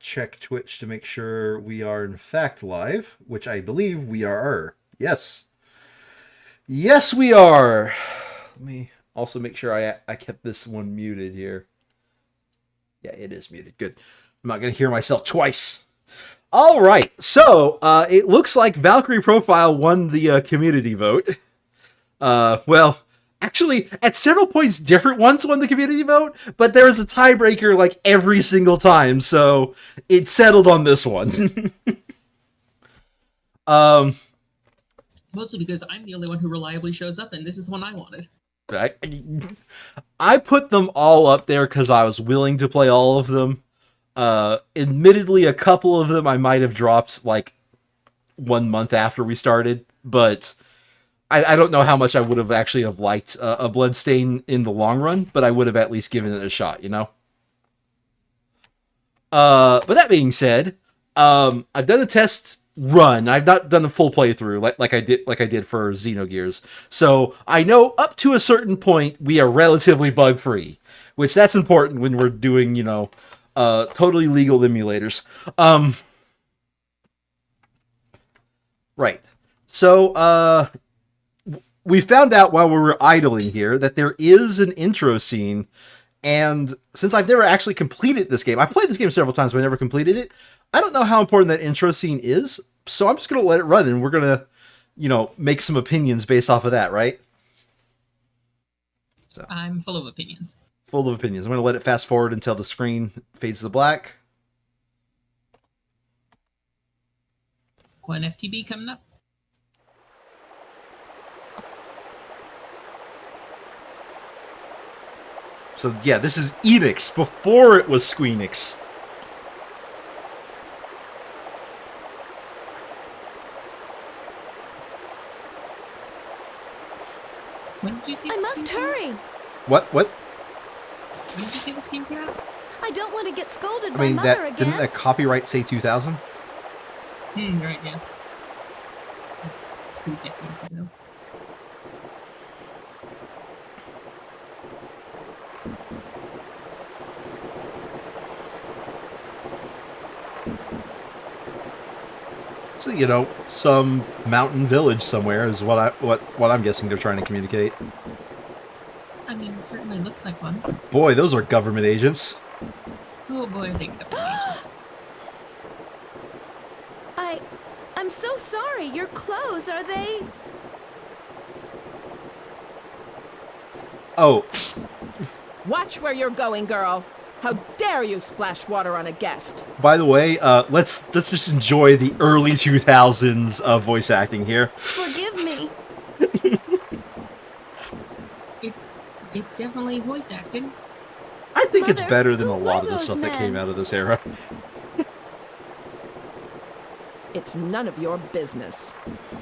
check Twitch to make sure we are in fact live, which I believe we are. Yes. Yes, we are. Let me also make sure I kept this one muted here. Yeah, it is muted. Good. I'm not going to hear myself twice. All right. So it looks like Valkyrie Profile won the community vote. Well, actually, at several points, different ones won the community vote, but there was a tiebreaker like every single time, so it settled on this one. Mostly because I'm the only one who reliably shows up, and this is the one I wanted. I put them all up there because I was willing to play all of them. Admittedly, a couple of them I might have dropped like 1 month after we started, but I don't know how much I would have actually have liked a Bloodstain in the long run, but I would have at least given it a shot, you know? But that being said, I've done a test run. I've not done a full playthrough like I did for Xenogears. So I know up to a certain point we are relatively bug free, which that's important when we're doing, you know, totally legal emulators. Right. So we found out while we were idling here that there is an intro scene, and since I've never actually completed this game, I played this game several times but I never completed it. I don't know how important that intro scene is, so I'm just going to let it run, and we're going to, you know, make some opinions based off of that, right? So I'm full of opinions. Full of opinions. I'm going to let it fast forward until the screen fades to black. One FTB coming up. So yeah, this is ENIX before it was Squeenix. When did you see I must hurry. What? When did you see this game came out? I don't want to get scolded by Mother again. Didn't that copyright say 2000? Right, yeah. 2 decades ago. So, you know, some mountain village somewhere is what I'm guessing they're trying to communicate. I mean, it certainly looks like one. Boy, those are government agents. Oh boy, are they government agents. I'm so sorry. Your clothes, are they? Oh. Watch where you're going, girl. How dare you splash water on a guest? By the way, let's just enjoy the early 2000s of voice acting here. Forgive me. It's definitely voice acting. I think Mother, it's better than who a lot were of the those stuff that men? came out of this era. It's none of your business.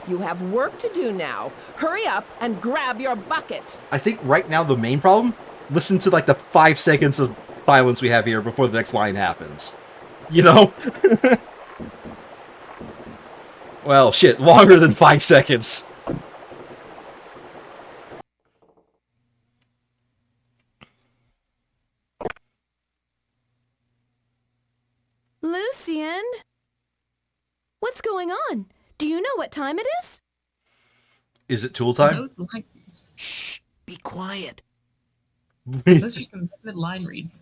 You have work to do now. Hurry up and grab your bucket. I think right now the main problem, listen to like the 5 seconds of silence we have here before the next line happens. You know? Well, shit, longer than 5 seconds. Lucian? What's going on? Do you know what time it is? Is it tool time? Those lines. Shh, be quiet. Those are some good line reads.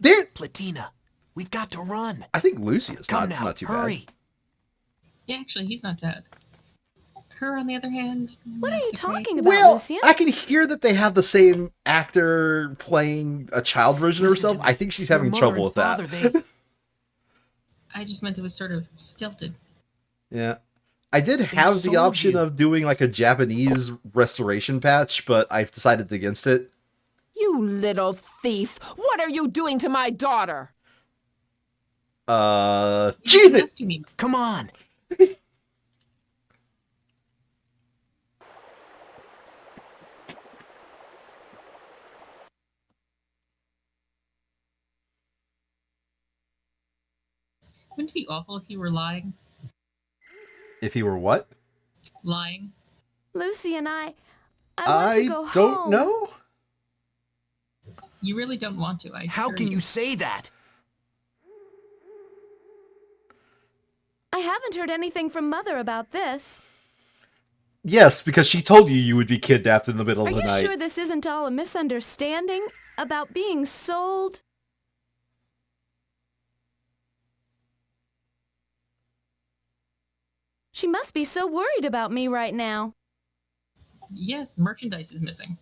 There, Platina, we've got to run. I think Lucy is Come not, now, not too hurry. bad. Yeah, actually, he's not bad. Her, on the other hand... What are you not so great. talking about, Well, Lucian? I can hear that they have the same actor playing a child version of Listen herself. to me. I think she's Your having mother trouble and with that. father, they- I just meant it was sort of stilted. Yeah. I did have the sold option you. of doing like a Japanese restoration patch, but I've decided against it. You little thief. What are you doing to my daughter? Cheese it! You mean? Come on. Wouldn't it be awful if you were lying? If he were what? Lying? Lucy and I want to go don't home. know. You really don't want to. How can you say that? I haven't heard anything from Mother about this. Yes, because she told you would be kidnapped in the middle Are of the you night. sure this isn't all a misunderstanding about being sold? She must be so worried about me right now. Yes, the merchandise is missing.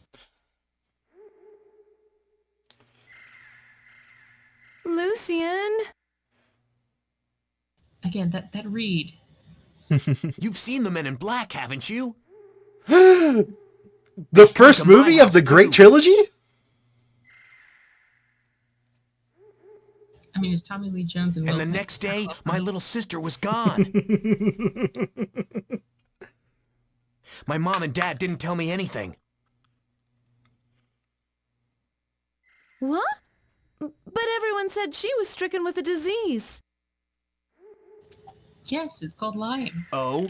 Lucian. Again, that read. You've seen the Men in Black, haven't you? The first to my movie of house, the Great too. Trilogy? I mean, it's Tommy Lee Jones and Will And the Smith. next day, my little sister was gone. My mom and dad didn't tell me anything. What? But everyone said she was stricken with a disease. Yes, it's called lying. Oh?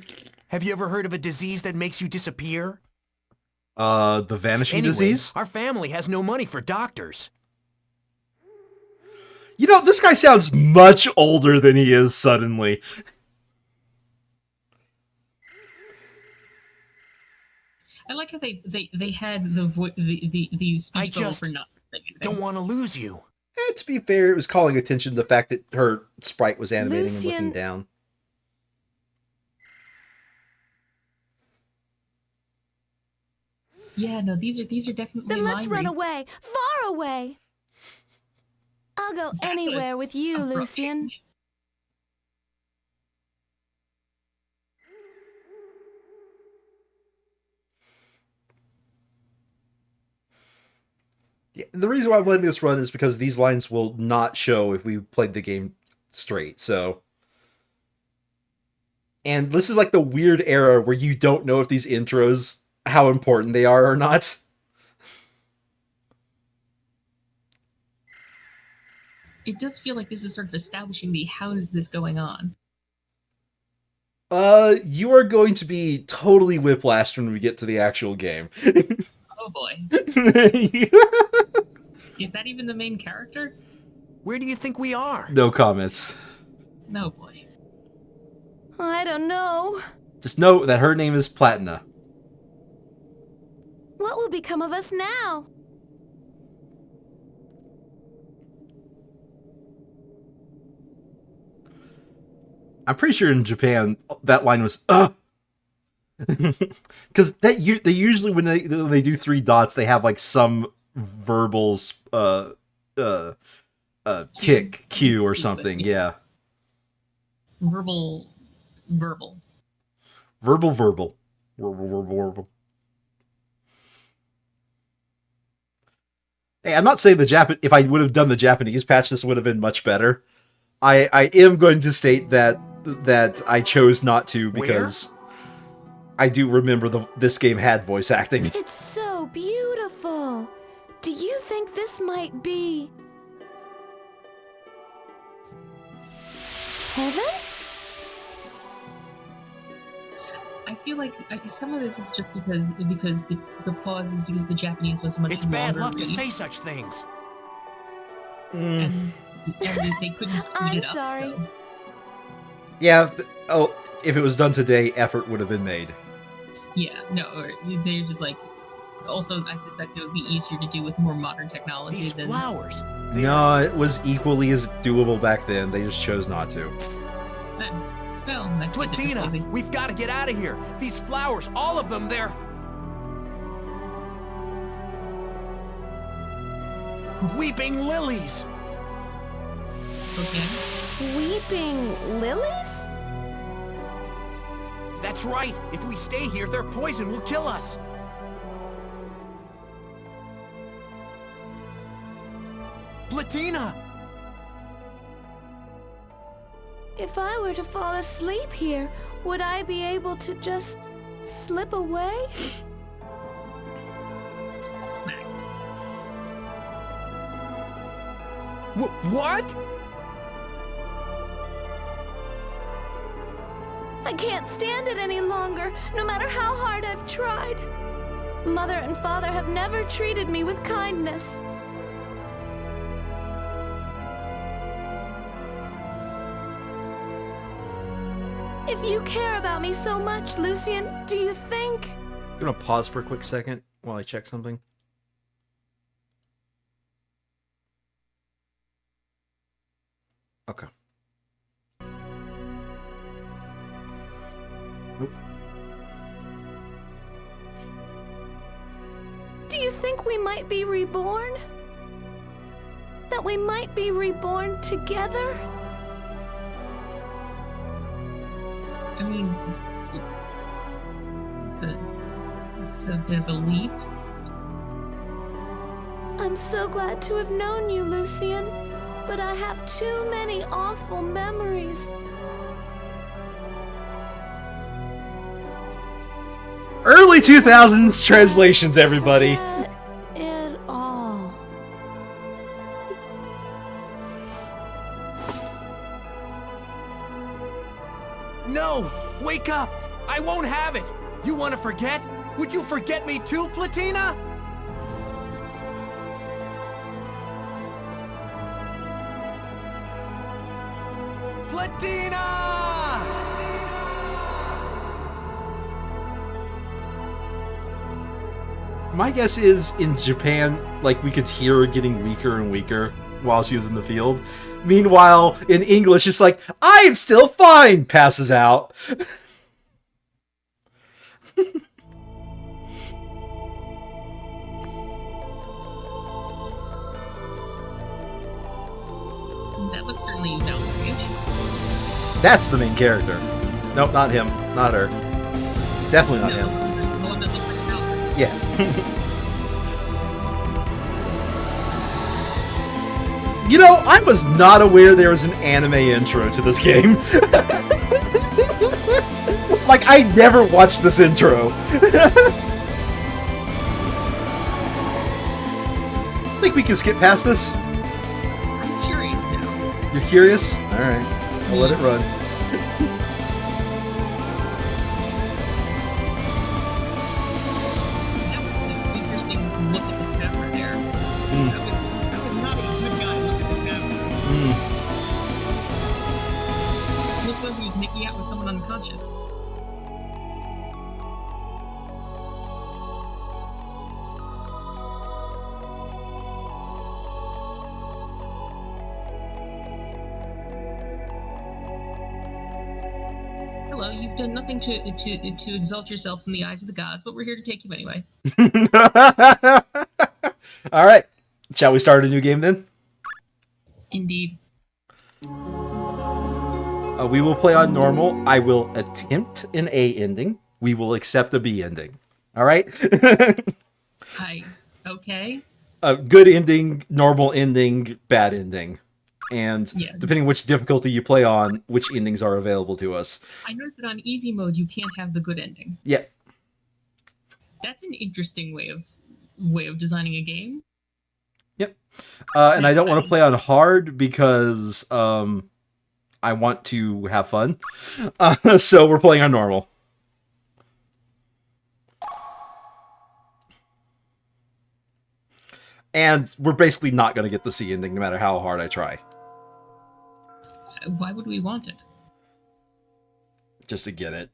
Have you ever heard of a disease that makes you disappear? The vanishing Anyway, disease? our family has no money for doctors. You know, this guy sounds much older than he is suddenly. I like how they had the speech bubble for not saying anything. Don't want to lose you. To be fair, it was calling attention to the fact that her sprite was animating and Lucian. looking down. Yeah, no, these are definitely Then let's line run reads. away, far away. I'll go That's anywhere with you, a Lucian. Yeah, the reason why I'm letting this run is because these lines will not show if we played the game straight, so... And this is like the weird era where you don't know if these intros, how important they are or not. It does feel like this is sort of establishing the how is this going on. You are going to be totally whiplashed when we get to the actual game. Oh boy. Is that even the main character? Where do you think we are? No comments. No boy. I don't know. Just know that her name is Platina. What will become of us now? I'm pretty sure in Japan that line was because they usually when they do three dots they have like some verbal tick cue or something. Yeah, Verbal. verbal. Hey, I'm not saying if I would have done the Japanese patch, this would have been much better. I am going to state that I chose not to because I do remember this game had voice acting. It's so beautiful. Do you think this might be heaven? I feel like some of this is just because the pause is because the Japanese was a much It's longer bad luck to read, say such things. and they couldn't speed I'm it up. sorry. So Yeah. If it was done today, effort would have been made. yeah, no, or they're just like. Also, I suspect it would be easier to do with more modern technology These than. flowers. They No, it was equally as doable back then. They just chose not to. Well, in that case, it was Platina, lazy. we've got to get out of here. These flowers, all of them, they're weeping lilies. Okay. Weeping lilies? That's right. If we stay here, their poison will kill us. Platina! If I were to fall asleep here, would I be able to just slip away? Smack. What? I can't stand it any longer, no matter how hard I've tried. Mother and Father have never treated me with kindness. If you care about me so much, Lucian, do you think... I'm gonna pause for a quick second while I check something. Okay. Nope. Do you think we might be reborn? That we might be reborn together? I mean, it's a bit of a leap. I'm so glad to have known you, Lucian, but I have too many awful memories. Early 2000s translations, everybody. Forget it all. No! Wake up! I won't have it! You want to forget? Would you forget me too, Platina? Platina! My guess is in Japan, like, we could hear her getting weaker and weaker while she was in the field. Meanwhile, in English, it's like, I am still fine, passes out. That looks certainly Valkyrie. That's the main character. Nope, not him. Not her. Definitely not him. The one that looks like Valkyrie. Yeah. You know, I was not aware there was an anime intro to this game. Like, I never watched this intro. Think we can skip past this? I'm curious now. You're curious? Alright. I'll let it run. That was an interesting look at the camera there. That was not a good guy look at the camera. Looks like he was making out with someone unconscious. Hello, you've done nothing to exalt yourself in the eyes of the gods, but we're here to take you anyway. Alright. Shall we start a new game then? Indeed. We will play on normal. I will attempt an A ending. We will accept a B ending. Alright? Okay. Good ending, normal ending, bad ending. And Yeah. depending which difficulty you play on, which endings are available to us. I noticed that on easy mode you can't have the good ending. Yeah. That's an interesting way of designing a game. Yep. And I don't want to play on hard because I want to have fun. So we're playing on normal. And we're basically not going to get the C ending no matter how hard I try. Why would we want it? Just to get it.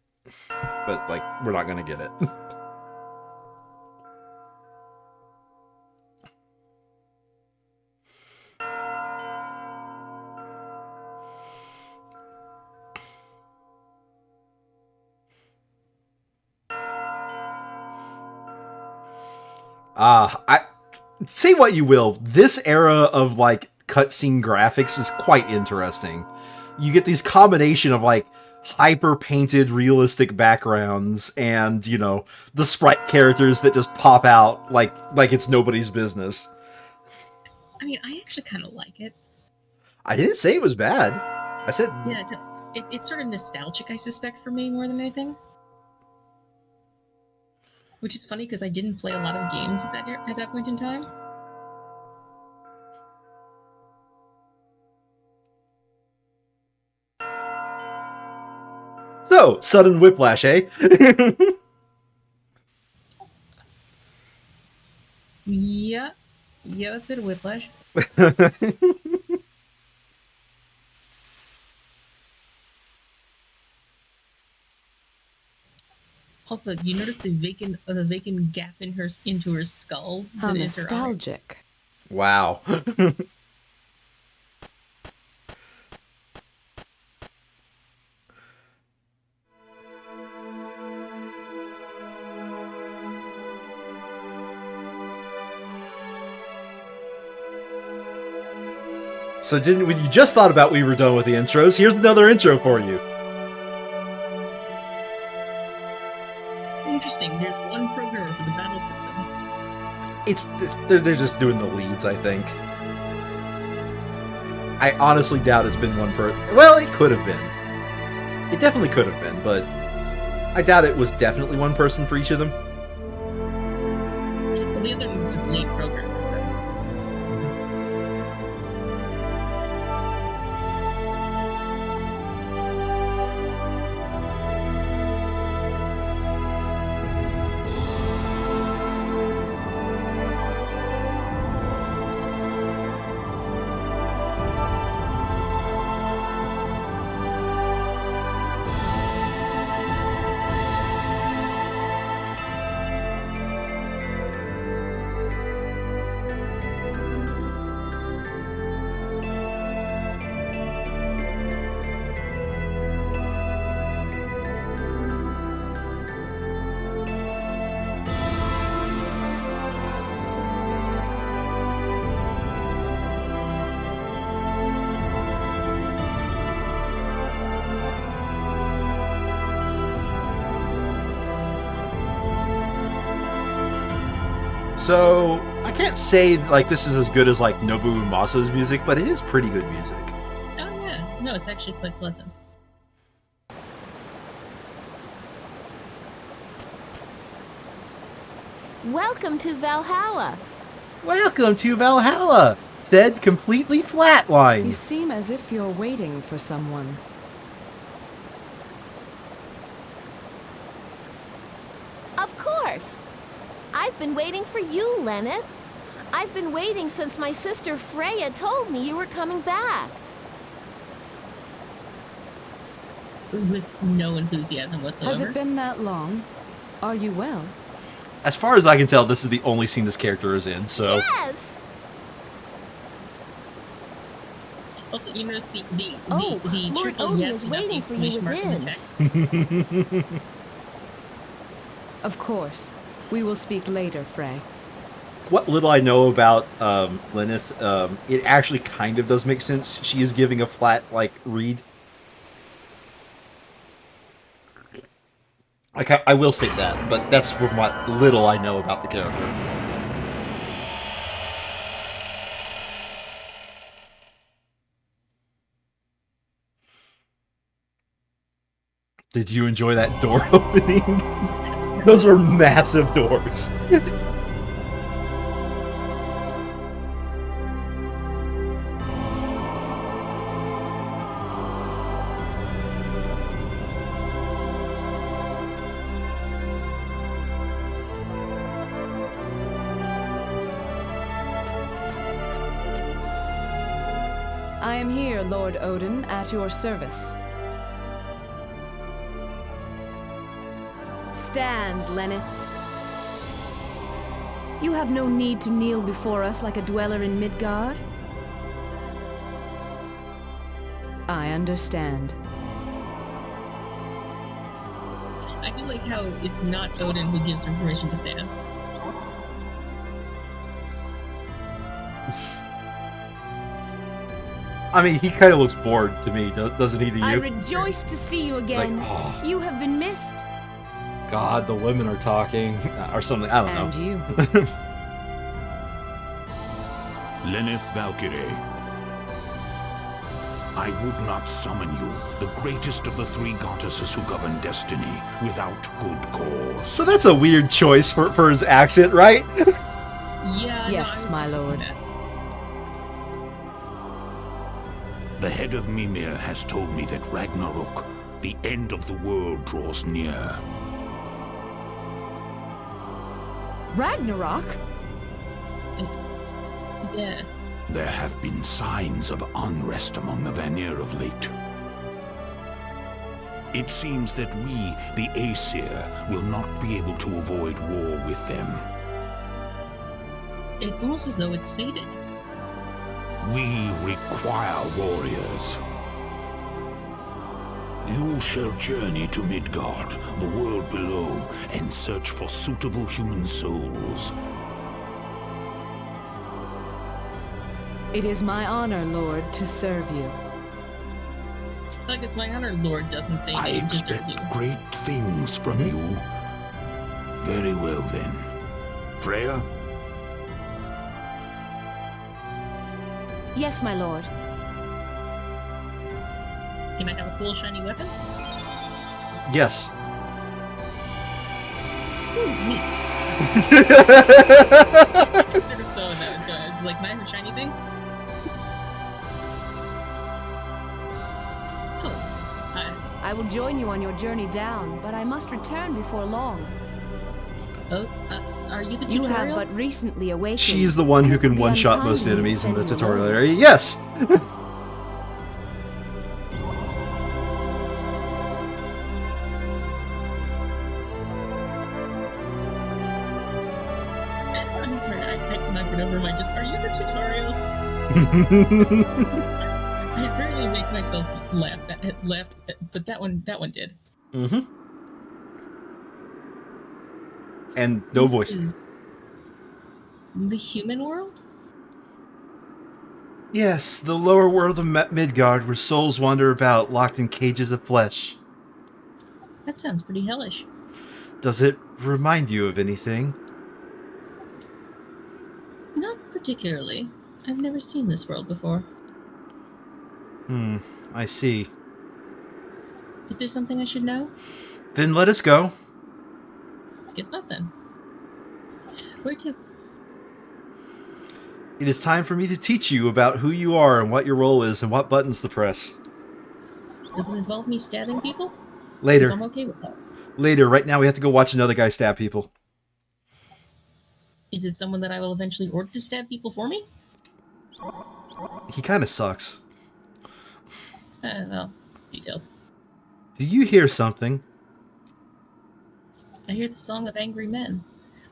But, like, we're not going to get it. I say what you will. This era of, like, cutscene graphics is quite interesting. You get these combination of, like, hyper-painted realistic backgrounds and, you know, the sprite characters that just pop out like it's nobody's business. I mean, I actually kind of like it. I didn't say it was bad. I said... Yeah, it's sort of nostalgic, I suspect, for me more than anything. Which is funny because I didn't play a lot of games at that point in time. So, sudden whiplash, eh? Yeah, that's a bit of whiplash. Also, you notice the vacant gap in into her skull. How that is her eye? nostalgic. Wow. So when you just thought about we were done with the intros, here's another intro for you. Interesting. There's one programmer for the battle system. They're just doing the leads, I think. I honestly doubt it's been one per. Well, it could have been. It definitely could have been, but I doubt it was definitely one person for each of them. Well, the other one was just lead programmer. So. So I can't say like this is as good as like Nobuo Uematsu's music, but it is pretty good music. Oh yeah, no, it's actually quite pleasant. Welcome to Valhalla. Welcome to Valhalla, said completely You flatlined. seem as if you're waiting for someone. Of course. I've been waiting for you, Lenneth. I've been waiting since my sister Freya told me you were coming back. With no enthusiasm whatsoever. Has it been that long? Are you well? As far as I can tell, this is the only scene this character is in, so... Yes! Also, you notice the Oh, Lord cheerful Odin yes is without the waiting for you exclamation mark in the within. text. Of course. We will speak later, Frey. What little I know about Lenneth, it actually kind of does make sense. She is giving a flat, like, read. Like, I will say that, but that's from what little I know about the character. Did you enjoy that door opening? Those are massive doors. I am here, Lord Odin, at your service. Stand, Lenneth. You have no need to kneel before us like a dweller in Midgard. I understand. I feel like how it's not Odin who gives her permission to stand. I mean, he kind of looks bored to me, doesn't he, to you? I rejoice to see you It's again. like, oh, You have been missed. God, the women are talking, or something, I don't know. And you. Lenneth Valkyrie. I would not summon you, the greatest of the three goddesses who govern destiny, without good cause. So that's a weird choice for his accent, right? Yeah. Yes, no, I was my just lord. thinking that. The head of Mimir has told me that Ragnarok, the end of the world, draws near. Ragnarok? Yes. There have been signs of unrest among the Vanir of late. It seems that we, the Aesir, will not be able to avoid war with them. It's almost as though it's fated. We require warriors. You shall journey to Midgard, the world below, and search for suitable human souls. It is my honor, Lord, to serve you. Like it's my honor, Lord doesn't say I name to serve expect you. great things from you. Very well then. Freya? Yes, my lord. Can I have a cool shiny weapon? Yes. Ooh, neat. I sort of saw that was going. I was just like, can I have a shiny thing? Oh, hi. I will join you on your journey down, but I must return before long. Oh, are you the You tutorial? have but recently awakened. She's the one who can It would be one-shot unkind most of me to enemies in the send you tutorial alone. area. Yes! I'm sorry, I cannot get over my just. Are you the tutorial? I rarely make myself laugh, but that one did. Mm-hmm. And no This voice. is the human world? Yes, the lower world of Midgard, where souls wander about, locked in cages of flesh. That sounds pretty hellish. Does it remind you of anything? Not particularly. I've never seen this world before. I see. Is there something I should know? Then let us go. Guess not then. Where to? It is time for me to teach you about who you are and what your role is and what buttons to press. Does it involve me stabbing people? Later. 'Cause I'm okay with that. Later. Right now we have to go watch another guy stab people. Is it someone that I will eventually order to stab people for me? He kind of sucks. Well, details. Do you hear something? I hear the song of angry men.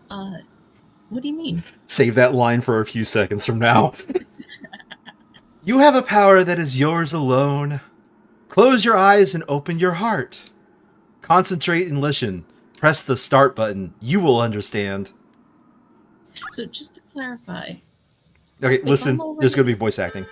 What do you mean? Save that line for a few seconds from now. You have a power that is yours alone. Close your eyes and open your heart. Concentrate and listen. Press the start button. You will understand. So just to clarify, Okay, listen. I'm already- There's going to be voice acting.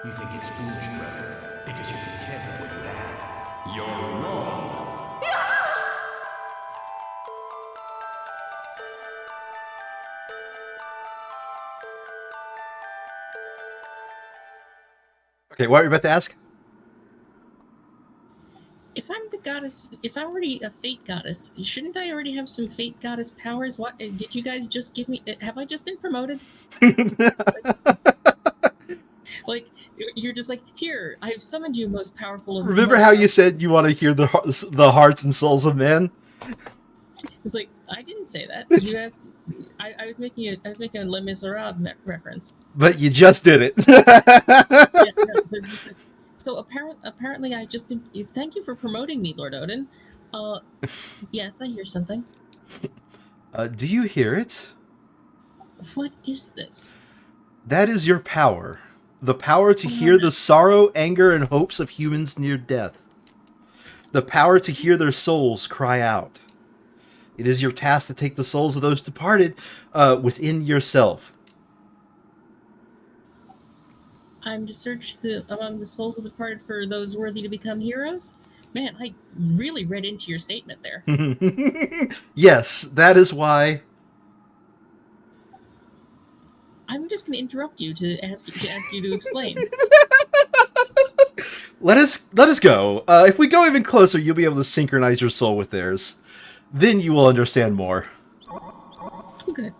You think it's foolish, brother, because you're content with what you have. You're wrong. Okay, what are you about to ask? if I'm the goddess, if I'm already a fate goddess, shouldn't I already have some fate goddess powers? What did you guys just give me? Have I just been promoted? Like you're just like, here, I've summoned you, most powerful of. Remember how you said you want to hear the hearts and souls of men? It's like I didn't say that. You asked. I was making a Les Miserables reference. But you just did it. Yeah, no, just like, so apparently I've just been. Thank you for promoting me, Lord Odin. Yes, I hear something. Do you hear it? What is this? That is your power. The power to hear the sorrow, anger, and hopes of humans near death. The power to hear their souls cry out. It is your task to take the souls of those departed within yourself. I'm to search among the souls of the departed for those worthy to become heroes? Man, I really read into your statement there. Yes, that is why. I'm just going to interrupt you to ask you to explain. Let us go. If we go even closer, you'll be able to synchronize your soul with theirs. Then you will understand more. Okay.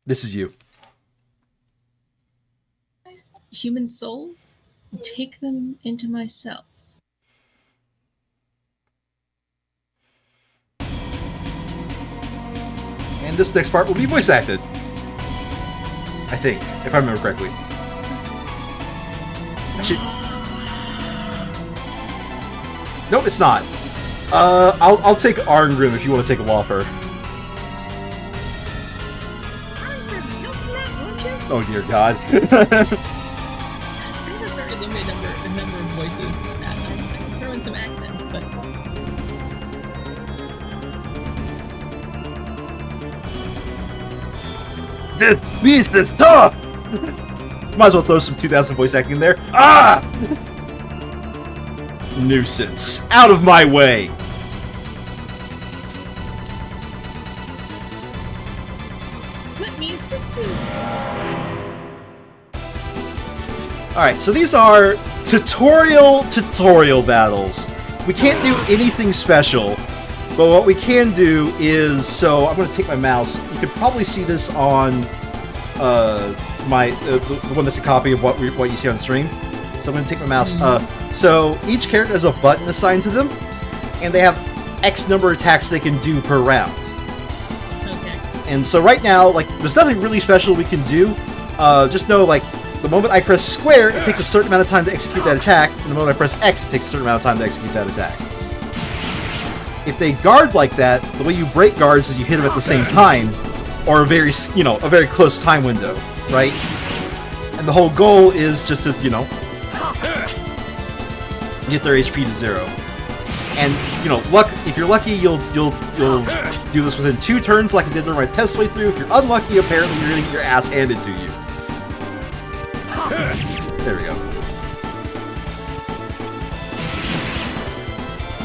This is you. Human souls? Take them into myself. And this next part will be voice acted. I think, if I remember correctly. Nope, it's not. I'll take Arngrim if you want to take Lawfer. Oh dear God. I have a very limited number of voices. I can throw in some accents, but This beast is tough! Might as well throw some 2000 voice acting in there. Ah! Nuisance. Out of my way! let me assist you. Alright, so these are tutorial battles. We can't do anything special, but what we can do is, so I'm going to take my mouse. You can probably see this on the one that's a copy of what you see on the stream. So I'm going to take my mouse. So each character has a button assigned to them, and they have X number of attacks they can do per round. Okay. And so right now, like, there's nothing really special we can do. Just know, like, the moment I press square, it takes a certain amount of time to execute that attack, and the moment I press X, it takes a certain amount of time to execute that attack. If they guard like that, the way you break guards is you hit them at the same time, or a very close time window, right? And the whole goal is just to, get their HP to 0. And, if you're lucky, you'll do this within 2 turns like I did during my test playthrough. If you're unlucky, apparently you're gonna get your ass handed to you. There we go.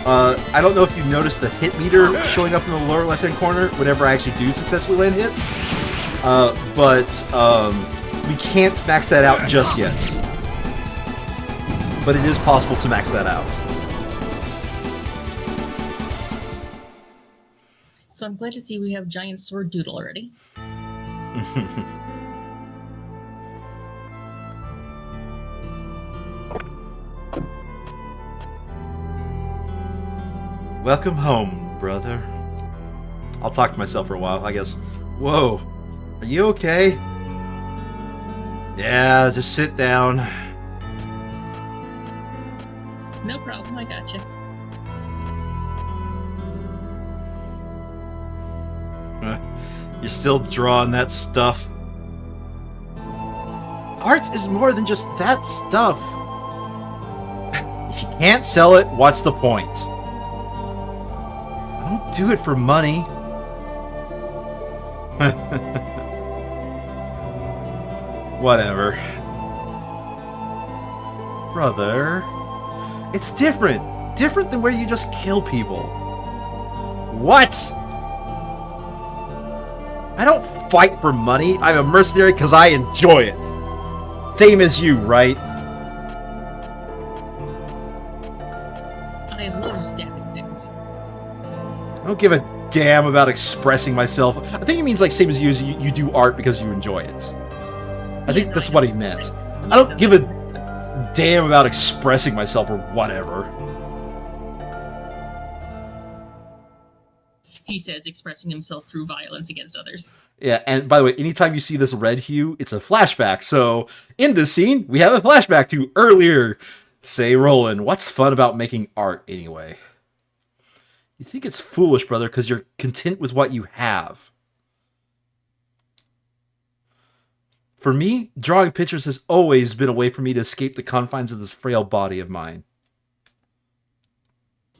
I don't know if you've noticed the hit meter showing up in the lower left-hand corner whenever I actually do successfully land hits. But we can't max that out just yet. But it is possible to max that out. So I'm glad to see we have giant sword doodle already. Welcome home, brother. I'll talk to myself for a while, I guess. Whoa. Are you okay? Yeah, just sit down. No problem, I gotcha. You're still drawing that stuff. Art is more than just that stuff. If you can't sell it, what's the point? I don't do it for money. Whatever. Brother. It's different. Different than where you just kill people. What? I don't fight for money. I'm a mercenary because I enjoy it. Same as you, right? I love stabbing things. I don't give a damn about expressing myself. I think he means like same as you do art because you enjoy it. I think that's what he meant. I don't give a damn about expressing myself or whatever. He says, expressing himself through violence against others. Yeah, and by the way, anytime you see this red hue, it's a flashback. So, in this scene, we have a flashback to earlier. Say, Roland, what's fun about making art anyway? You think it's foolish, brother, because you're content with what you have. For me, drawing pictures has always been a way for me to escape the confines of this frail body of mine.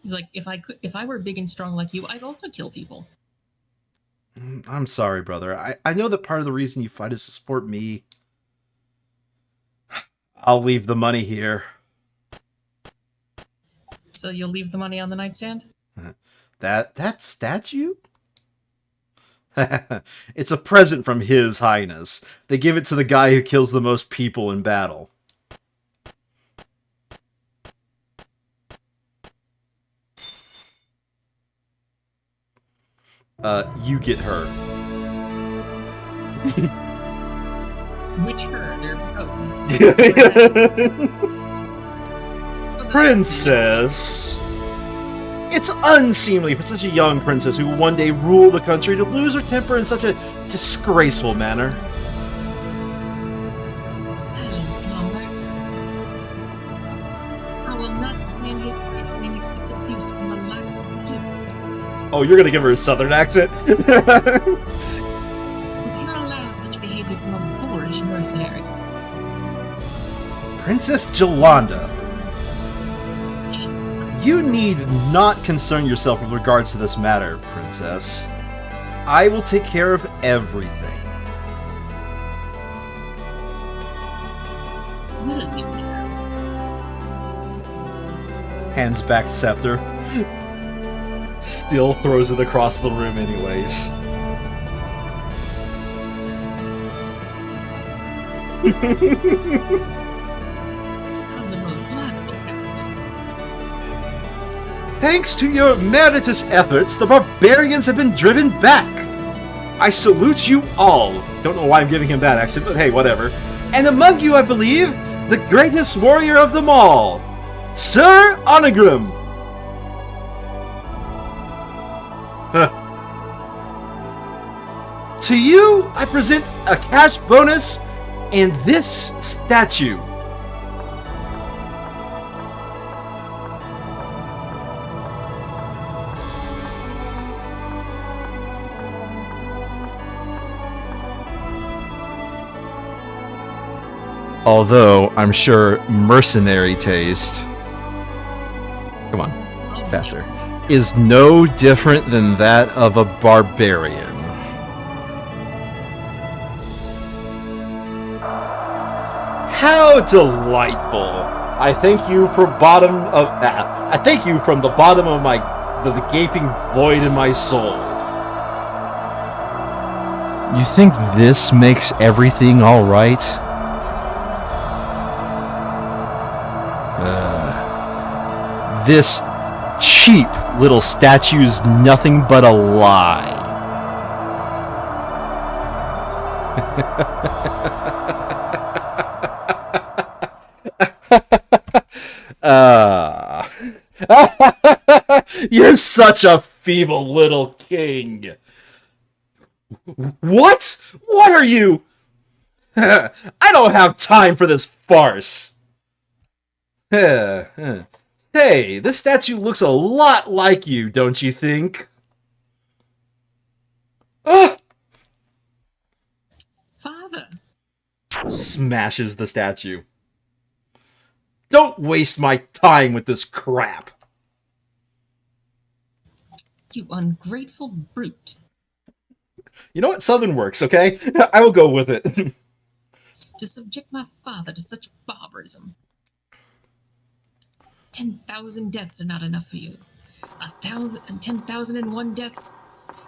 He's like, if I were big and strong like you, I'd also kill people. I'm sorry, brother. I know that part of the reason you fight is to support me. I'll leave the money here. So you'll leave the money on the nightstand? That statue? It's a present from His Highness. They give it to the guy who kills the most people in battle. You get her. Which her? They're Princess! It's unseemly for such a young princess who will one day rule the country to lose her temper in such a disgraceful manner. Silence, Lombard. I will not stand his side and accept abuse from the likes of you. Oh, you're gonna give her a southern accent? We cannot allow such behavior from a boorish mercenary. Princess Jolanda, you need not concern yourself with regards to this matter, Princess. I will take care of everything. Will you now? Hands back scepter. Still throws it across the room anyways. I'm the most likable character. Thanks to your meritorious efforts, the barbarians have been driven back. I salute you all. Don't know why I'm giving him that accent, but hey, whatever. And among you, I believe, the greatest warrior of them all, Sir Onagram. To you, I present a cash bonus and this statue. Although, I'm sure mercenary taste, come on, faster, is no different than that of a barbarian. How delightful! I thank you for I thank you from the bottom of the gaping void in my soul. You think this makes everything all right? This cheap little statue's nothing but a lie. You're such a feeble little king. What? What are you? I don't have time for this farce. Hey, this statue looks a lot like you, don't you think? Father! Smashes the statue. Don't waste my time with this crap. You ungrateful brute. You know what? Southern works, okay? I will go with it. To subject my father to such barbarism. 10,000 deaths are not enough for you. 10,001 deaths,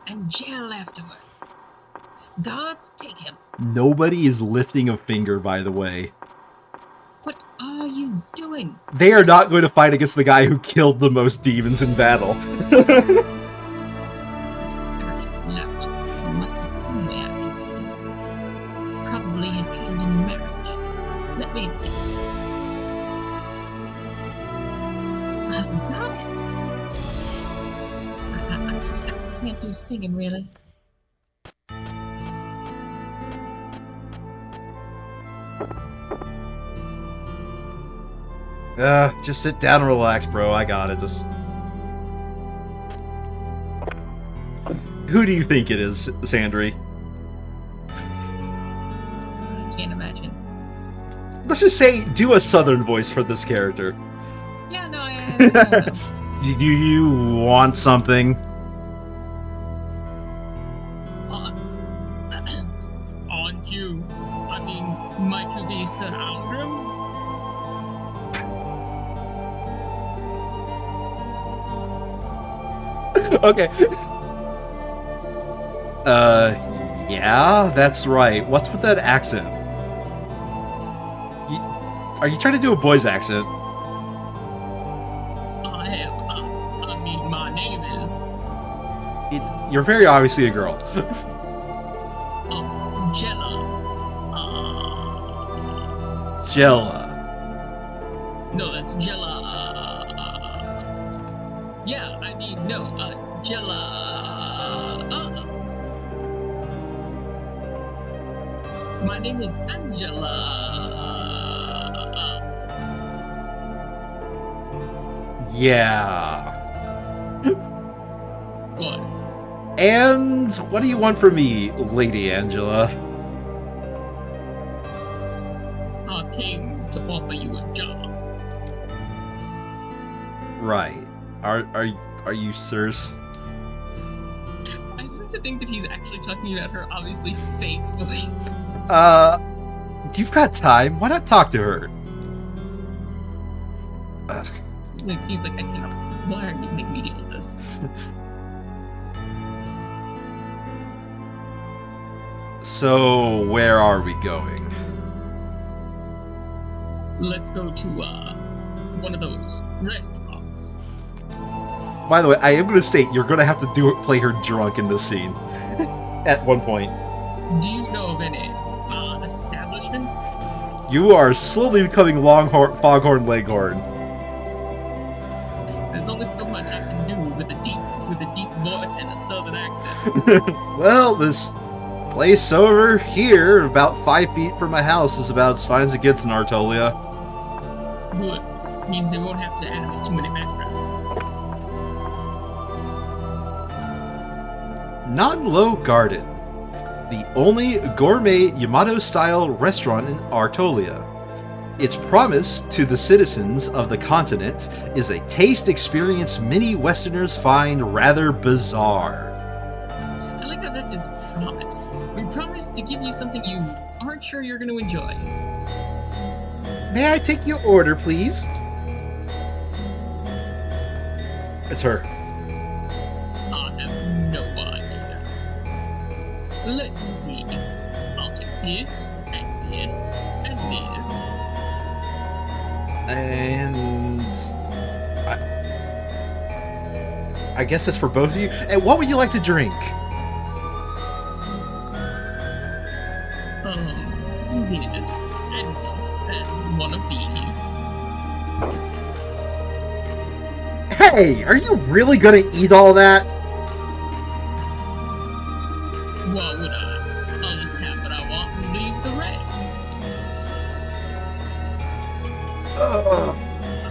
and jail afterwards. Gods take him. Nobody is lifting a finger, by the way. What are you doing? They are not going to fight against the guy who killed the most demons in battle. Lout. There must be some way I can get him. Probably his hand in marriage. Let me think. I've got it. I can't do singing, really. Just sit down and relax, bro. I got it. Just... Who do you think it is, Sandry? I can't imagine. Let's just say, do a southern voice for this character. Yeah, no, I Do you want something? Aren't you? I mean, might you be Sir Algram? Okay. Yeah, that's right. What's with that accent? Are you trying to do a boy's accent? I am. I mean, my name is. You're very obviously a girl. Jelly. Jella. No, that's Jella. Yeah, I mean, no, Jella. My name is Angela. Yeah. What? And what do you want from me, Lady Angela? I came to offer you a job. Right. Are you sirs? I like to think that he's actually talking about her obviously fake voice. You've got time. Why not talk to her? Ugh. Like, he's like, I cannot. Why are you making me deal with this? So, where are we going? Let's go to one of those restaurants. By the way, I am going to state you're going to have to play her drunk in this scene at one point. Do you know of any establishments? You are slowly becoming Foghorn Leghorn. There's only so much I can do with a deep voice and a southern accent. Well, this place over here, about 5 feet from my house, is about as fine as it gets in Artolia. Good. Means they won't have to add too many backgrounds. Non-Low Garden, the only gourmet Yamato-style restaurant in Artolia. Its promise to the citizens of the continent is a taste experience many Westerners find rather bizarre. I like how that's its promise. We promise to give you something you aren't sure you're going to enjoy. May I take your order, please? It's her. I have no idea. Let's see. I'll take this, and this, and this. And I guess that's for both of you. And what would you like to drink? This, and one of these. Hey, are you really gonna eat all that? Why would I? I'll just have what I want and leave the rest.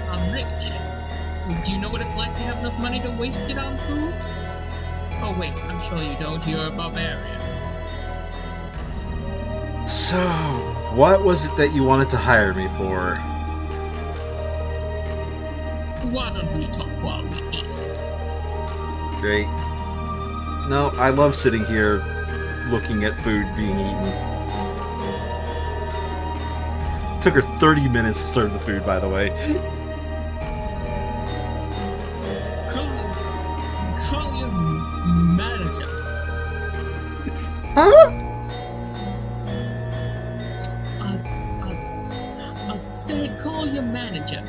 I'm rich. Do you know what it's like to have enough money to waste it on food? Oh wait, I'm sure you don't. You're a barbarian. So, what was it that you wanted to hire me for? Why don't we talk while we eat? Great. No, I love sitting here looking at food being eaten. Took her 30 minutes to serve the food, by the way. Call your manager. Huh? I'll say call your manager.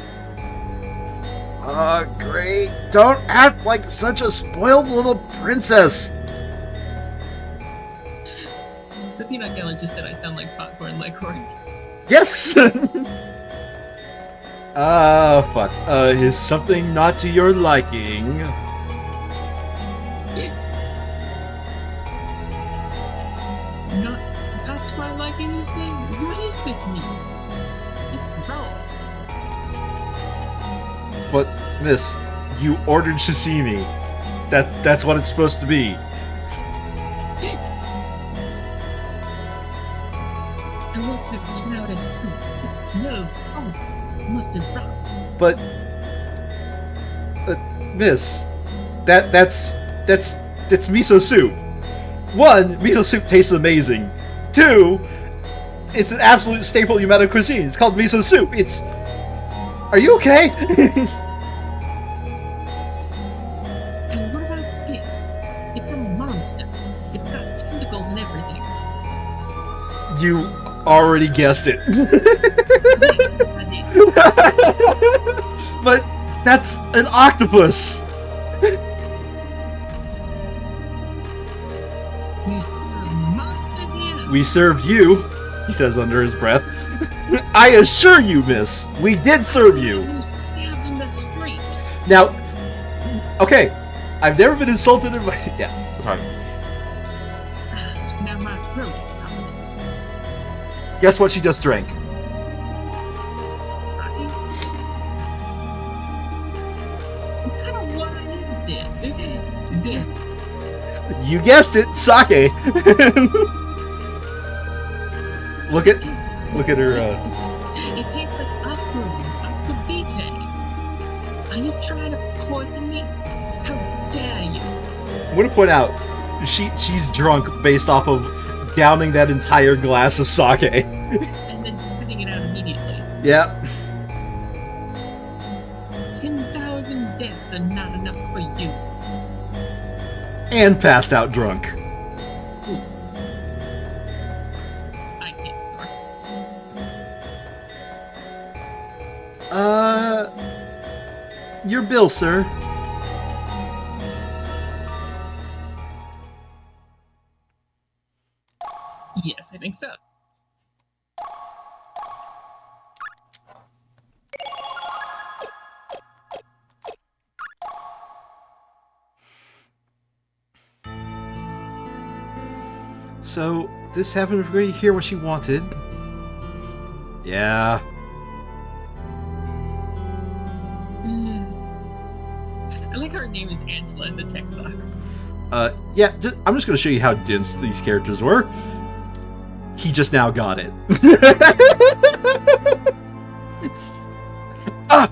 Great. Don't act like such a spoiled little princess. The peanut gallery just said I sound like Foghorn Leghorn. Yes! Fuck. Is something not to your liking? Not to my liking, you say? What is this meat? It's raw. But, miss, you ordered sashimi. That's what it's supposed to be. And what's this cloud of soup? It smells awful. It must be raw. But, miss, that's miso soup. 1, miso soup tastes amazing. 2, it's an absolute staple Yamato cuisine. It's called miso soup. It's... Are you okay? And what about this? It's a monster. It's got tentacles and everything. You already guessed it. Yes, I did. But that's an octopus. You serve monsters here? We served you he says under his breath. I assure you, miss, we did serve you. You stabbed in the street. Now, okay, I've never been insulted in my... Yeah, sorry. Now my crew is coming. Guess what she just drank? Sake? What kind of wine is this? This. You guessed it, sake. Look at her. It tastes like aquavite. Are you trying to poison me? How dare you? I'm gonna point out, she's drunk based off of downing that entire glass of sake. And then spitting it out immediately. Yeah. 10,000 deaths are not enough for you. And passed out drunk. Oof. I can't score. Your bill, sir. Yes, I think so. So, this happened before you hear what she wanted. Yeah. I like how her name is Angela in the text box. Yeah, I'm just gonna show you how dense these characters were. He just now got it. Ah!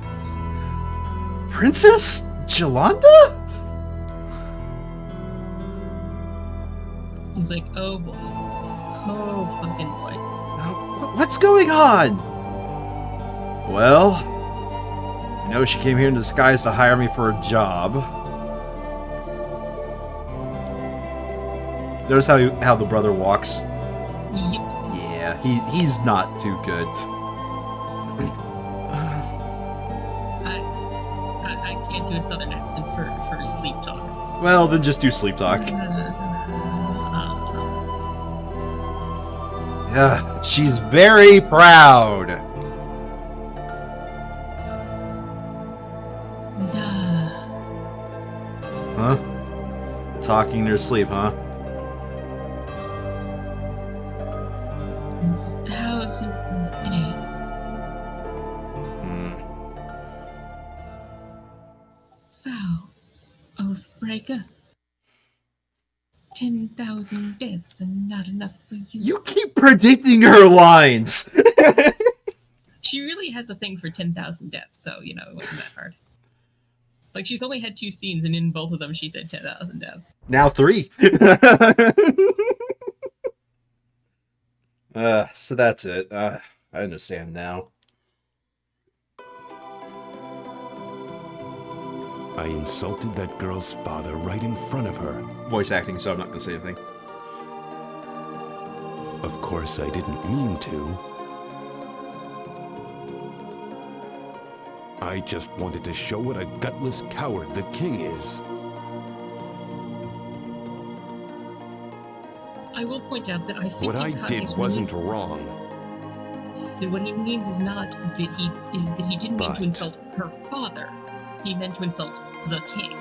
Princess Jolanda? He's like, oh boy. Oh fucking boy. What's going on? Well, I know she came here in disguise to hire me for a job. Notice how the brother walks? Yep. Yeah, he's not too good. I can't do a southern accent for sleep talk. Well, then just do sleep talk. Yeah, she's very proud. Huh? Talking in her sleep, huh? 1,000 minutes. Vow, Oathbreaker. 10,000 deaths are not enough for you. You keep predicting her lines. She really has a thing for 10,000 deaths, so, you know, it wasn't that hard. Like, she's only had 2 scenes, and in both of them she said 10,000 deaths. Now 3. So that's it. I understand now. I insulted that girl's father right in front of her. Voice acting, so I'm not going to say anything. Of course, I didn't mean to. I just wanted to show what a gutless coward the king is. I will point out that I think What I in did context, wasn't when wrong. he- what he means is not that he didn't mean But- to insult her father. He meant to insult the king.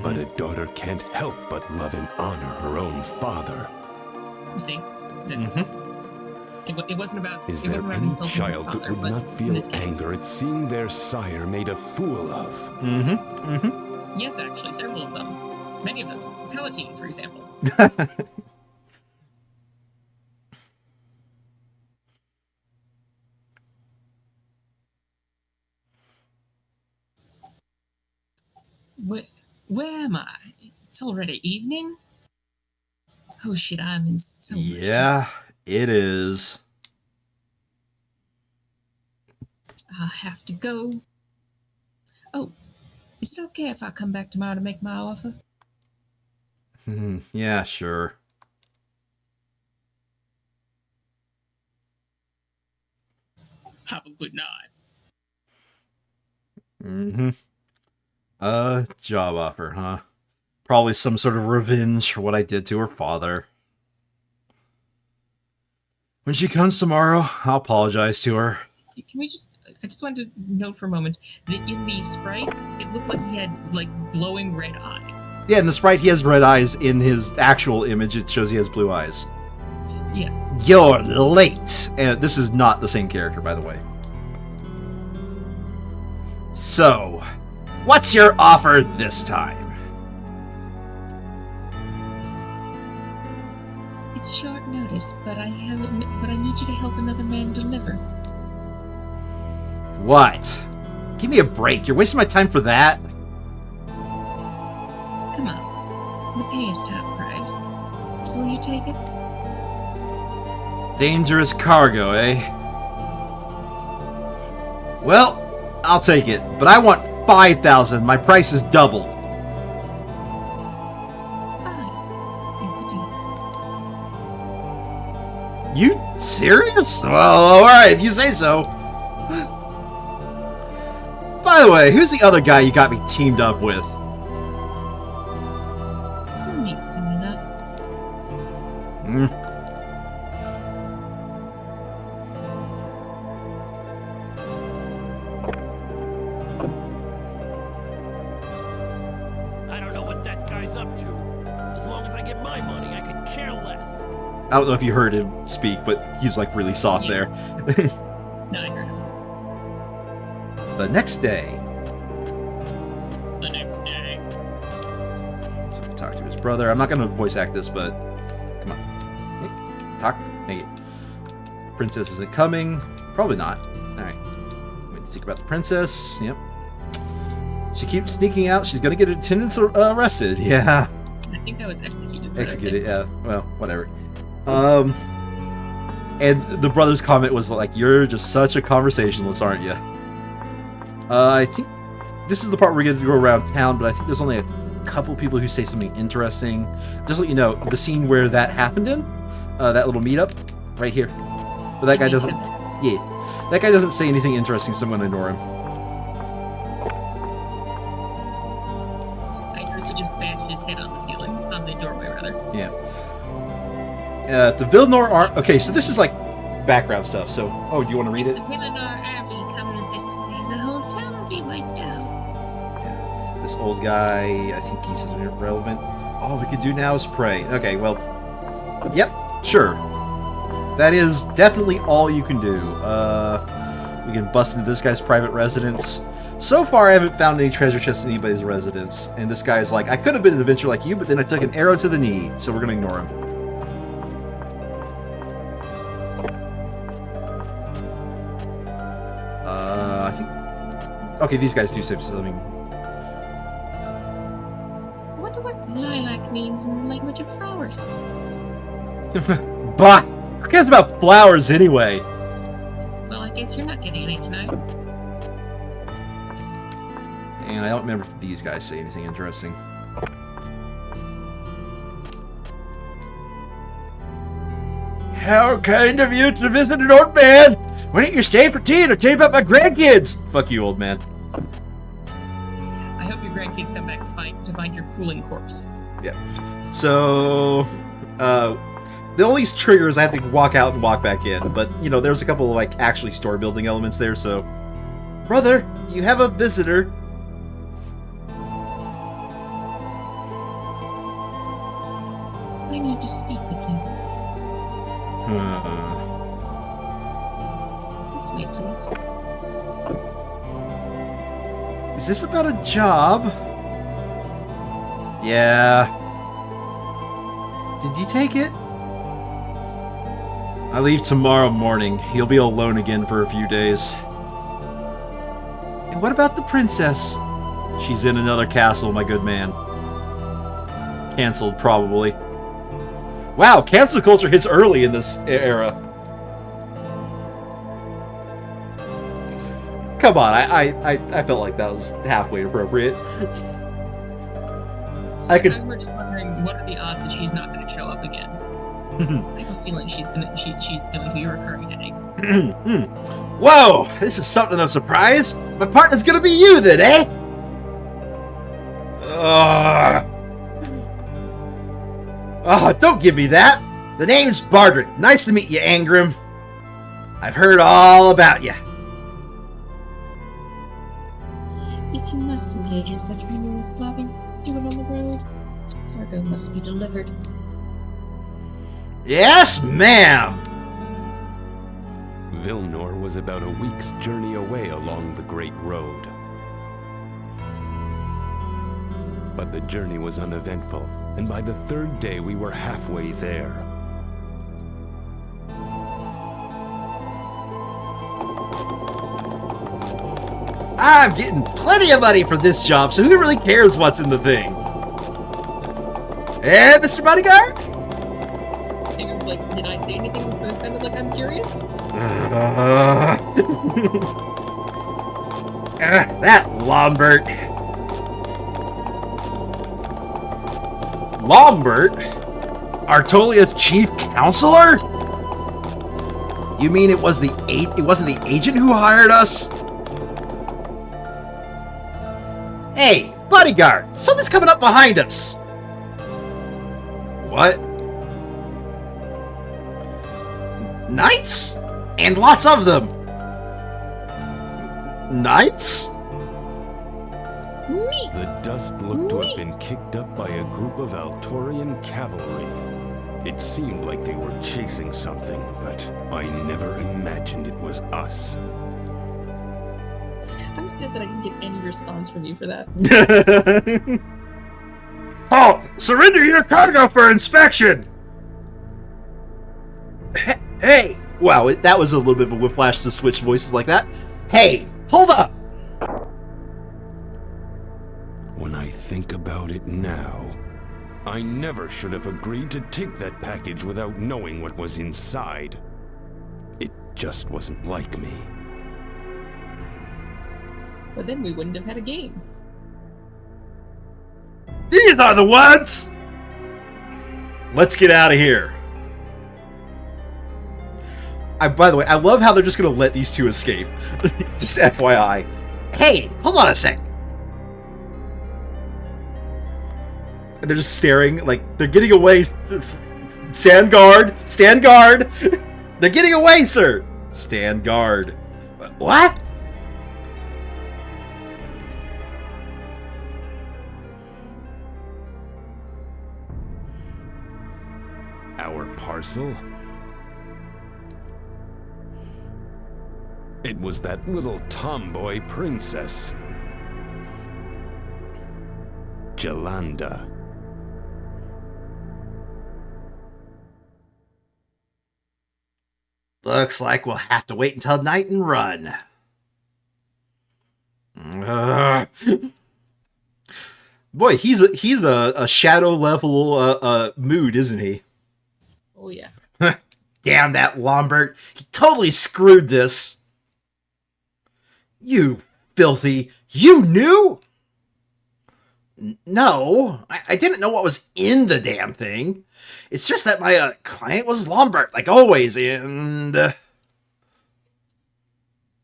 But a daughter can't help but love and honor her own father. You see, it wasn't about. Is it there wasn't about any insulting her child father, that would but not in feel this case- anger at seeing their sire made a fool of? Yes, actually, several of them. Many of them. Palatine, for example. Where am I? It's already evening? Oh shit, I'm in so much trouble. Yeah, it is. I have to go. Oh, is it okay if I come back tomorrow to make my offer? Yeah, sure. Have a good night. Job offer, huh? Probably some sort of revenge for what I did to her father. When she comes tomorrow, I'll apologize to her. Can we just... I just wanted to note for a moment that in the sprite, it looked like he had, like, glowing red eyes. Yeah, in the sprite, he has red eyes. In his actual image, it shows he has blue eyes. Yeah. You're late! And this is not the same character, by the way. So, what's your offer this time? It's short notice, but I need you to help another man deliver. What? Give me a break. You're wasting my time for that? Come on. The pay is top price. So will you take it? Dangerous cargo, eh? Well, I'll take it, but I want 5,000. My price is doubled. Fine. It's a deal. You serious? Well, alright, if you say so. By the way, who's the other guy you got me teamed up with? We'll meet soon enough. I don't know what that guy's up to. As long as I get my money, I could care less. I don't know if you heard him speak, but he's like really soft there. No, I heard him. The next day. The next day. So we talk to his brother. I'm not going to voice act this, but come on. Hey, talk. Hey. Princess isn't coming. Probably not. Alright. Wait to think about the princess. Yep. She keeps sneaking out. She's going to get attendants arrested. Yeah. I think that was executed. Executed, yeah. Well, whatever. And the brother's comment was like, "You're just such a conversationalist, aren't you?" I think this is the part where we're going to go around town, but I think there's only a couple people who say something interesting. Just to let you know, the scene where that happened in, that little meetup, right here. But that guy doesn't... Yeah. That guy doesn't say anything interesting, so I'm going to ignore him. I noticed he just bashed his head on the ceiling. On the doorway, rather. Yeah. The Villanor Army... Okay, so this is like background stuff, so... Oh, do you want to read it? The Villanor Army comes this way. The whole town will be wiped out. Yeah. This old guy, I think he says irrelevant. All we can do now is pray. Okay, well... Yep, sure. That is definitely all you can do. We can bust into this guy's private residence. So far, I haven't found any treasure chests in anybody's residence. And this guy's like, I could have been an adventurer like you, but then I took an arrow to the knee. So we're going to ignore him. I think... Okay, these guys do say something. I wonder what lilac means in the language of flowers. Bah! Who cares about flowers anyway? Well, I guess you're not getting any tonight. And I don't remember if these guys say anything interesting. How kind of you to visit an old man! Why don't you stay for tea and tell you about my grandkids? Fuck you, old man. I hope your grandkids come back to find your cooling corpse. Yeah. So, the only trigger is I have to walk out and walk back in, but, you know, there's a couple of, like, actually store-building elements there, so... Brother, you have a visitor. I need to speak with you. This way, please. Is this about a job? Yeah. Did you take it? I leave tomorrow morning. He'll be alone again for a few days. And what about the princess? She's in another castle, my good man. Cancelled, probably. Wow, cancel culture hits early in this era. Come on, I felt like that was halfway appropriate. I could. We're just wondering, what are the odds that she's not going to show up again? I have a feeling she's going to be a recurring headache. Whoa, this is something of a surprise. My partner's going to be you then, eh? Oh, don't give me that. The name's Bardrick. Nice to meet you, Angrim. I've heard all about you. If you must engage in such meaningless blather, do it on the road. This cargo must be delivered. Yes, ma'am! Vilnor was about a week's journey away along the Great Road. But the journey was uneventful, and by the third day we were halfway there. I'm getting plenty of money for this job, so who really cares what's in the thing? Eh, Mr. Bodyguard? Ingram's like, did I say anything that sounded like I'm curious? That Lombert. Lombert? Artolia's chief counselor? You mean it wasn't the agent who hired us? Hey, bodyguard! Something's coming up behind us! What? Knights? And lots of them! Knights? Neat! The dust looked to have been kicked up by a group of Altorian cavalry. It seemed like they were chasing something, but I never imagined it was us. I'm sad that I didn't get any response from you for that. Halt! Surrender your cargo for inspection! Hey! Wow, that was a little bit of a whiplash to switch voices like that. Hey! Hold up! When I think about it now, I never should have agreed to take that package without knowing what was inside. It just wasn't like me. But then we wouldn't have had a game. These are the ones! Let's get out of here. By the way, I love how they're just gonna let these two escape. Just FYI. Hey, hold on a sec. And they're just staring, like, they're getting away. Stand guard! Stand guard! They're getting away, sir! Stand guard. What? Our parcel? It was that little tomboy princess. Jolanda. Looks like we'll have to wait until night and run. Boy, he's a shadow level mood, isn't he? Oh yeah. Damn that Lombert. He totally screwed this. You filthy. You knew? No, I didn't know what was in the damn thing. It's just that my client was Lombert, like always, and...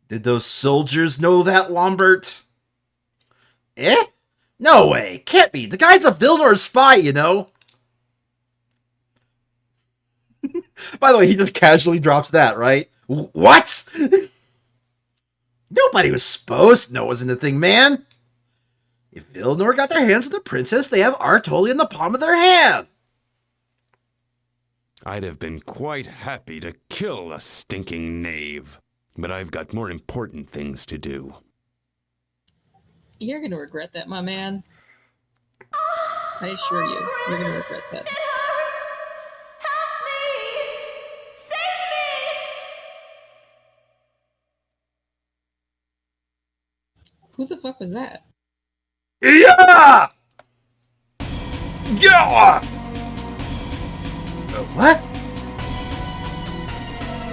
Did those soldiers know that, Lombert? Eh? No way. Can't be. The guy's a Vilnor spy, you know. By the way, he just casually drops that, right? What? Nobody was supposed to know it was in the thing, man. If Vilnor got their hands on the princess, they have Artoli in the palm of their hand. I'd have been quite happy to kill a stinking knave, but I've got more important things to do. You're gonna regret that, my man. I assure you, you're gonna regret that. Who the fuck was that? Yeah! Yeah! What?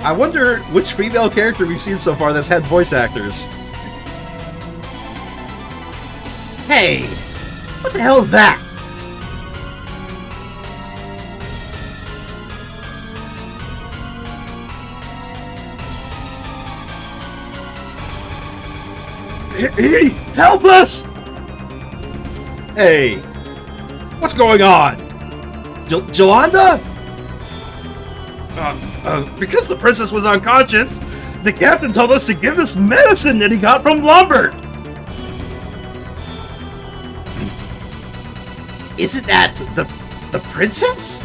I wonder which female character we've seen so far that's had voice actors. Hey! What the hell is that? Help us! Hey, what's going on? Jolanda? Because the princess was unconscious, the captain told us to give this medicine that he got from Lombard. Isn't that the princess?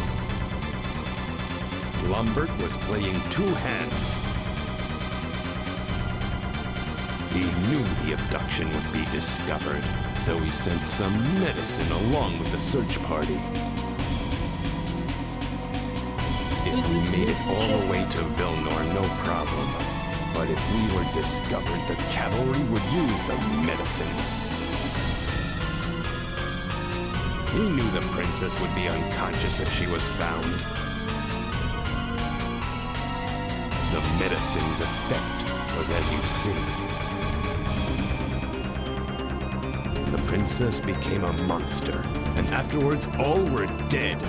Lombard was playing two hands. He knew the abduction would be discovered, so he sent some medicine along with the search party. If we made it all the way to Vilnor, no problem. But if we were discovered, the cavalry would use the medicine. He knew the princess would be unconscious if she was found. The medicine's effect was as you've seen. The princess became a monster, and afterwards all were dead.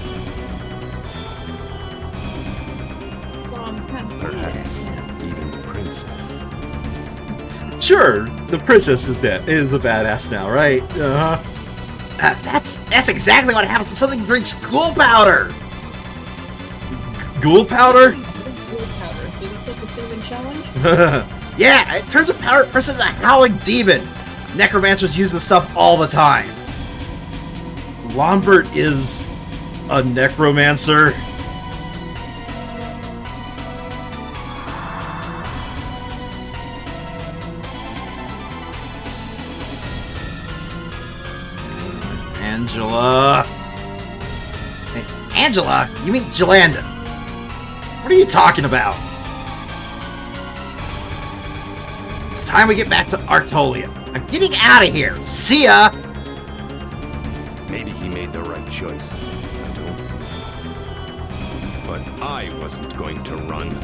Perhaps even the princess. Sure, the princess is dead. Is a badass now, right? That's exactly what happens when something drinks ghoul powder. Ghoul powder? Ghoul powder, so that's like the cinnamon challenge? Yeah, it turns a powdered person into a howling demon. Necromancers use this stuff all the time. Lombard is a necromancer. Angela. Angela? You mean Jelanda? What are you talking about? It's time we get back to Artolia. I'm getting out of here. See ya! Maybe he made the right choice. I don't know. But I wasn't going to run.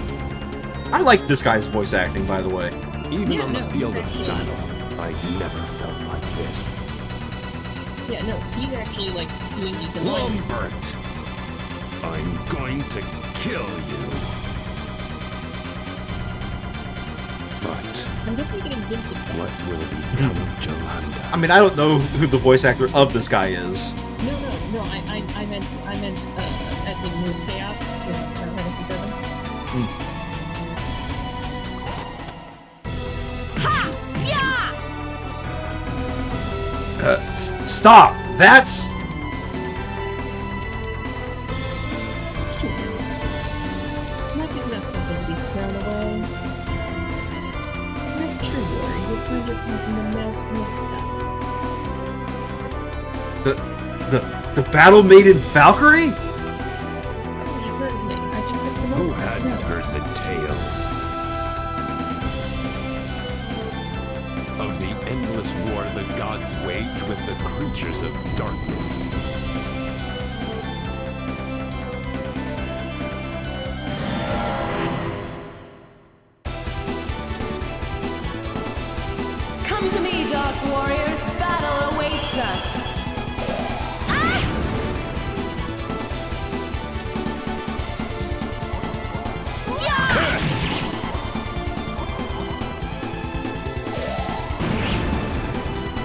I like this guy's voice acting, by the way. Even Yeah, on the no, field of actually- battle, I'd never felt like this. Yeah, no, he's actually like doing these alignments. Lombard! I'm going to kill you. But I'm definitely getting Vincent. what will become of Jelanda? I mean, I don't know who the voice actor of this guy is. No, I meant as in Moon Chaos in Final Fantasy VII. Ha! Yeah! Stop! That's... Life is not something to be thrown away. Like true war, you would find your part in the maelstrom of battle. The battle maiden Valkyrie? You heard me. I just picked them up. Who hadn't No. heard the tales of the endless war the gods wage with the creatures of darkness? Come to me, Dark Warriors. Battle awaits us.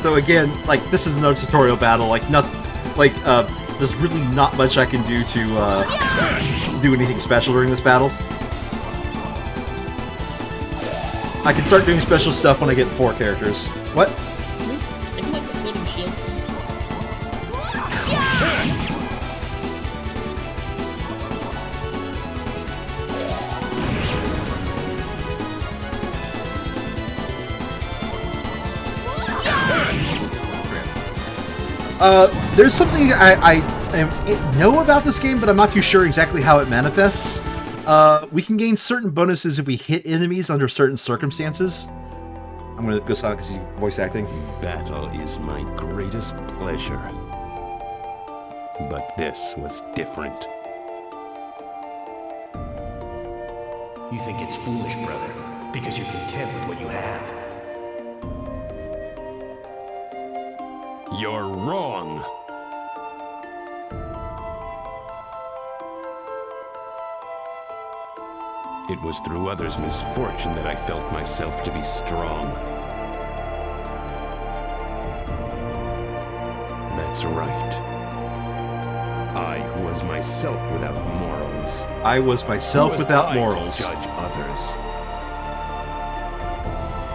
So again, like, this is no tutorial battle, like, there's really not much I can do to, do anything special during this battle. I can start doing special stuff when I get 4 characters. What? I can like the floating shield. There's something I know about this game, but I'm not too sure exactly how it manifests. We can gain certain bonuses if we hit enemies under certain circumstances. I'm gonna go silent because he's voice acting. Battle is my greatest pleasure. But this was different. You think it's foolish, brother, because you're content with what you have. You're wrong. It was through others' misfortune that I felt myself to be strong. That's right. I, who was myself without morals, was. I was Who myself was without I to morals. judge others?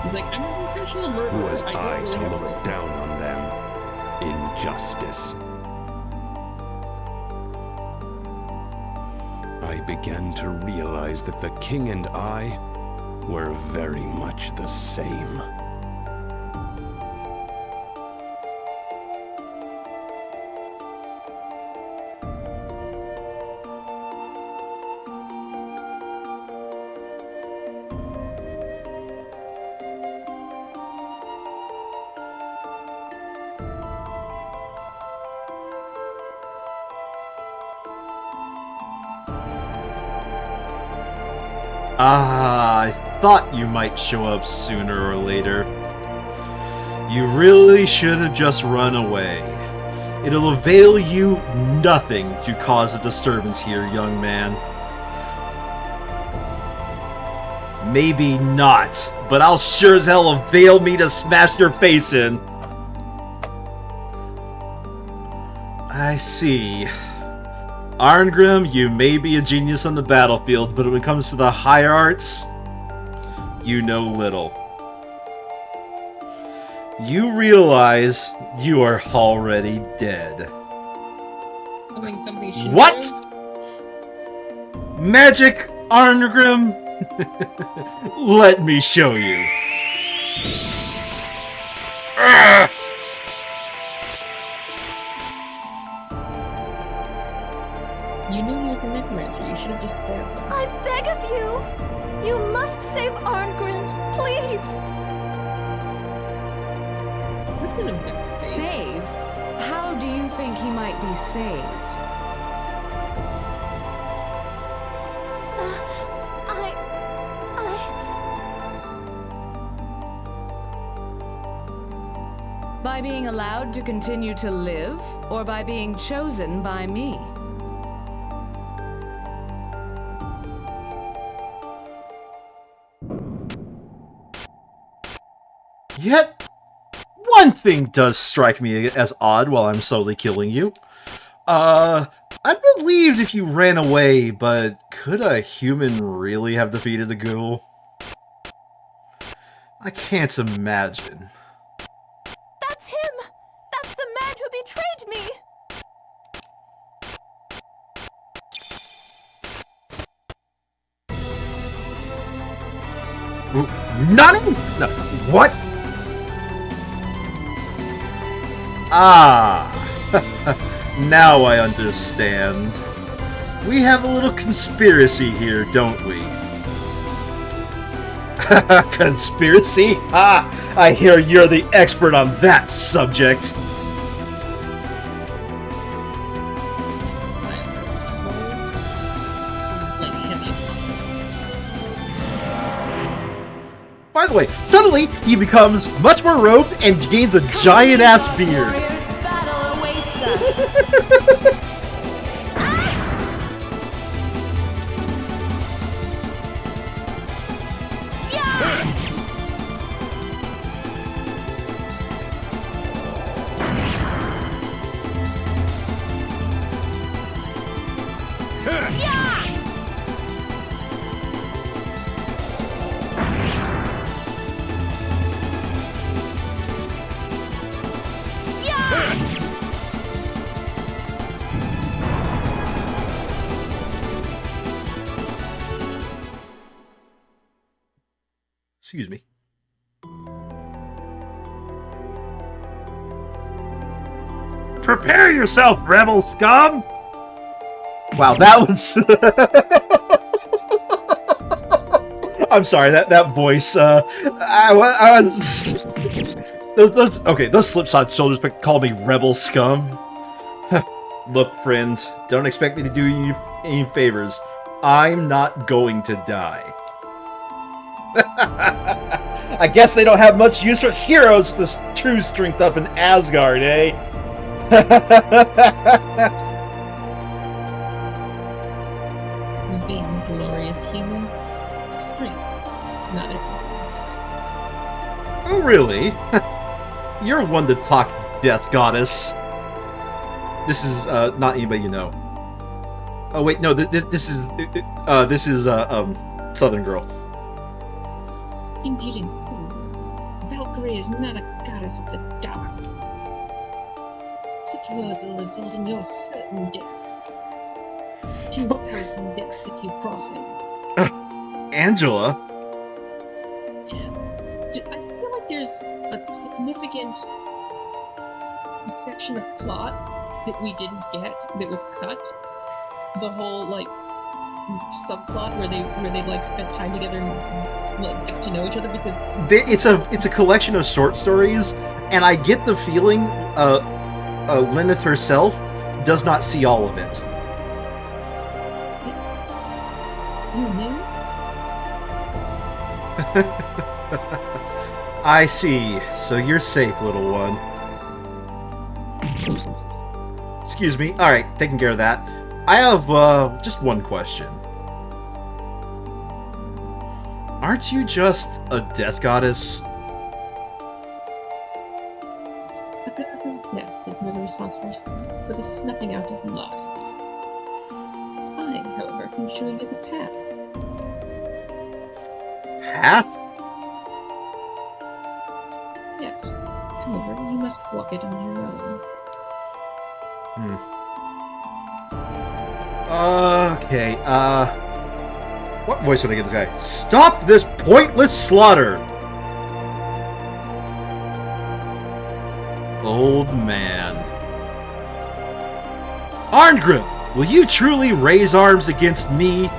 He's like, I'm a professional murderer. Who was I I don't really to have look rules." down on them? Injustice. I began to realize that the king and I were very much the same. Ah, I thought you might show up sooner or later. You really should have just run away. It'll avail you nothing to cause a disturbance here, young man. Maybe not, but I'll sure as hell avail me to smash your face in. I see. Arngrim, you may be a genius on the battlefield, but when it comes to the higher arts, you know little. You realize you are already dead. Something should What? do? Magic, Arngrim? Let me show you. Ugh! You knew he was a necromancer. You should have just stabbed him. I beg of you! You must save Arngrim, please! What's in a face? Save? How do you think he might be saved? By being allowed to continue to live, or by being chosen by me? Yet, one thing does strike me as odd while I'm slowly killing you. I'd believed if you ran away, but could a human really have defeated the ghoul? I can't imagine. That's him! That's the man who betrayed me! Nani? No, what? Ah, now I understand. We have a little conspiracy here, don't we? Conspiracy? Ah, I hear you're the expert on that subject. By the way, suddenly he becomes much more robed and gains a giant-ass beard. Warriors, battle awaits us! Excuse me. Prepare yourself, rebel scum! Wow, that was... I'm sorry, that voice, I was... those slipshod soldiers call me rebel scum. Look, friend, don't expect me to do you any favors. I'm not going to die. I guess they don't have much use for heroes this true strength up in Asgard, eh? Being a glorious human, strength is not it. Oh, really? You're one to talk, death goddess. This is not anybody you know. Oh wait, no. This is Southern Girl. Impudent fool. Valkyrie is not a goddess of the dark. Such words will result in your certain death. 10,000 deaths if you cross him. Angela. I feel like there's a significant section of plot that we didn't get that was cut. The whole like subplot where they like spent time together and like get to know each other because It's a collection of short stories, and I get the feeling Lyneth herself does not see all of it. you knew. I see. So you're safe, little one. Excuse me. Alright, taking care of that. I have just one question. Aren't you just a death goddess? A god of death is merely responsible for the snuffing out of lives. I, however, can show you the path. Path? Yes. However, you must walk it on your own. Okay, what voice would I give this guy? Stop this pointless slaughter! Old man. Arngrim, will you truly raise arms against me?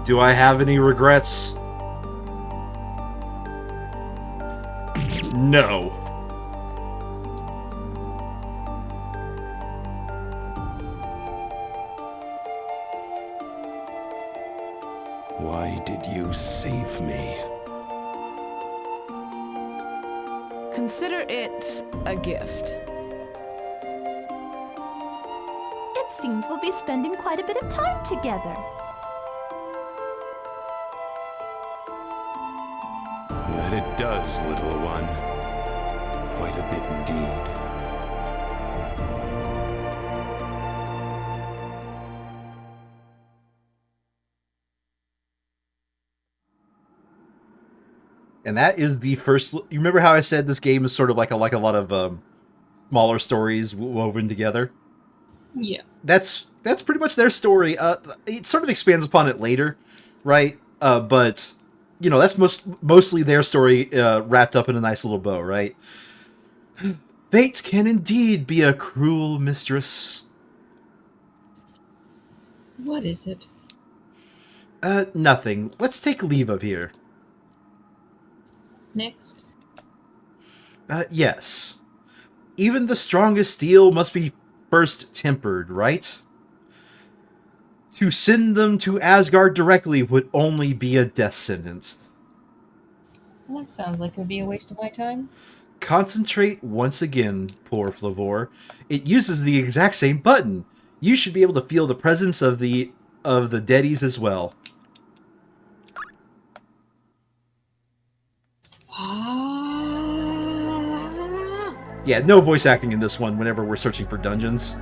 Do I have any regrets? No. Why did you save me? Consider it a gift. It seems we'll be spending quite a bit of time together. That it does, little one. Quite a bit indeed. And that is the first. You remember how I said this game is sort of like a lot of smaller stories woven together? Yeah. That's pretty much their story. It sort of expands upon it later, right? But you know, that's mostly their story wrapped up in a nice little bow, right? Fate can indeed be a cruel mistress. What is it? Nothing. Let's take leave of here. Next. Yes. Even the strongest steel must be first tempered, right? To send them to Asgard directly would only be a death sentence. Well, that sounds like it would be a waste of my time. Concentrate once again, poor Flavor. It uses the exact same button. You should be able to feel the presence of the deadies as well. Yeah, no voice acting in this one whenever we're searching for dungeons.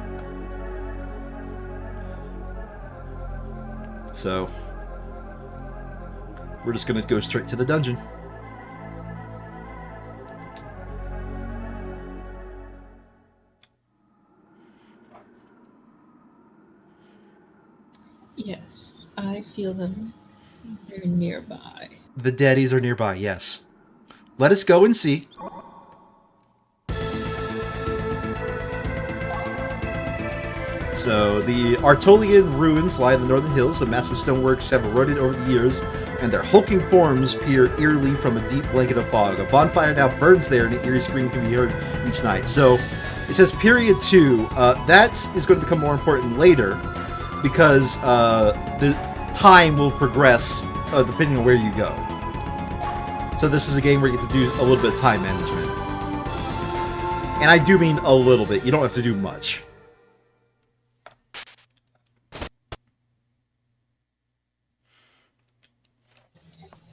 So, we're just going to go straight to the dungeon. Yes, I feel them. They're nearby. The deadies are nearby, yes. Let us go and see. So, the Artolian ruins lie in the northern hills. The massive stoneworks have eroded over the years, and their hulking forms peer eerily from a deep blanket of fog. A bonfire now burns there, and an eerie scream can be heard each night. So, it says period 2. That is going to become more important later, because the time will progress depending on where you go. So this is a game where you get to do a little bit of time management. And I do mean a little bit. You don't have to do much.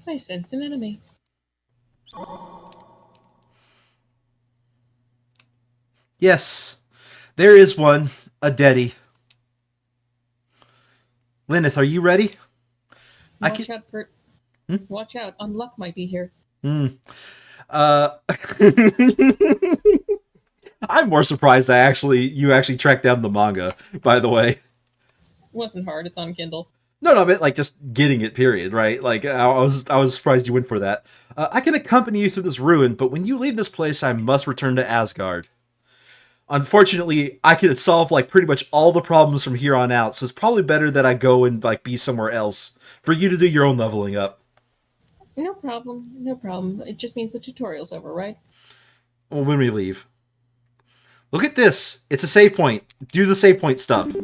I sense an enemy. Yes, there is one. A deady. Lyneth, are you ready? Watch out for... Watch out. Unluck might be here. I'm more surprised you actually tracked down the manga, by the way. It wasn't hard. It's on Kindle. No, I meant like just getting it, period, right? Like I was surprised you went for that. I can accompany you through this ruin, but when you leave this place, I must return to Asgard. Unfortunately, I can solve like pretty much all the problems from here on out, so it's probably better that I go and like be somewhere else for you to do your own leveling up. No problem. No problem. It just means the tutorial's over, right? Well, when we leave. Look at this. It's a save point. Do the save point stuff.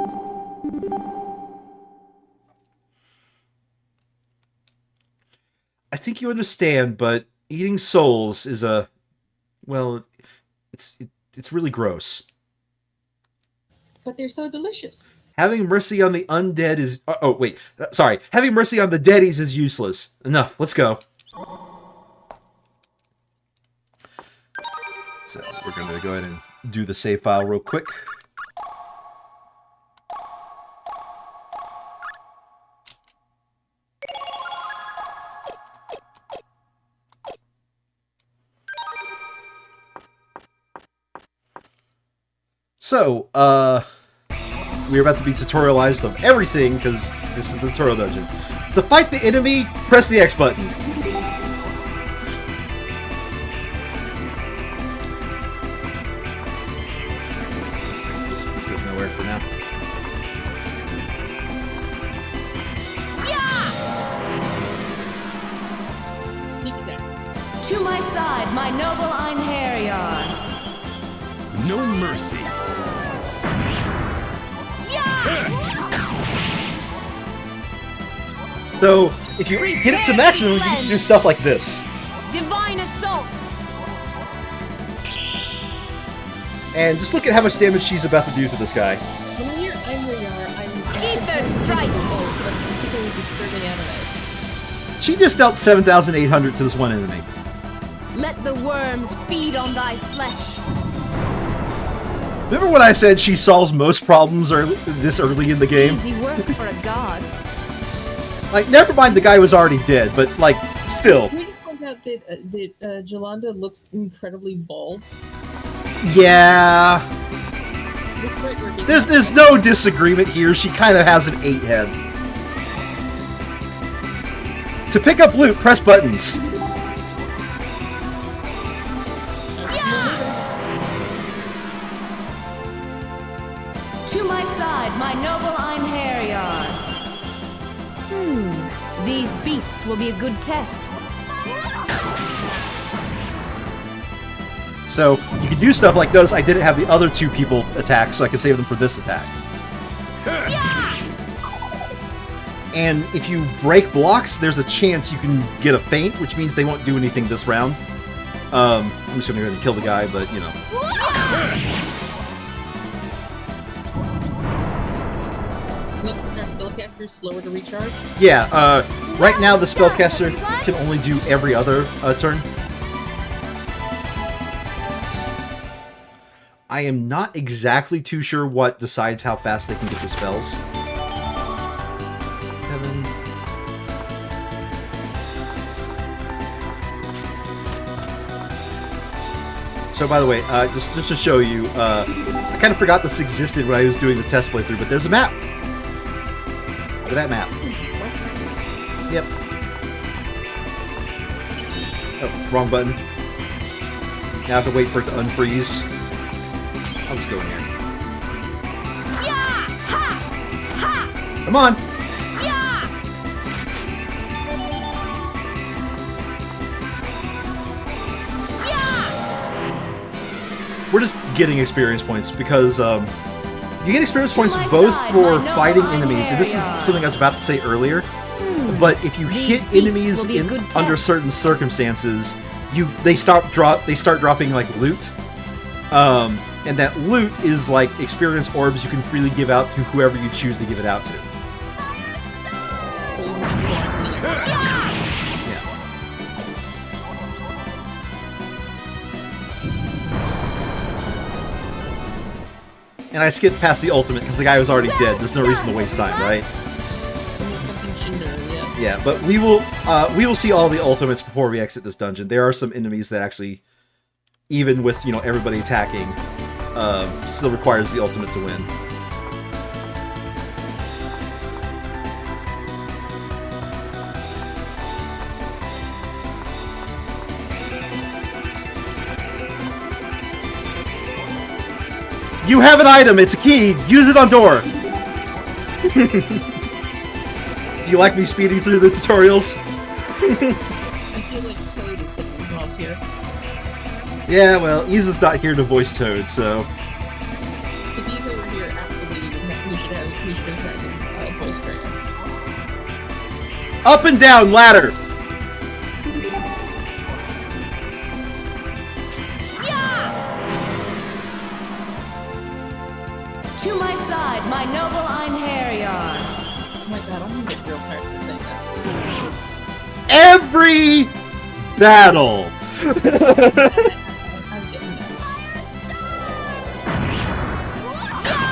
I think you understand, but eating souls is well, it's really gross. But they're so delicious. Having mercy on the undead is... Oh, wait. Sorry. Having mercy on the deadies is useless. Enough. Let's go. So, we're going to go ahead and do the save file real quick. So, we're about to be tutorialized of everything, because this is the tutorial dungeon. To fight the enemy, press the X button. This goes nowhere for now. Sneak attack. To my side, my noble Einherjar. No mercy. So, if you get it to maximum, you can do stuff like this. Divine assault. And just look at how much damage she's about to do to this guy. When I hear Einherjar, I'm... Ether strike. Particularly disturbing anime. She just dealt 7,800 to this one enemy. Let the worms feed on thy flesh. Remember when I said she solves most problems this early in the game? Easy work for a god. Like, never mind the guy was already dead, but, like, still. Can we just point out that Jolanda looks incredibly bald? Yeah. This great work is There's no disagreement here. She kind of has an 8 head. To pick up loot, press buttons. To my side, my noble Einherjar. These beasts will be a good test. So, you can do stuff like those. I didn't have the other 2 people attack, so I could save them for this attack. And if you break blocks, there's a chance you can get a feint, which means they won't do anything this round. I'm just gonna go ahead and kill the guy, but, you know. Makes our spellcaster slower to recharge. Yeah, right now the spellcaster can only do every other turn. I am not exactly too sure what decides how fast they can get their spells. 7. So by the way, just to show you, I kind of forgot this existed when I was doing the test playthrough, but there's a map. Look at that map. Yep. Oh, wrong button. Now I have to wait for it to unfreeze. I'll just go in here. Come on! We're just getting experience points because you get experience points both for fighting enemies, and this is something I was about to say earlier. But if you hit enemies under certain circumstances, they start dropping like loot, and that loot is like experience orbs you can freely give out to whoever you choose to give it out to. And I skipped past the ultimate because the guy was already dead. There's no reason to waste time, right? Yeah, but we will see all the ultimates before we exit this dungeon. There are some enemies that actually, even with, you know, everybody attacking, still requires the ultimate to win. You have an item, it's a key, use it on door! Do you like me speeding through the tutorials? I feel like Toad is getting involved here. Yeah, well, Isa's not here to voice Toad, so... If he's over here after we should have him voice Freya. Up and down ladder! To my side, my noble Einherjar. Oh my god, I'm gonna get real tired of saying that. Every battle! I'm getting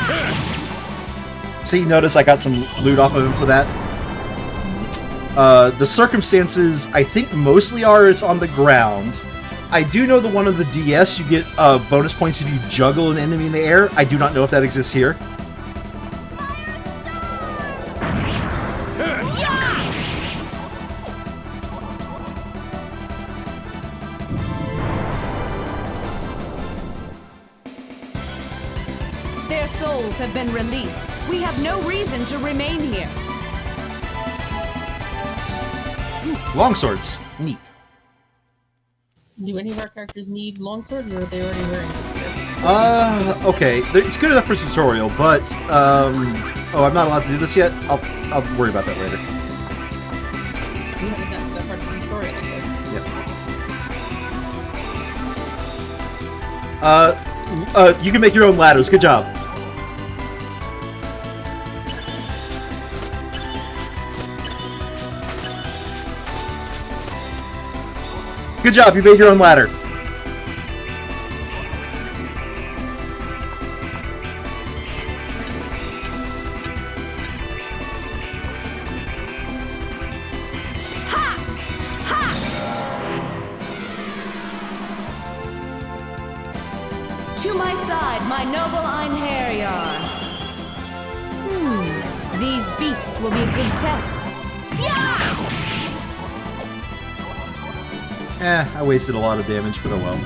that. See, notice I got some loot off of him for that. The circumstances, I think, mostly are it's on the ground. I do know the one on the DS, you get bonus points if you juggle an enemy in the air. I do not know if that exists here. Their souls have been released. We have no reason to remain here. Longswords. Neat. Do any of our characters need longswords, or are they already wearing them? Okay. It's good enough for tutorial, but, oh, I'm not allowed to do this yet? I'll worry about that later. We haven't gotten to that part of the tutorial, I think. Yep. You can make your own ladders. Good job. Good job, you made your own ladder. To my side, my noble Einherjar. These beasts will be a good test. I wasted a lot of damage, but oh well.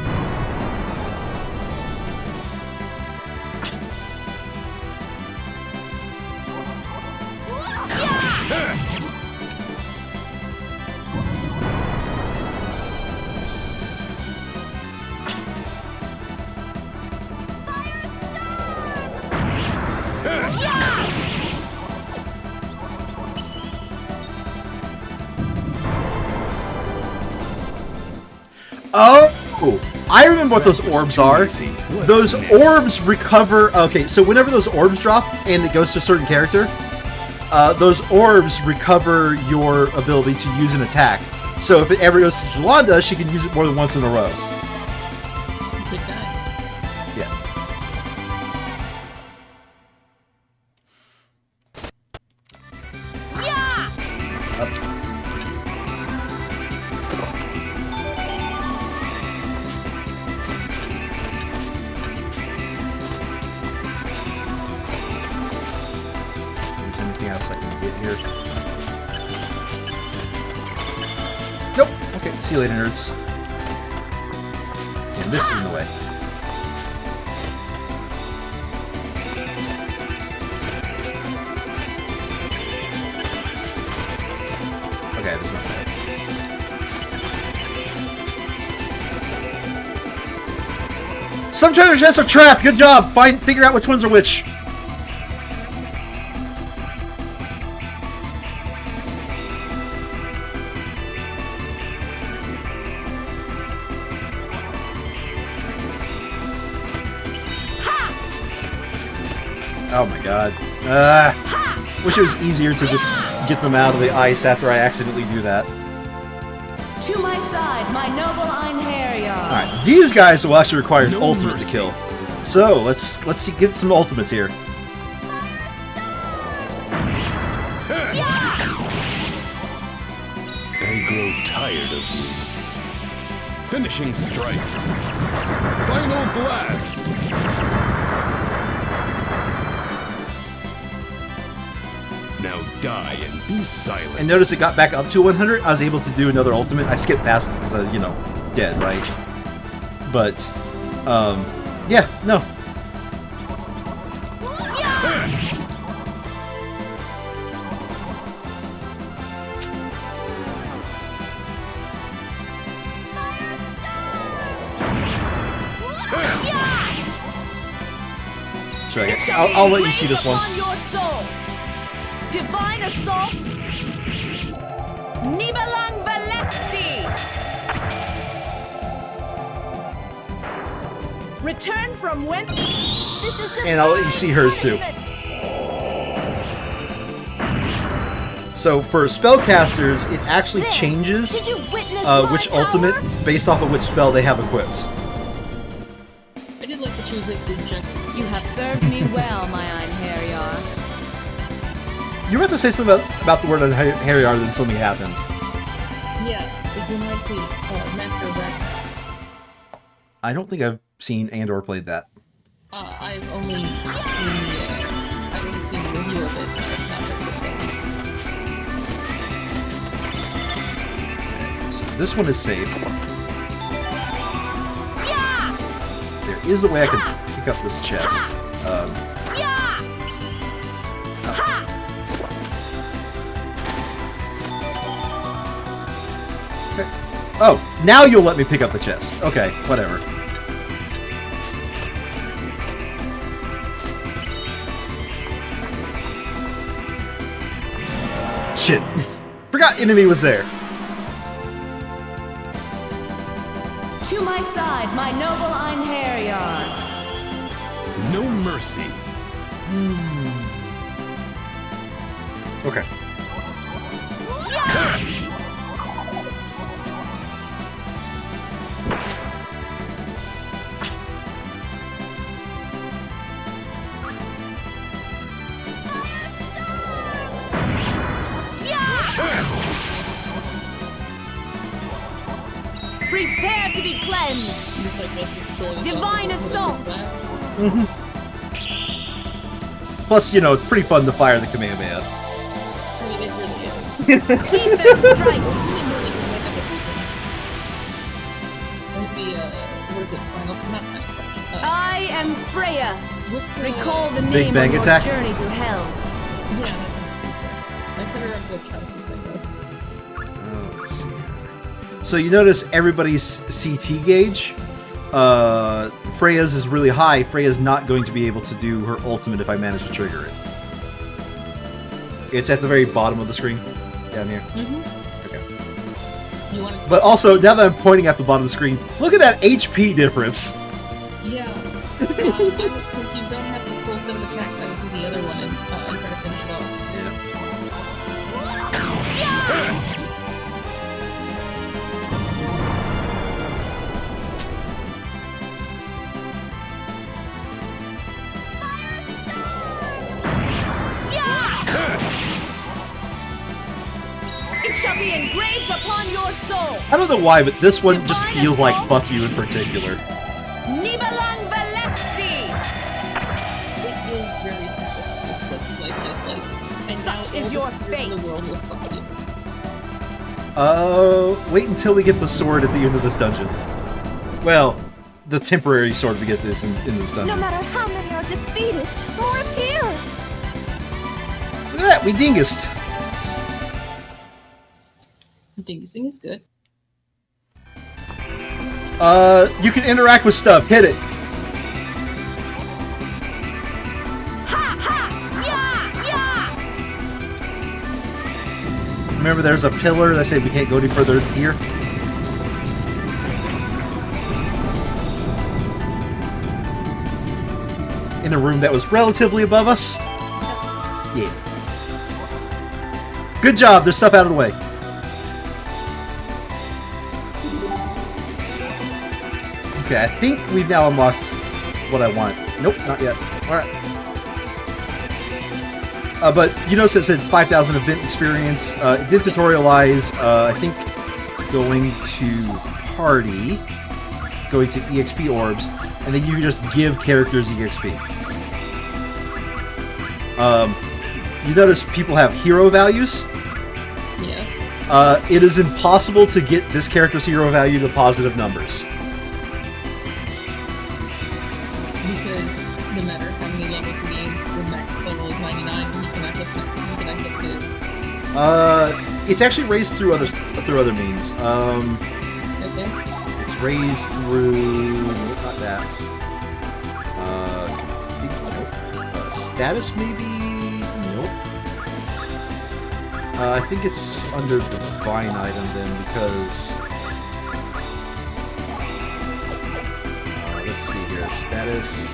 Oh! I remember what those orbs are. Those orbs recover... Okay, so whenever those orbs drop and it goes to a certain character, those orbs recover your ability to use an attack. So if it ever goes to Jolanda, she can use it more than once in a row. Good guy. Yeah. Nope. Okay, see you later, nerds. And this is in the way. Okay, this is not bad. Some treasure chests are trapped! Good job! Figure out which ones are which. Oh my god. Wish it was easier to just get them out of the ice after I accidentally do that. To my side, my noble Einherjar. Alright, these guys will actually require an ultimate to kill. So let's get some ultimates here. I grow tired of you. Finishing strike. Final blast. Now die and be silent. And notice it got back up to 100. I was able to do another ultimate. I skipped past it because I, you know, dead, right? But, yeah, no. Sure, I'll let you see this one. Divine Assault, Nibelang Valesti. Return from whence? This is the And I'll let you see hers too. So for spellcasters, it actually changes which ultimate based off of which spell they have equipped. I did like the true history check. You have served me well, my Einherjar. You were about to say something about the word on Harryar, then something happened. Yeah, it reminds me of Master of Ragnarok. I don't think I've seen and or played that. I've only seen the review of it, but I've not played it. So this one is safe. There is a way I can pick up this chest. Oh, now you'll let me pick up the chest. Okay, whatever. Shit. Forgot enemy was there. To my side, my noble Einherjar. No mercy. Okay. Prepare to be cleansed. Divine Assault. Plus, you know, it's pretty fun to fire the Kamehameha. I mean, it really is. Keep their strike. What is it? Final? Not final. I am Freya. Recall the Big name Bang of your Attack? journey to hell. Yeah, that sounds good. I set her up with chances like this. Let's see. So you notice everybody's CT gauge. Freya's is really high. Freya's not going to be able to do her ultimate if I manage to trigger it. It's at the very bottom of the screen, down here. Okay. You want But also, now that I'm pointing at the bottom of the screen, look at that HP difference. Yeah. Since you don't have the full set of attacks, I would do the other one and try to finish it off. It shall be engraved upon your soul. I don't know why, but this one just feels like fuck you in particular. Nibelang Valesti. It is very satisfying. It's like slice, slice, slice. And Such now is all your the spirits in fate. the world will fuck you. Wait until we get the sword at the end of this dungeon. Well, the temporary sword we get this in this dungeon. No matter how many are defeated, more appear. Look at that, we dingused. Dingusing is good. You can interact with stuff. Hit it. Remember, there's a pillar that said we can't go any further here. In a room that was relatively above us. Yeah. Good job. There's stuff out of the way. Okay, I think we've now unlocked what I want. Nope, not yet. Alright. But you notice it said 5,000 event experience. It did tutorialize, I think, going to party, going to EXP orbs, and then you can just give characters EXP. You notice people have hero values. Yes. It is impossible to get this character's hero value to positive numbers. Because no matter how many levels in the game, the max level is 99, you cannot get to. It's actually raised through other means. Okay. It's raised through not that. Status maybe. Nope. I think it's under divine item then because. Let's see here. Status.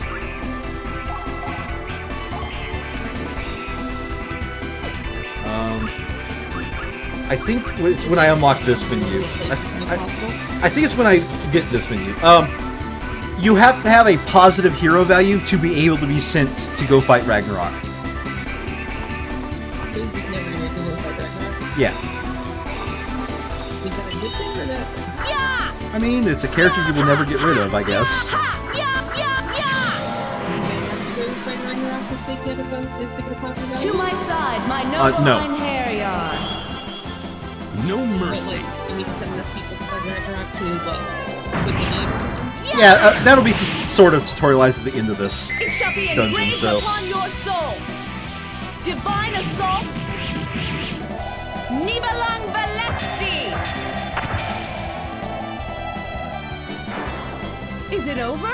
I think it's when I unlock this menu. I think it's when I get this menu. You have to have a positive hero value to be able to be sent to go fight Ragnarok. So he's just never going to go fight Ragnarok? Yeah. Is that a good thing or not? I mean, it's a character you will never get rid of, I guess. To my side, my noble no. Einherjar. No mercy. You need to send enough people to fight Ragnarok to, what, quit the game? Yeah, that'll be sort of tutorialized at the end of this It shall be dungeon, engraved so... upon your soul. Divine assault. Nibalang Valesti. Is it over?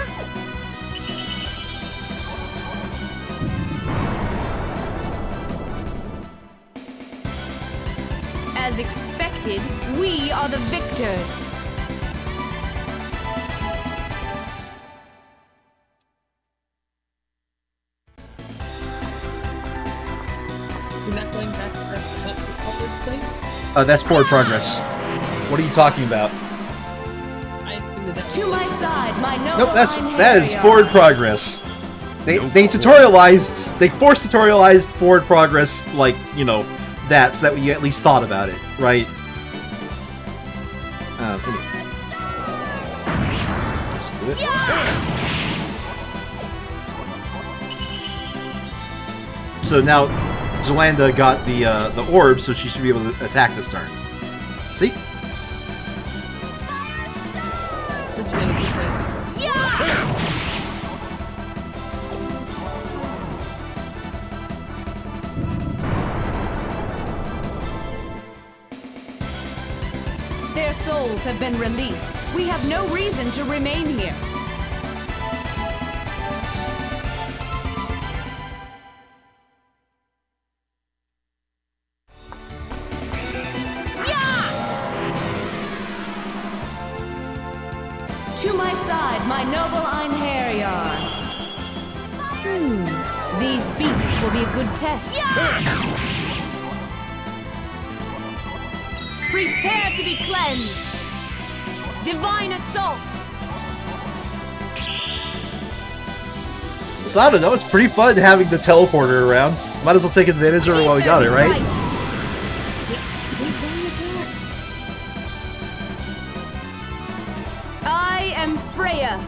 As expected, we are the victors. You're not going back to that public place? that's forward progress. What are you talking about? I assume that To my side, my noble Nope, that is Einherjar. forward progress. They tutorialized, they forced tutorialized forward progress, like, you know, that, so that you at least thought about it, right? Anyway. Let's do it. So now, Zalanda got the orb, so she should be able to attack this turn. See? Their souls have been released. We have no reason to remain here. To my side, my noble Einherjar. These beasts will be a good test. Prepare to be cleansed. Divine assault. So I don't know, it's pretty fun having the teleporter around. Might as well take advantage of it while we got it, right? I am Freya.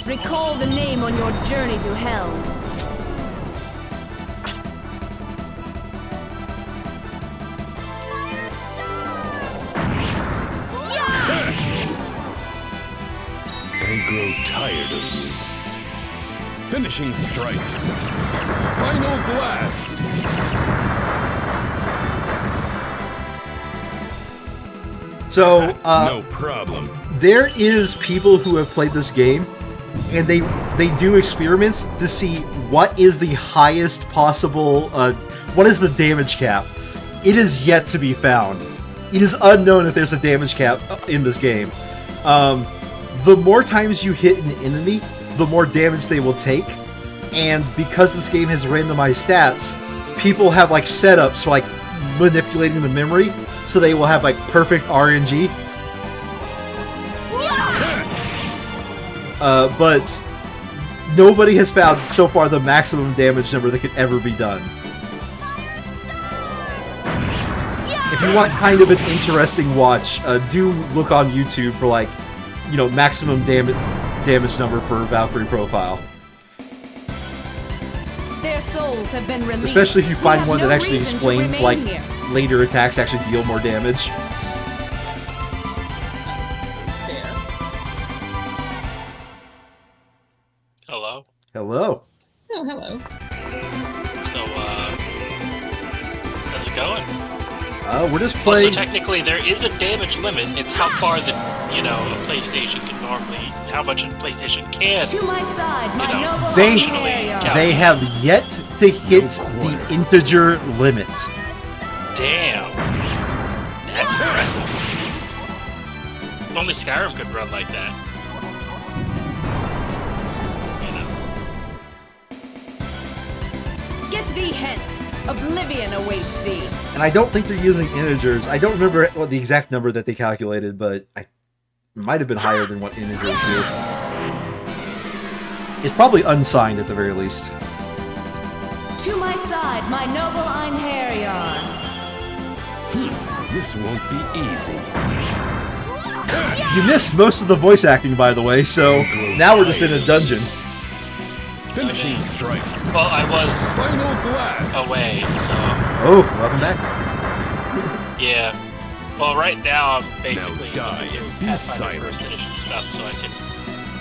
Recall the name on your journey to hell. I grow tired of you. Finishing strike. Final blast. So, no problem. there is people who have played this game, and they do experiments to see what is the highest possible, what is the damage cap. It is yet to be found. It is unknown if there's a damage cap in this game. The more times you hit an enemy, the more damage they will take, and because this game has randomized stats, people have like setups for like manipulating the memory, so they will have like perfect RNG. But nobody has found so far the maximum damage number that could ever be done. If you want kind of an interesting watch, do look on YouTube for like, you know, maximum damage number for Valkyrie profile. Their souls have been released. Especially if you We find have one no that actually reason to explains like remain here. later attacks actually deal more damage. Hello. Hello. Oh, hello. So, how's it going? We're just Also, playing. technically, there is a damage limit. It's how far the, you know, a PlayStation can normally, how much a PlayStation can, To my side, my you know, noble functionally Imperial. count. They have yet to hit the integer limit. Damn. That's impressive. If only Skyrim could run like that. Get thee hence. Oblivion awaits thee. And I don't think they're using integers. I don't remember what the exact number that they calculated, but it might have been higher than what integers do. It's probably unsigned at the very least. To my side, my noble Einherjar. This won't be easy. You missed most of the voice acting, by the way, so now we're just in a dungeon. Finishing strike. Well, I was Final blast. away, so Oh, welcome back. yeah. Well, right now I'm basically Now die looking and at be my silent. first edition stuff, so I can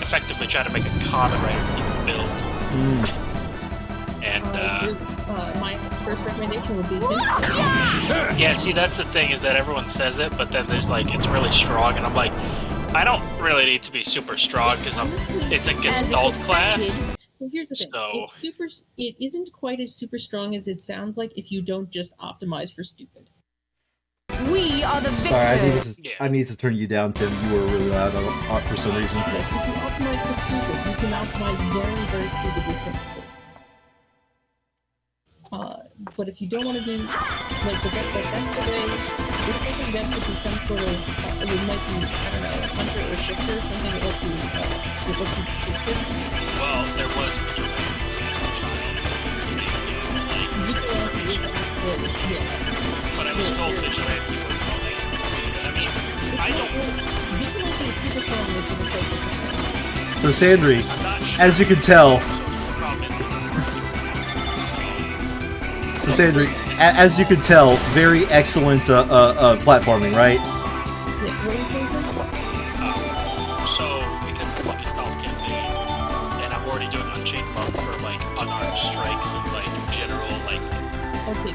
effectively try to make a common right build. And My first recommendation would be synthesis. yeah, see, that's the thing is that everyone says it, but then there's like it's really strong, and I'm like, I don't really need to be super strong because it's a Gestalt class. So here's the thing: So- it isn't quite as super strong as it sounds like if you don't just optimize for stupid. We are the Sorry, victors. I need to turn you down, Tim. You were really loud for some reason. Yes, if you optimize for stupid, you can optimize very, very stupid with synthesis. But if you don't want to do like that's the way. This thing that could be some sort of it might be I don't know a hunter or a shifter, something that lets you shoot. Well, there was but I was told vigilante was calling. I mean, I don't. Vigilante is super strong with the social. So, Sandri, as you can tell, so Sandri, as you can tell, very excellent platforming, right? So, because it's like a stealth campaign, and I'm already doing Unchained Monk for like unarmed strikes and like general like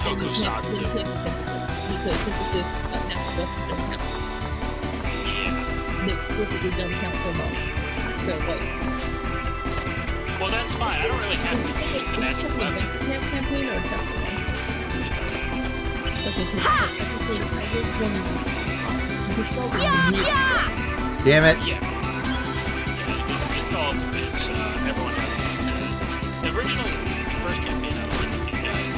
Goku Satsu. You can't do synthesis because synthesis natural weapons don't count. They explicitly don't count for a moment. So like. Well, that's fine. I don't really have to use the natural weapon. Campaign or a custom one? It's a custom. Damn it. Yeah. Gestalt is, everyone has originally, the first campaign I was in with these guys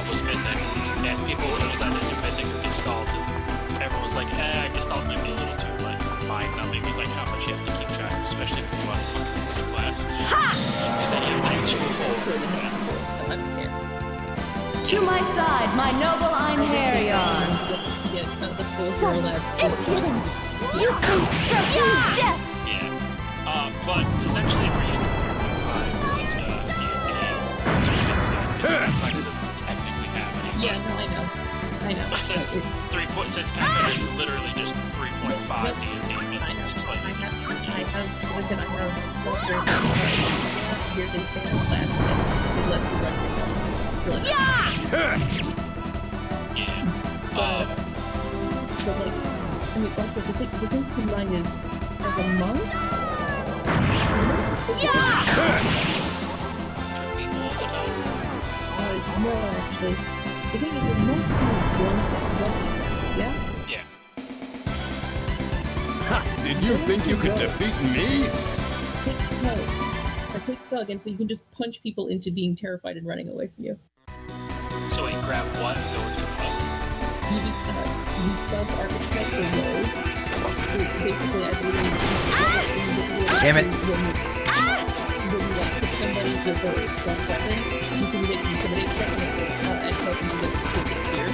was Mythic, and people, it was either do Mythic or Gestalt, and everyone was like, Gestalt might be a little too, like, mind-numbing with, like, how much you have to keep track, especially if you want to fucking with the class. Because then you have to have two whole classes. To my side, my noble Einherjar. You can death! Yeah. But essentially we're using 3.5 D&D stuff, because Pathfinder doesn't technically have any. Yeah, no, I know. But since Pathfinder is literally just 3.5 D&D, it's slightly different. I have software here's a fan class and it lets you run yourself. It's really nice. So like, I mean, also the thing to keep in mind is, as a monk, it's more actually. The thing is monks do one thing, yeah? Yeah. Ha! Did you think you could defeat me? Take thug, and so you can just punch people into being terrified and running away from you. So wait, grab what and go into what? You just you thug architect or rogue. Basically, I believe. Damn it. When you somebody with a death weapon, you can get intimidate check and it will get fear.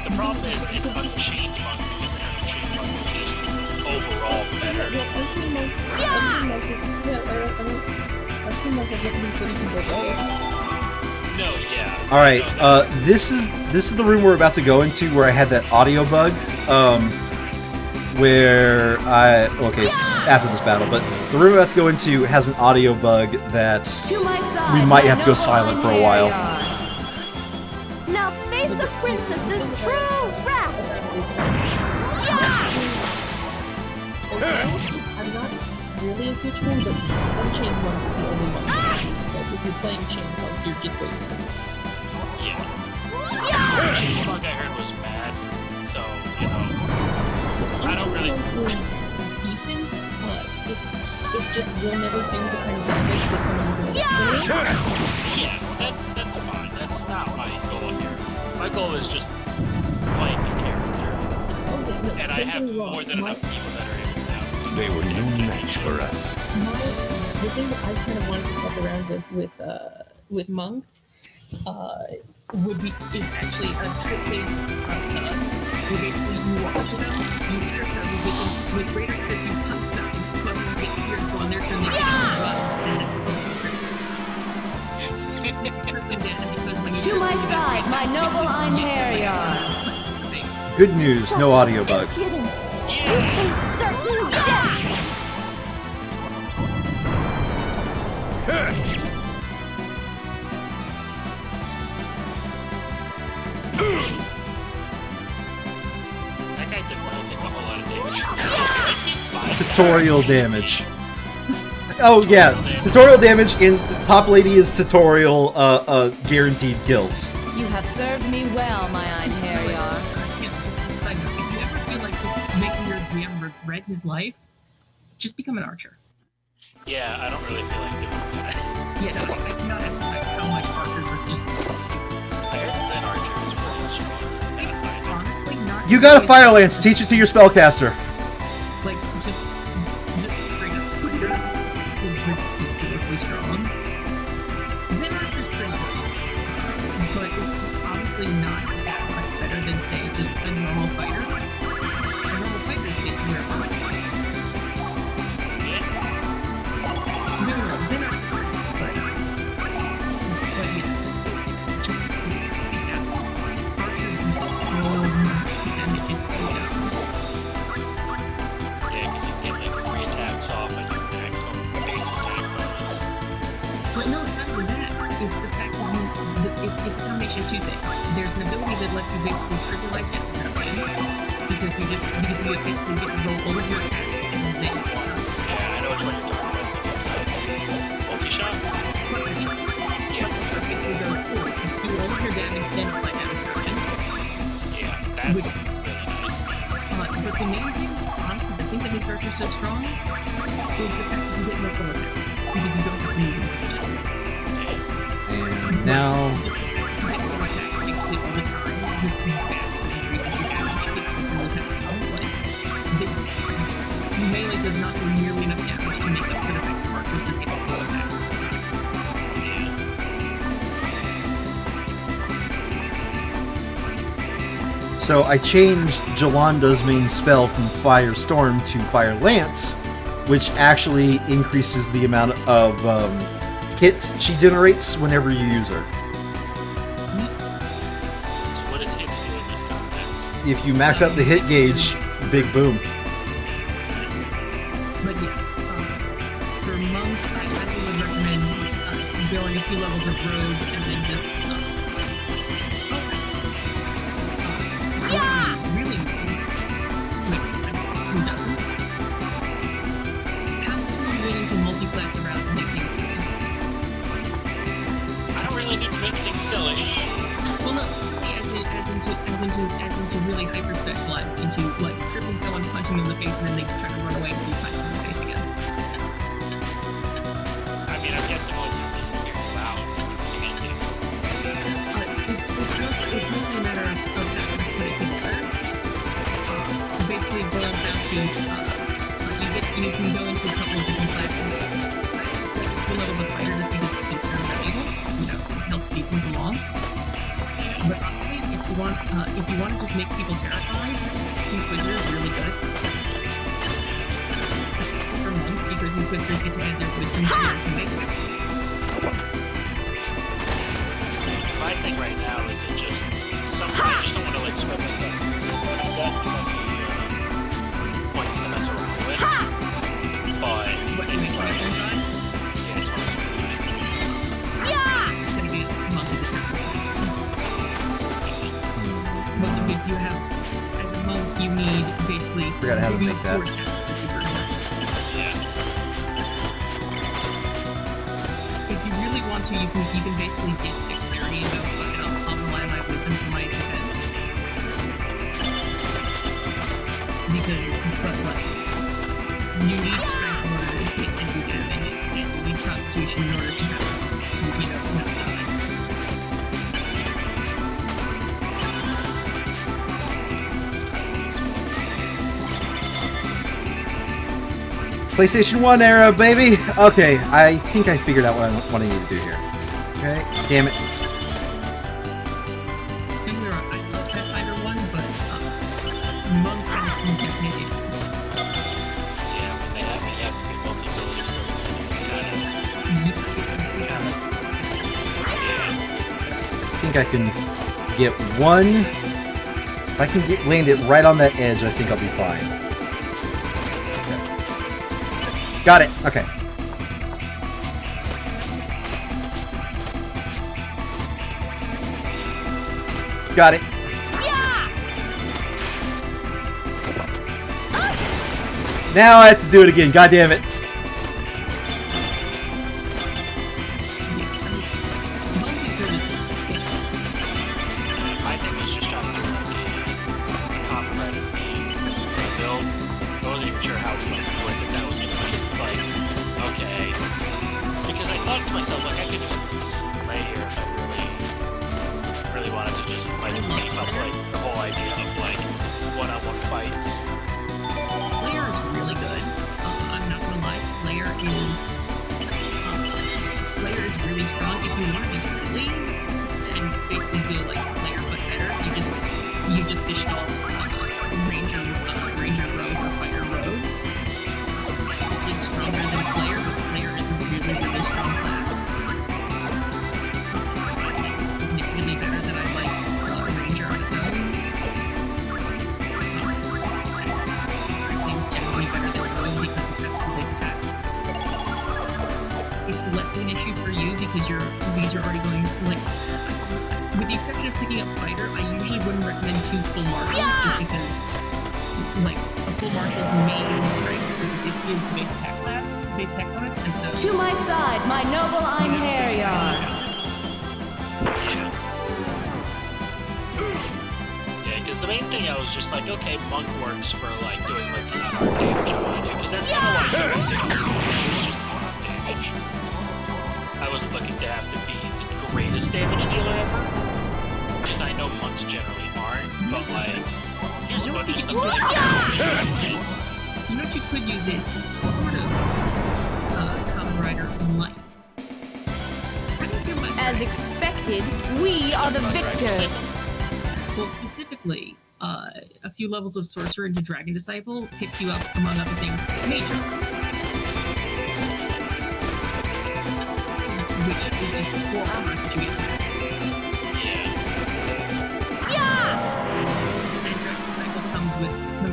The problem is it's unchained monk because unchained monk is just overall better. No, yeah. All right, this is the room we're about to go into where I had that audio bug. Where after this battle, but the room we're about to go into has an audio bug that we might have to go silent for a while. Now face the princess's true wrath! I'm not really a huge fan, but Unchained Monk is the only one. Like, if you're playing Chained Monk, you're just wasting it. Yeah. Chained Monk I heard was bad, so, you know, I don't really... It was decent, but it just will never do the kind of damage that someone is going to do. Yeah, that's fine. That's not my goal here. My goal is just playing the character. And I have more than enough people that are able to have. They were no match for us. The thing that I kind of wanted to fuck around with Monk is actually a trip-based hub. Where basically you watch it out, you trip them, with greater trip you punch them, plus they get here, so on their turn they get To my side, my noble Einherjar. Good news, no audio bug. That guy didn't really take a whole lot of damage. Tutorial damage. Oh yeah, tutorial damage, and the top lady is tutorial guaranteed kills. You have served me well, my Einherjar. If you ever feel like just making your GM regret his life, just become an archer. Yeah, I don't really feel like doing that. Yeah, no, I cannot emphasize how much archers are just stupid. I heard Zen Archer is pretty strong. Honestly, not. You got a fire lance. Teach it to your spellcaster. Like just straight up clear is ridiculously strong. Zen Archer's pretty good, but it's honestly not that much better than say just a normal fighter. A normal fighter is getting your armor. But no, it's not for that. It's the fact that it's a combination of two things. There's an ability that lets you basically trigger like that because you basically get to roll over your attack and then once. Yeah, I know which one you're talking about. What's that? Multi-shot? Yeah. So basically goes forward. You roll over your damage, then apply damage action. Yeah, that's really nice. But the main thing, honestly, the thing that makes Archer so strong is the fact that you get no full attack. Because you don't have to move in position. And now... Melee does not do nearly enough damage to make up for the fact that archers just get a full attack all the time. So I changed Jolanda's main spell from Fire Storm to Fire Lance, which actually increases the amount of hit she generates whenever you use her. So what does hits do in this context? If you max out the hit gauge, big boom. But yeah, for Monk, I would recommend going a few levels of road and then just really who doesn't? How are you willing to multi-class around and make things silly? I don't really need to make things silly. Well, no, silly as into really hyper specialized into like tripping someone, punching them in the face, and then they try to run away, so you punch them in the face again. I mean, I guess I'm going to at least hear you out. But it's mostly a matter of how to put it together. Basically, it boils down to you you want to just make people terrified, Inquisitor is really good. For monks, because Inquisitors get to add their wisdom to their commandments. My thing right now is it just something I just don't want to like spread myself. That 20 points to mess around with. But it's like, yeah, it's gonna be monk is a most of these you have as a monk you need basically Forgot how to make that. If you really want to, you can basically get dexterity and go, fuck it, I'll rely on my wisdom for my defense. But like, you need strength in order to hit and do damage, and you need constitution in order to have, not die. PlayStation 1 era, baby! Okay, I think I figured out what I need to do here. Okay, damn it. Similar, I love Pathfinder 1, but monk has some technique. yeah, but they have to be multi-ability scope. I think I can get one. If I can land it right on that edge, I think I'll be fine. Got it. Okay. Got it. Now I have to do it again. God damn it. My thing was just trying to do like a copyrighted theme build. I wasn't even sure how worth it that was going to be. It's like, okay. Because I thought to myself, like, I could just slay here if I really wanted to just, like, beef up, like, the whole idea of, like, one-on-one fights. Slayer is really good. I'm not gonna lie, Slayer is really strong. If you want to be silly and basically go like Slayer but better, you just install Ranger Rogue or Fighter Rogue. It's stronger than Slayer, but Slayer is a really strong class. It's significantly better than I like Ranger on its own. Better than Rogue because of that place attack. It's less of an issue for you because these are already going, like, with the exception of picking up Fighter, I usually wouldn't recommend 2 full marshals just because, like, a full marshal's main strength is the base attack bonus, and so... To my side, my noble Einherjar! Because the main thing I was just like, okay, Monk works for, like, doing, like, the unarmed damage I want to do, because that's kind of what you would do. It was just unarmed damage. I wasn't looking to have to be the greatest damage dealer ever, because I know Monks generally aren't, but, like, here's a bunch of stuff that you know what you could use this sort of Kamen Rider light. As expected, we are the victors! Well, specifically, a few levels of Sorcerer into Dragon Disciple picks you up, among other things, Nature. Which is just 4 armor that you get back. And Dragon Disciple comes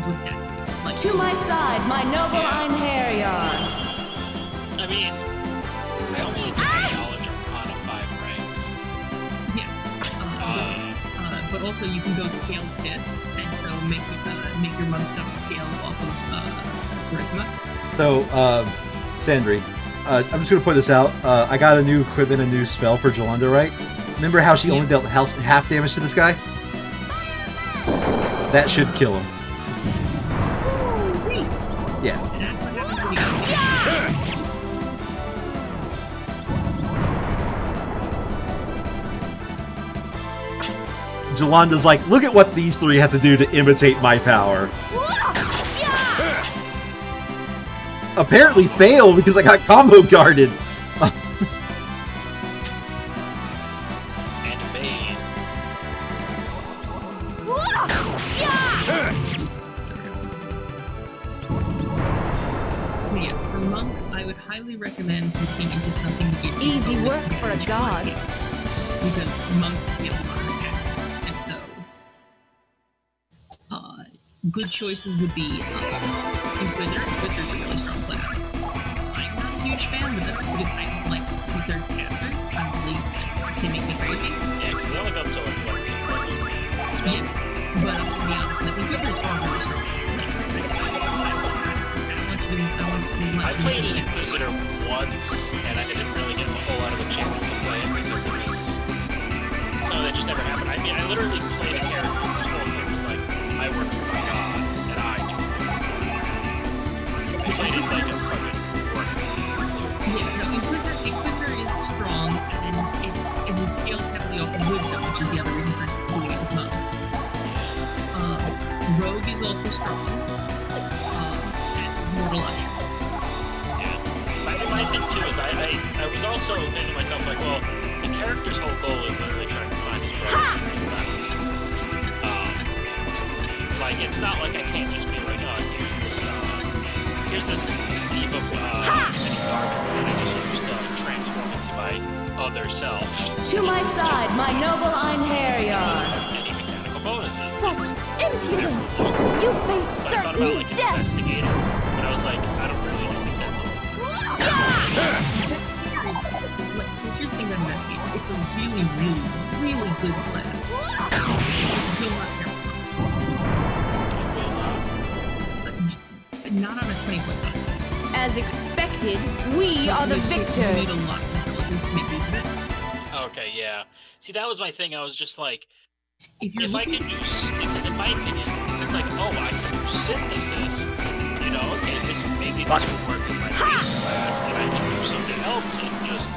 with statues. Like, to my side, my noble Einherjar! I mean, I only took knowledge Arcana 5 ranks. Yeah. But also you can go scale this, and so make your monk stuff scale off of charisma. So, Sandri, I'm just gonna point this out. I got a new equipment, a new spell for Jolanda, right? Remember how she only dealt half damage to this guy? That should kill him. Yeah. And that's what happens when you Jolanda's like, look at what these 3 have to do to imitate my power. Apparently fail because I got combo guarded. And evade. Yeah, for Monk, I would highly recommend looking into something that gives you Easy bonus work for a damage god. hits, because Monks get a lot of attacks, and so good choices would be Inquisitor. Inquisitor's a really strong class. I'm not a huge fan of this because I don't like 2/3 casters. I believe they make me crazy. Yeah, because they only go up to like what, 6th level. Yes, but to be honest, the Inquisitors are really strong. I played an Inquisitor once, and I didn't really get a whole lot of a chance to play it because it was... So that just never happened. I mean, I literally played a character whose whole thing was like, I work for my god, and I do it. I played it like a fucking work. Yeah, no, Inquisitor is strong, and it scales heavily off of Wisdom, which is the other reason for doing it with Monk. Rogue is also strong. Mortal Usher. Yeah. My thing too is I was also thinking to myself like, well, the character's whole goal is literally trying to find his brother since he left. Like it's not like I can't just be like, oh, here's this sleeve of many garments that I just used to transform into my other self. To my side, my noble Einherjar. Any mechanical bonuses. Such impudence! You face But I thought about like certain death! investigating, but I was like, I don't really think that's a... So here's the thing about Investigator. It's a really, really, really good class. Will not count. Not on a 20-point level. As expected, we are the You need victors. a lot of intelligence to make use of it. Okay, yeah. See, that was my thing. I was just like, If you're if I looking... could do, because in my opinion, it's like, oh, I can do synthesis. You know, okay, maybe this would work as my main class, and I can do something else and just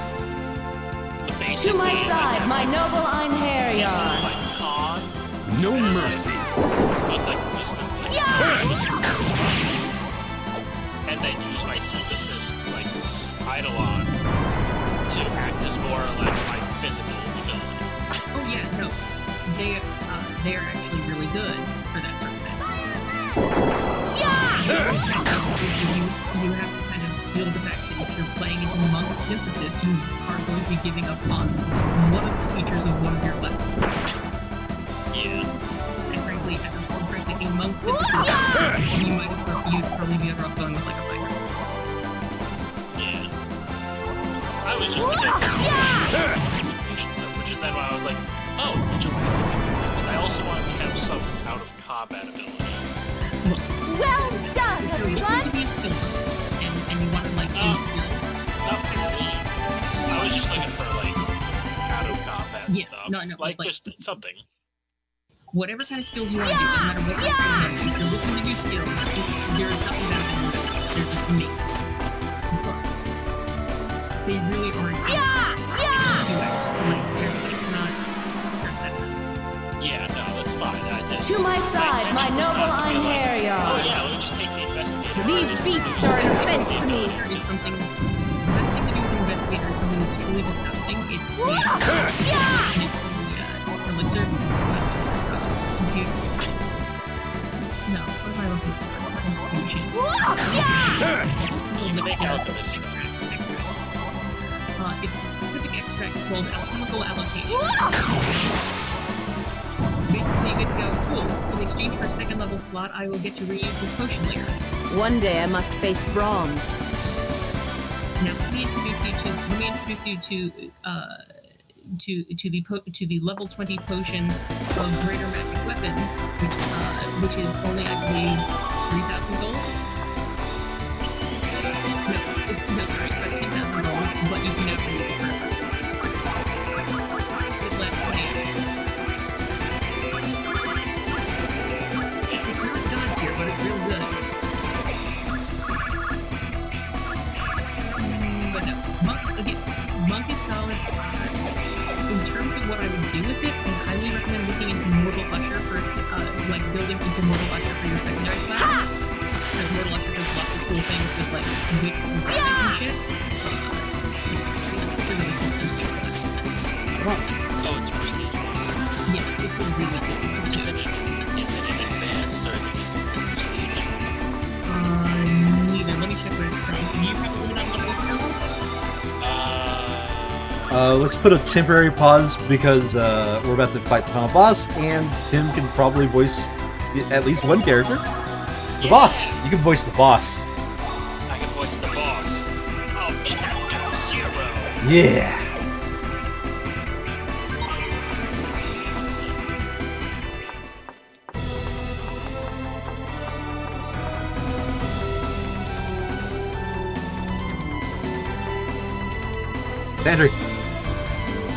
the basic. To my side, my noble Einherjar. like con. No mercy. Good, like wisdom, like and then use my synthesis, like Eidolon, to act as more or less my physical ability. Oh yeah, no. They are actually really good for that sort of thing. You have to kind of deal with the fact that if you're playing into Monk Synthesis, you are going to be giving up on one of the features of one of your classes. Yeah. And frankly, a Monk Synthesis, you might as well, you'd probably be better off going with like a fighter. Yeah. I was just thinking of transformation stuff, which is then why I was like, oh, vigilante. Because I also wanted to have some out of combat ability. Well done, If you're looking to everyone! be a skill and you want to like do skills. Not really. I was just looking for like out of combat stuff. No, like just something. Whatever kind of skills you want to do, doesn't matter what kind of skills you want to do. If you're looking to do skills, there is nothing better than them. They're just amazing. But they really aren't good. Yeah, no, that's fine. To my side, my noble Einherjar. Oh yeah, let me just take the investigator. These beasts are an offense to me. There is something. The best thing to do with an investigator is something that's truly disgusting. It's the elixir. Computer. No, what am I looking for? Confusion. You can make alchemist stuff. It's a specific extract called alchemical allocation. Basically, you get to go, cool, in exchange for a second level slot, I will get to reuse this potion later. One day I must face Brahms. Now, let me introduce you to the level 20 potion of Greater Magic Weapon, which is only, I believe, 3,000 gold? No, sorry, 10,000 gold, but you can never use it forever. It lasts 20 hours. It's not God tier, but it's real good. But no, Monk is solid. In terms of what I would do with it, I highly recommend looking into Mortal Usher for, like, building into Mortal Usher for your secondary class. Because Mortal Usher does lots of cool things with, like, wicks and damage and shit. It's a really cool prestige class. Oh, it's prestige. Yeah, it's a really cool one. Is it in advanced or is it in prestige? Neither. Let me check what it's from. Let's put a temporary pause because we're about to fight the final boss, and Tim can probably voice at least one character. The boss! You can voice the boss. I can voice the boss of Chapter 0. Yeah! Sandry!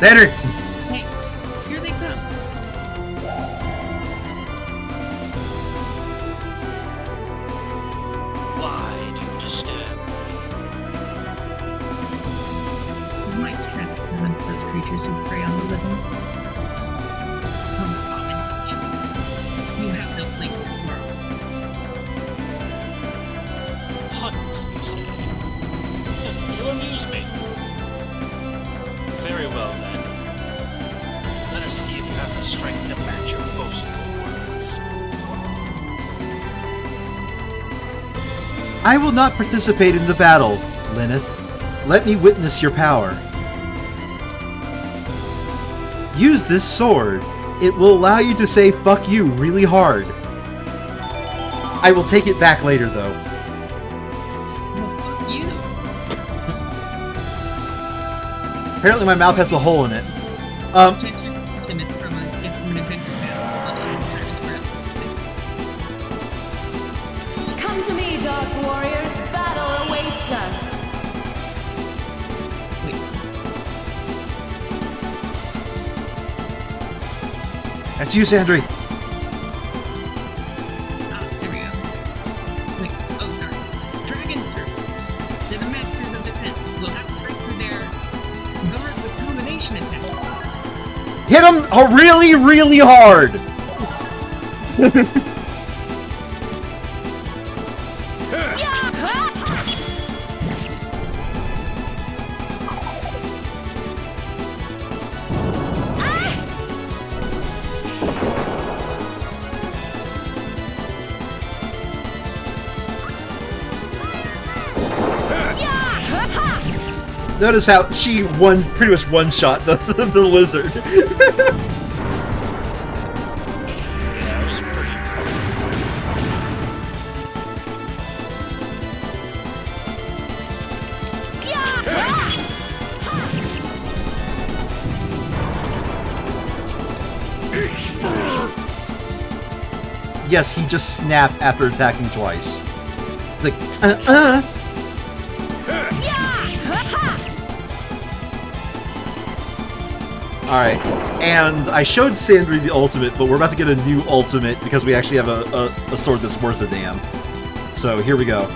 Sandry! Hey, here they come. Why do you disturb me? Is my task to hunt those creatures who prey on the living? Come abomination. You have no place in this world. Hunt, you say? You amuse me. Very well, then. Let us see if you have the strength to match your boastful words. I will not participate in the battle, Lenneth. Let me witness your power. Use this sword. It will allow you to say fuck you really hard. I will take it back later, though. Well, fuck you. Apparently my mouth has a hole in it. Attention, Tim, it's from an adventure panel on Square 6. Come to me, Dark Warriors. Battle awaits us. That's you, Sandry. There we go. Wait, oh, sorry. Dragon serpents. They're the masters of defense. We'll have to break through their guard with combination attacks. Hit him really, really hard! Notice how she pretty much one-shot the lizard. Yeah, that was pretty Yes, he just snapped after attacking twice. Like, Alright, and I showed Sandry the ultimate, but we're about to get a new ultimate because we actually have a sword that's worth a damn. So here we go.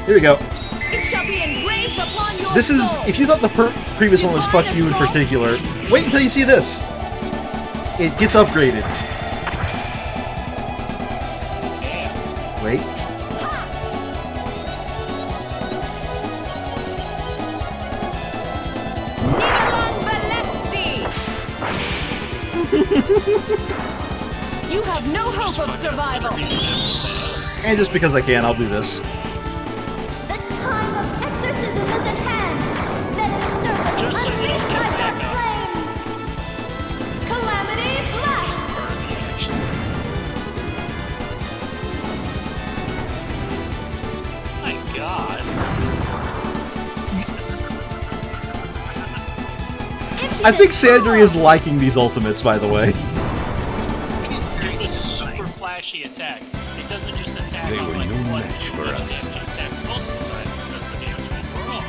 Here we go. It shall be engraved upon your This is, soul. if you thought the previous one was fuck you in particular, wait until you see this. It gets upgraded. Wait. You have no hope of survival. And just because I can, I'll do this. The time of exorcism is at hand. Let us serve Just so you don't unleash get thy back dark up. flames. Calamity bless. burn the actions. My God. I think Sandry is liking these ultimates, by the way. There's this super flashy attack. It doesn't just attack They on were like no once, match for it us. attacks multiple times. That's the damage overall.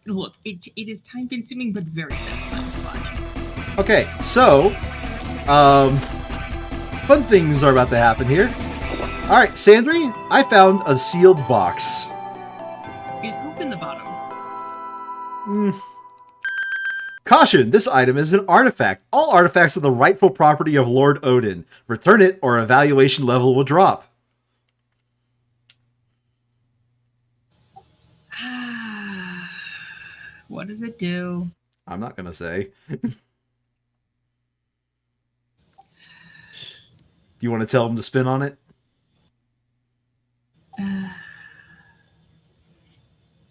Look, it is time consuming but very satisfying to watch. Okay, so, fun things are about to happen here. Alright, Sandry, I found a sealed box. Is hope in the bottom? Caution, this item is an artifact. All artifacts are the rightful property of Lord Odin. Return it or evaluation level will drop. What does it do? I'm not gonna say. Do you want to tell him to spin on it?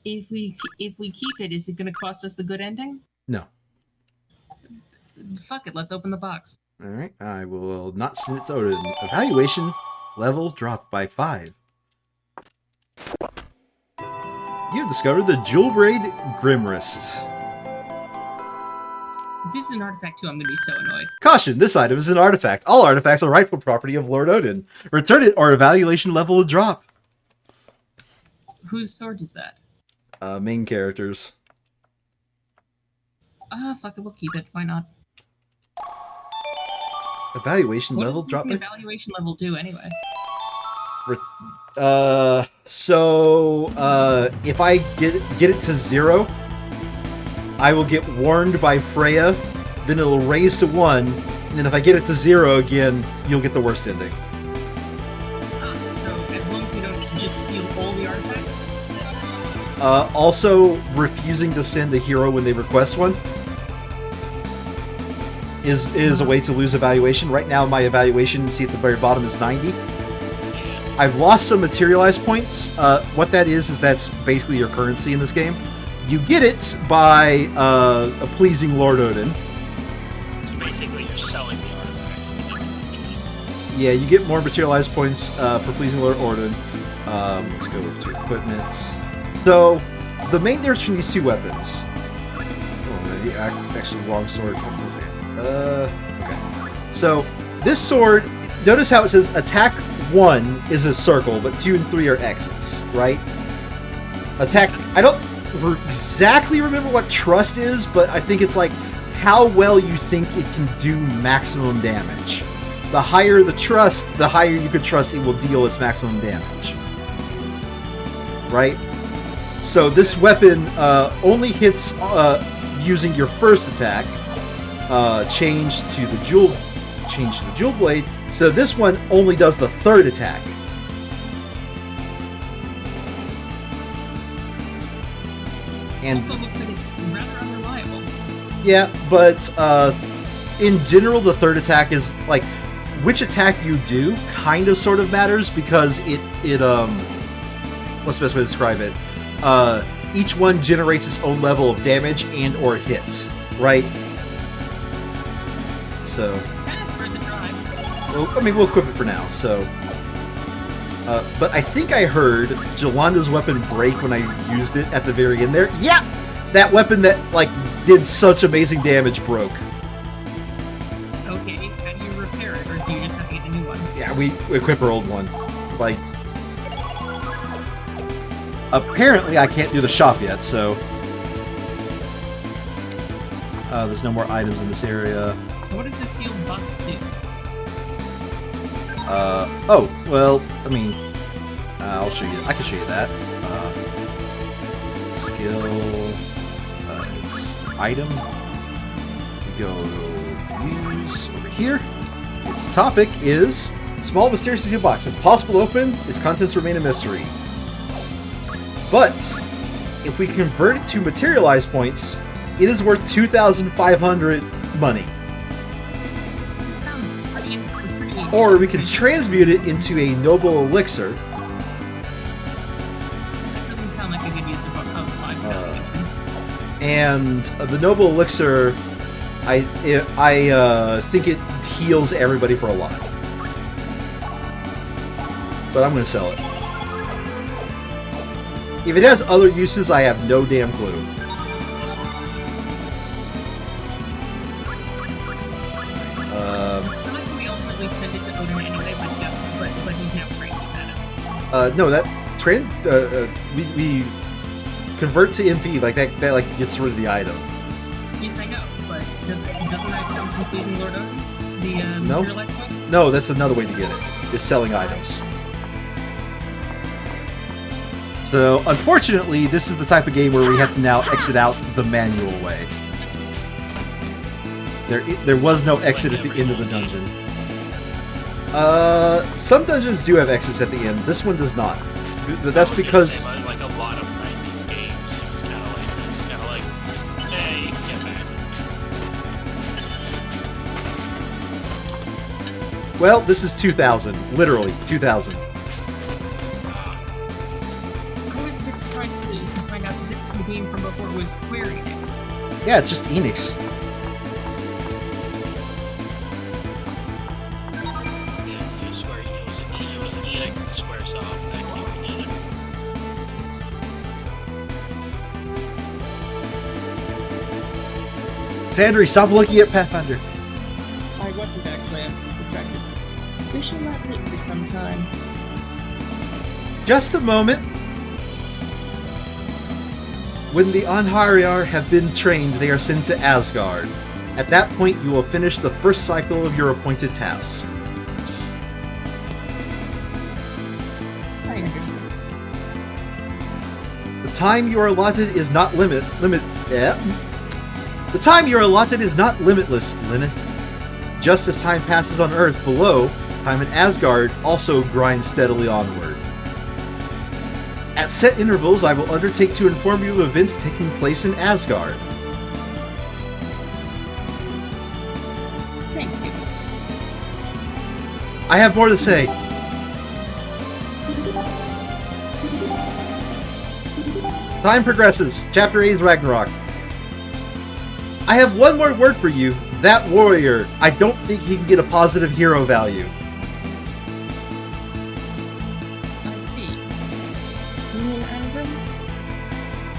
if we keep it, is it going to cost us the good ending? No. Fuck it, let's open the box. All right, I will not send it to Odin. Evaluation level dropped by 5. You have discovered the Jewel Braid Grimwrist. If this is an artifact too, I'm going to be so annoyed. Caution, this item is an artifact. All artifacts are rightful property of Lord Odin. Return it or evaluation level will drop. Whose sword is that? Main characters. Fuck it, we'll keep it. Why not? Evaluation level What does drop the by... evaluation level do anyway? If I get it to 0, I will get warned by Freya, then it'll raise to 1, and then if I get it to 0 again, you'll get the worst ending. So as long as we don't just steal all the artifacts? Also, refusing to send a hero when they request one is a way to lose evaluation. Right now, my evaluation, see at the very bottom, is 90. I've lost some materialized points. What that is that's basically your currency in this game. You get it by pleasing Lord Odin. So basically, you're selling the artifacts. Yeah, you get more materialized points for pleasing Lord Odin. Let's go to equipment. So, the main difference between these two weapons. Oh, actually, wrong sword. Okay. So, this sword, notice how it says attack 1 is a circle, but 2 and 3 are X's, right? Attack, I don't exactly remember what trust is, but I think it's like how well you think it can do maximum damage. The higher the trust, the higher you could trust it will deal its maximum damage. Right? So this weapon only hits using your first attack, change to the jewel blade. So this one only does the third attack. And also looks like it's rather unreliable. Yeah, but in general, the third attack is like which attack you do kind of sort of matters because it what's the best way to describe it? Each one generates its own level of damage and or hits, right? So, well, I mean, we'll equip it for now. So, but I think I heard Jolanda's weapon break when I used it at the very end there. Yeah, that weapon that like did such amazing damage broke. Okay, how do you repair it, or do you just have to get a new one? Yeah, we equip our old one. Like, apparently I can't do the shop yet, so there's no more items in this area. So what does this sealed box do? Oh, well, I mean, I'll show you. I can show you that. Skill, it's item. We go use over here. Its topic is small mysterious sealed box. Impossible to open. Its contents remain a mystery. But if we convert it to materialized points, it is worth 2,500 money. Or we can transmute it into a noble elixir. That doesn't sound like a good use of $5,000. And the noble elixir, I think it heals everybody for a lot. But I'm going to sell it. If it has other uses, I have no damn clue. No, that we convert to MP like that like gets rid of the item. Yes, I know, but doesn't that come from pleasing Lord Odin? The no, materialized points? no, that's another way to get it. Is selling items. So unfortunately, this is the type of game where we have to now exit out the manual way. There was no exit at the end of the dungeon. Some dungeons do have exits at the end. This one does not. That's because like a lot of 90s games, it's kind of like, hey, get back. well, this is 2,000, literally 2,000. I was a bit surprised find out that this is a game from before it was Square Enix. Yeah, it's just Enix. Yeah, it was Square. It was an ENIX and Squaresoft that came together. Sandry, stop looking at Pathfinder. I wasn't actually, I was just distracted. We shall not meet for some time. Just a moment. When the Anhariar have been trained, they are sent to Asgard. At that point, you will finish the first cycle of your appointed tasks. I understand. The time you are allotted is not The time you are allotted is not limitless, Lyneth. Just as time passes on Earth below, time in Asgard also grinds steadily onward. At set intervals, I will undertake to inform you of events taking place in Asgard. Thank you. I have more to say. Time progresses. Chapter 8 is Ragnarok. I have one more word for you. That warrior. I don't think he can get a positive hero value. I see. You mean Angrim?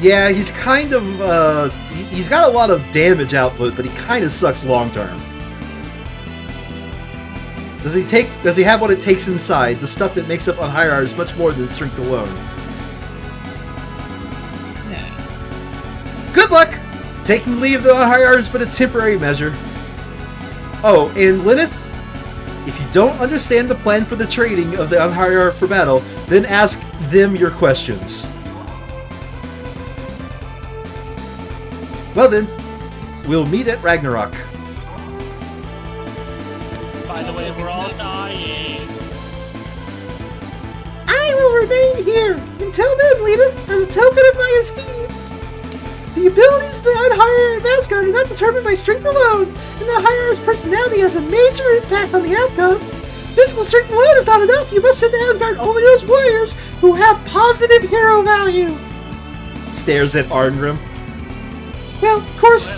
Yeah, he's kind of, he's got a lot of damage output, but he kind of sucks long term. Does he have what it takes inside? The stuff that makes up on Hierarch is much more than strength alone. Yeah. Good luck! Taking leave of the Hierarch is but a temporary measure. Oh, and Lyneth, if you don't understand the plan for the trading of the Unhierarch for battle, then ask them your questions. Well then, we'll meet at Ragnarok. By the way, we're all dying. I will remain here until then, Lyneth, as a token of my esteem. The abilities of the Unhierarch of Asgard are not determined by strength alone, and the Hierarch's personality has a major impact on the outcome. Physical strength alone is not enough. You must send to Asgard only those warriors who have positive hero value. Stares at Arngrim. Well, of course.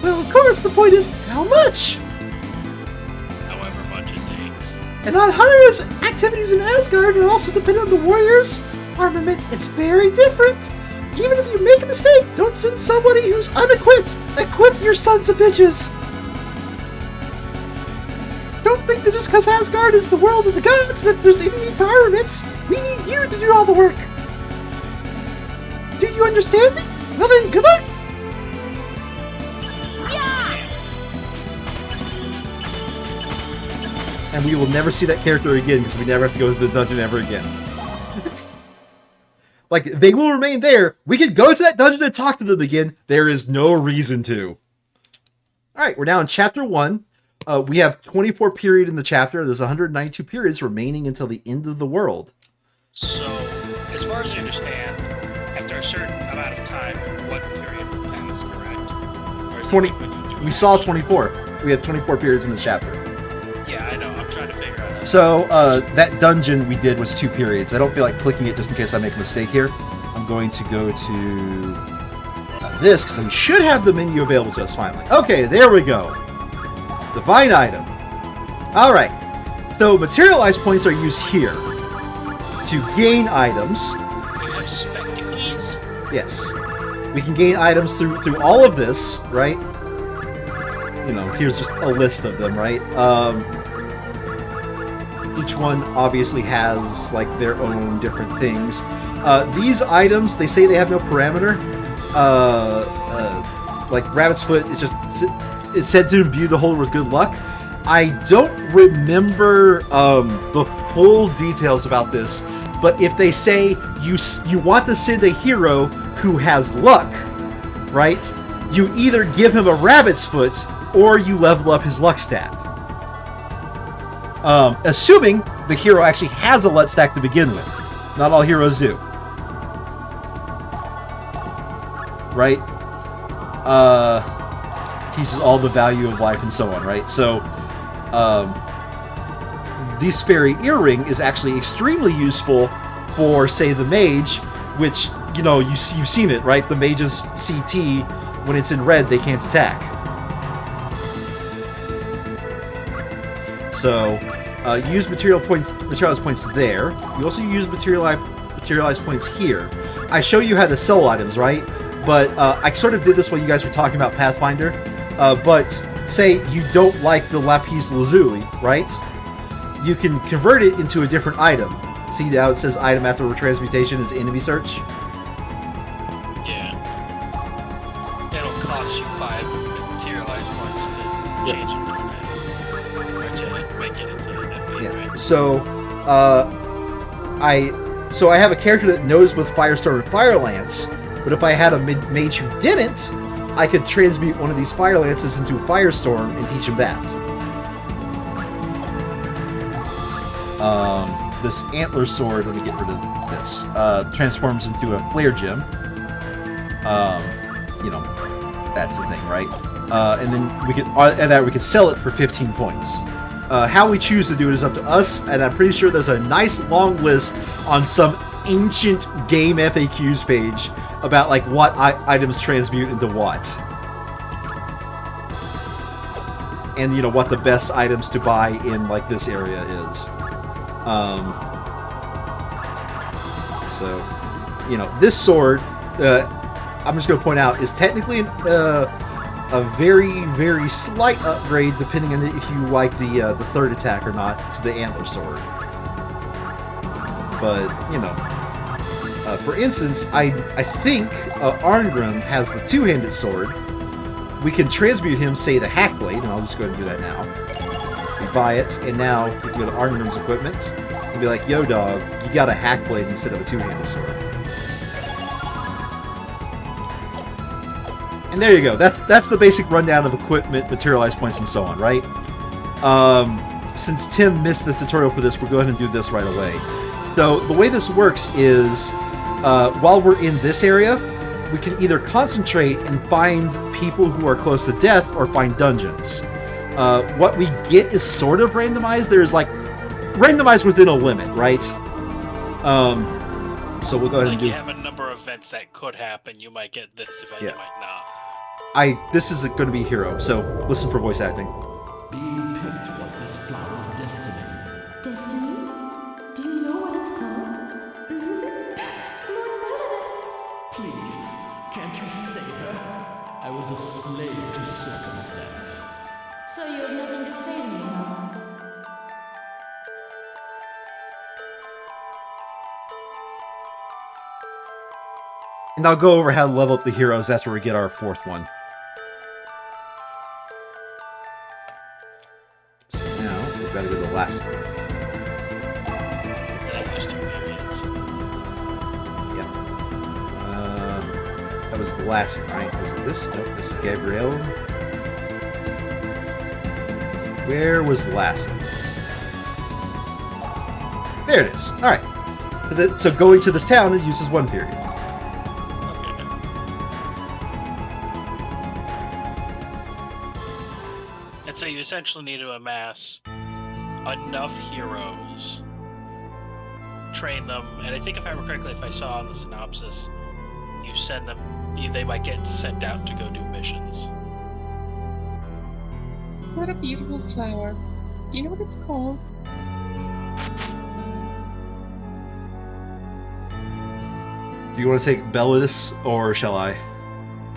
Well, of course, the point is, how much? However much it takes. And Unhierarch's activities in Asgard are also dependent on the warriors' armament. It's very different. Even if you make a mistake, don't send somebody who's unequipped. Equip your sons of bitches. Don't think that just because Asgard is the world of the gods that there's any need for armaments. We need you to do all the work. Do you understand me? Well then, good luck. And we will never see that character again because we never have to go to the dungeon ever again. Like, they will remain there. We can go to that dungeon and talk to them again. There is no reason to. Alright, we're now in Chapter 1. We have 24 period in the chapter. There's 192 periods remaining until the end of the world. So, as far as I understand, after a certain amount of time, what period that is correct? Or is 20. It like when you do We saw 24. We have 24 periods in this chapter. Yeah, I know. I'm trying to figure out. So, that dungeon we did was 2 periods. I don't feel like clicking it just in case I make a mistake here. I'm going to go to this, because we should have the menu available to us finally. Okay, there we go. Divine item. Alright. So, materialized points are used here to gain items. We have spectacles. Yes. We can gain items through all of this, right? You know, here's just a list of them, right? Each one obviously has, like, their own different things. These items, they say they have no parameter. Like, Rabbit's Foot is just... It's said to imbue the holder with good luck. I don't remember the full details about this, but if they say you want to send a hero who has luck, right? You either give him a Rabbit's Foot or you level up his luck stat. Assuming the hero actually has a luck stack to begin with. Not all heroes do. Right? Teaches all the value of life and so on, right? So, this fairy earring is actually extremely useful for, say, the mage, which, you know, you've seen it, right? The mage's CT, when it's in red, they can't attack. So, you use materialized points there. You also use materialized points here. I show you how to sell items, right? But I sort of did this while you guys were talking about Pathfinder. But say you don't like the lapis lazuli, right? You can convert it into a different item. See how it says item after transmutation is enemy search? Yeah. It'll cost you 5 materialized points to change it to an item. Or to make it into an MP, Yeah. right? So I have a character that knows both Firestorm and Fire Lance, but if I had a mage who didn't, I could transmute one of these Fire Lances into Firestorm and teach him that. This antler sword, let me get rid of this, transforms into a flare gem. You know, that's the thing, right? And then we could sell it for 15 points. How we choose to do it is up to us, and I'm pretty sure there's a nice long list on some ancient game FAQs page about like what items transmute into what. And, you know, what the best items to buy in, like, this area is. So, you know, this sword, I'm just going to point out, is technically a very, very slight upgrade, depending on if you like the third attack or not, to the antler sword. But, you know, for instance, I think Arngrim has the two-handed sword. We can transmute him, say, the Hackblade, and I'll just go ahead and do that now. We buy it, and now we can go to Arngrim's equipment and be like, yo, dog, you got a Hackblade instead of a two-handed sword. And there you go. That's the basic rundown of equipment, materialized points, and so on, right? Since Tim missed the tutorial for this, we'll go ahead and do this right away. So the way this works is, while we're in this area, we can either concentrate and find people who are close to death or find dungeons. What we get is sort of randomized. There's like randomized within a limit, right? So we'll go ahead and do. You have a number of events that could happen. You might get this event, you might not. This is going to be hero, so listen for voice acting. Being picked was this flower's destiny. Destiny? Do you know what it's called? Lord Melodus! Please, can't you save her? I was a slave to circumstance. So you have nothing to say to me, huh? And I'll go over how to level up the heroes after we get our fourth one. So now, we've got to go to the last one. Yeah. That was the last one, right? Was it this? Nope, this is Gabrielle. Where was the last one? There it is. Alright. So going to this town, it uses one period. So you essentially need to amass enough heroes, train them, and I think if I remember correctly, if I saw on the synopsis, you send them, they might get sent out to go do missions. What a beautiful flower. Do you know what it's called? Do you want to take Belladus, or shall I?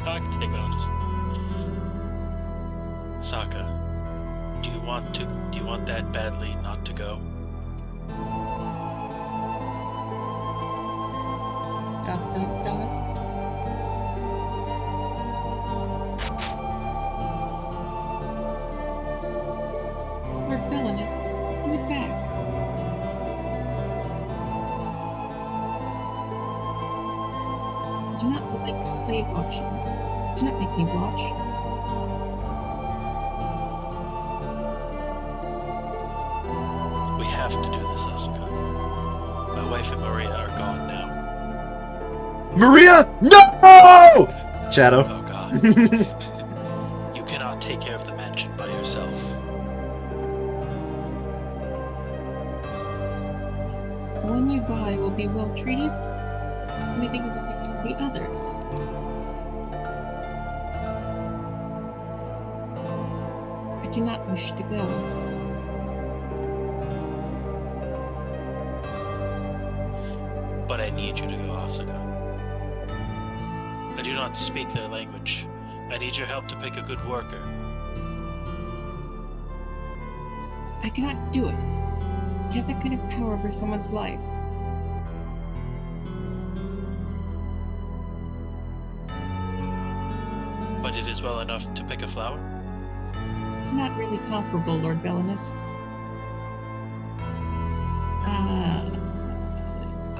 I can take Belladus. Sokka. Do you want that badly not to go? Lord Belladus, give it back. Do not like slave auctions. Do not make me watch. Have to do this, Asuka. My wife and Maria are gone now. Maria! No! Shadow. Oh god. You cannot take care of the mansion by yourself. The one you buy will be well treated. What do you think of the fate of the others? I do not wish to go. But I need you to go, Asuka. I do not speak their language. I need your help to pick a good worker. I cannot do it. You have that kind of power over someone's life. But it is well enough to pick a flower? Not really comparable, Lord Belinus.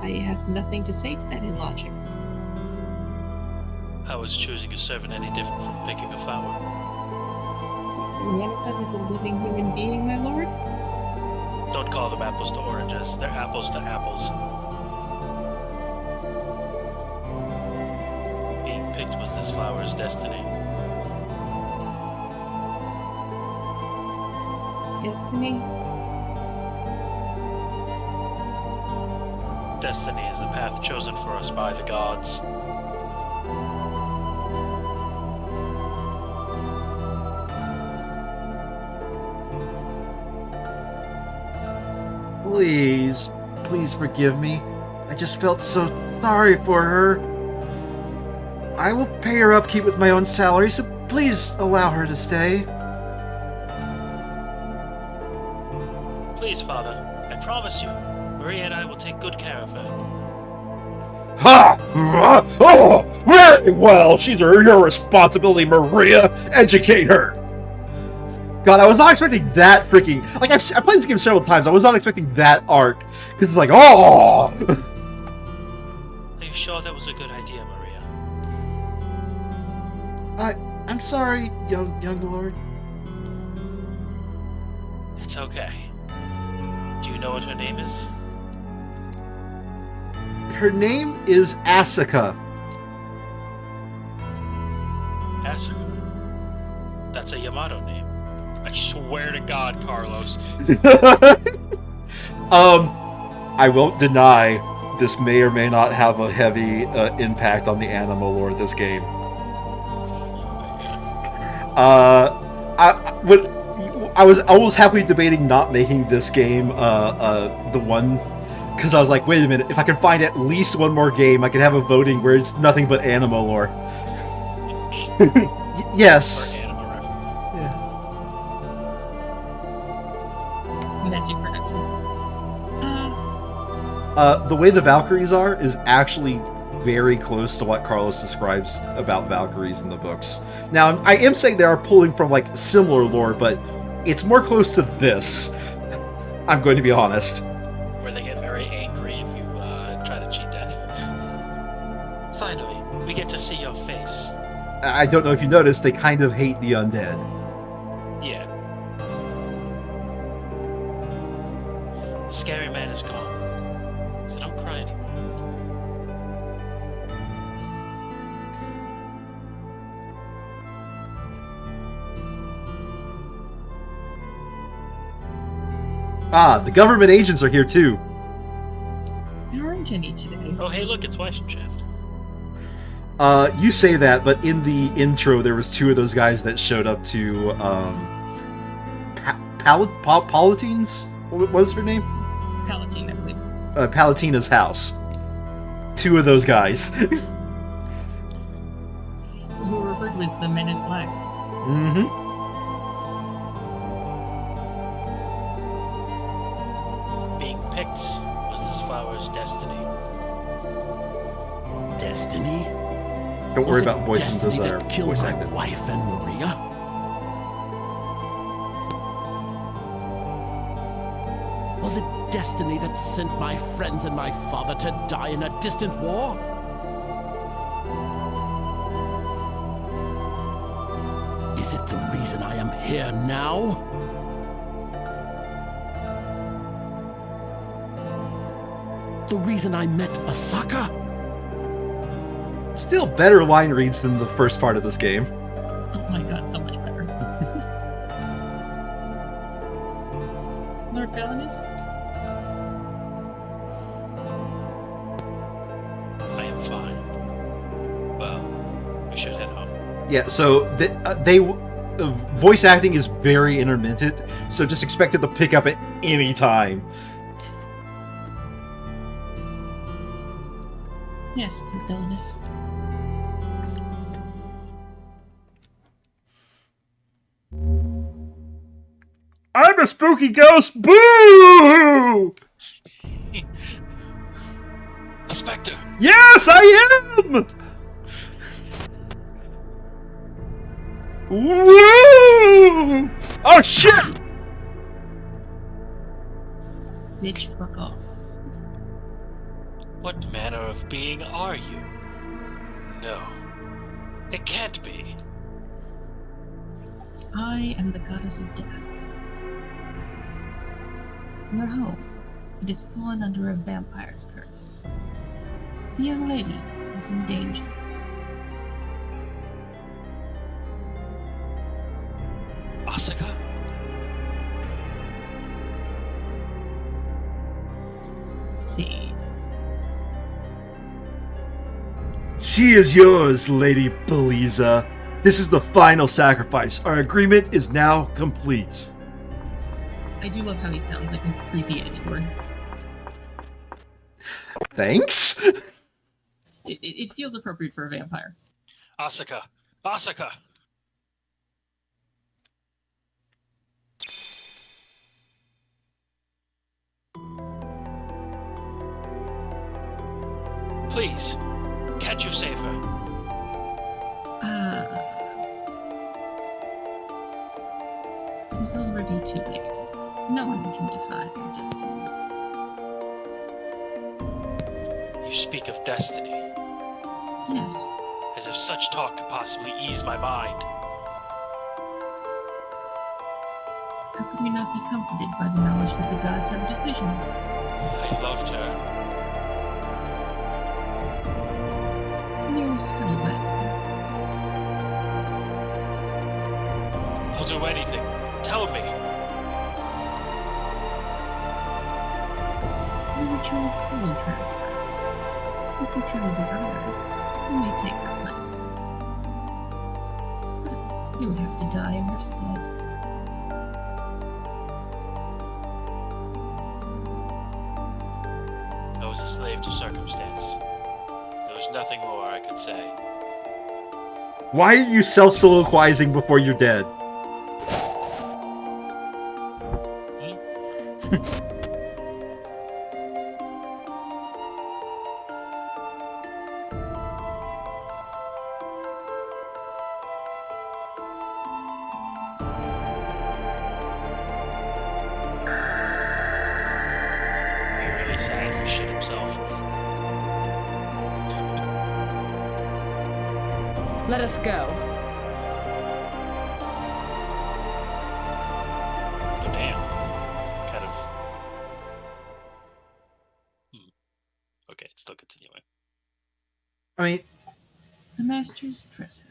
I have nothing to say to that illogic. How is choosing a servant any different from picking a flower? One of them is a living human being, my lord? Don't call them apples to oranges. They're apples to apples. Being picked was this flower's destiny. Destiny? Destiny is the path chosen for us by the gods. Please, please forgive me. I just felt so sorry for her. I will pay her upkeep with my own salary, so please allow her to stay. Please, Father, I promise you, Maria and I will take good care of her. Ha! Oh, very well. She's your responsibility, Maria. Educate her. God, I was not expecting that freaking... Like, I've played this game several times. I was not expecting that arc. Because it's like, oh! Are you sure that was a good idea, Maria? I'm sorry, young lord. It's okay. Do you know what her name is? Her name is Asuka. Asuka. That's a Yamato name. I swear to God, Carlos. I won't deny this may or may not have a heavy impact on the animal lore of this game. I was almost happily debating not making this game the one, because I was like, wait a minute, if I can find at least one more game, I can have a voting where it's nothing but animal lore. Yes. Magic production. The way the Valkyries are is actually very close to what Carlos describes about Valkyries in the books. Now, I am saying they are pulling from, like, similar lore, but it's more close to this. I'm going to be honest. Where they get very angry if you try to cheat death. Finally, we get to see your face. I don't know if you noticed, they kind of hate the undead. Yeah. The scary man is gone, so don't cry anymore. Ah, the government agents are here too. There aren't any today. Oh, hey, look, it's Weissenschaft. You say that, but in the intro there was two of those guys that showed up to, Palatine's? What was her name? Palatine, I believe. Palatina's house. Two of those guys. Who were referred to as the Men in Black. Mm-hmm. Being picked was this flower's destiny. Destiny? Don't worry about Was it voicing those destiny that killed voice my acting. wife and Maria? Was it destiny that sent my friends and my father to die in a distant war? Is it the reason I am here now? The reason I met Asaka? Still better line reads than the first part of this game. Oh my god, so much better. Lord Belinus? Fine. Well, we should head home. Yeah, so voice acting is very intermittent, so just expect it to pick up at any time. Yes, through illness. I'm a spooky ghost! Boo! A specter! Yes, I am! Woo! Oh shit! Bitch, fuck off. What manner of being are you? No. It can't be. I am the goddess of death. Your home, it has fallen under a vampire's curse. The young lady is in danger. Asuka? Fade. She is yours, Lady Beliza. This is the final sacrifice. Our agreement is now complete. I do love how he sounds like a creepy edgelord. Thanks? It feels appropriate for a vampire. Asuka! Asuka! Please, can't you save her? It's already too late. No one can defy their destiny. You speak of destiny, Yes, as if such talk could possibly ease my mind. how could we not be comforted by the knowledge that the gods have a decision? I loved her. You're still wet. I'll do anything. Tell me. The ritual of soul transfer. If you truly desire, you may take her place. But you would have to die in her stead. I was a slave to circumstance. There was nothing more I could say. Why are you self-soliloquizing before you're dead? You're really sad for shit himself. Let us go. Oh, damn. Kind of. Okay, still continuing. I mean, The master's dresser.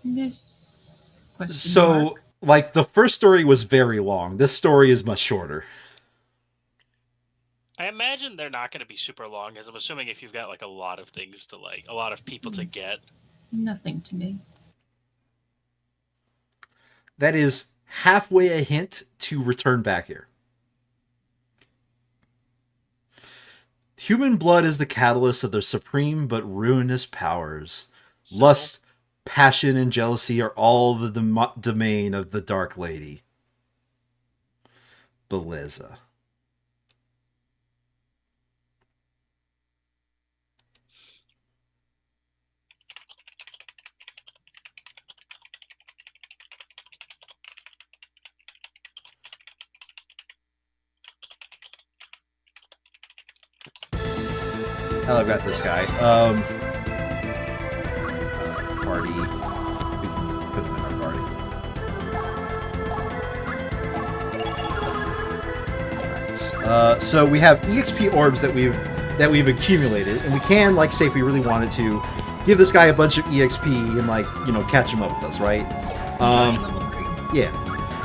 This question so, mark. like, the first story was very long. This story is much shorter. I imagine they're not going to be super long, as I'm assuming if you've got like a lot of things to like, a lot of people to get. Nothing to me. That is halfway a hint to return back here. Human blood is the catalyst of their supreme but ruinous powers. So, Lust, passion, and jealousy are all the domain of the Dark Lady. Beliza. I've got this guy. Party. We can put him in our party. Alright. So we have EXP orbs that we've accumulated, and we can, like, say if we really wanted to, give this guy a bunch of EXP and, like, you know, catch him up with us, right? Yeah.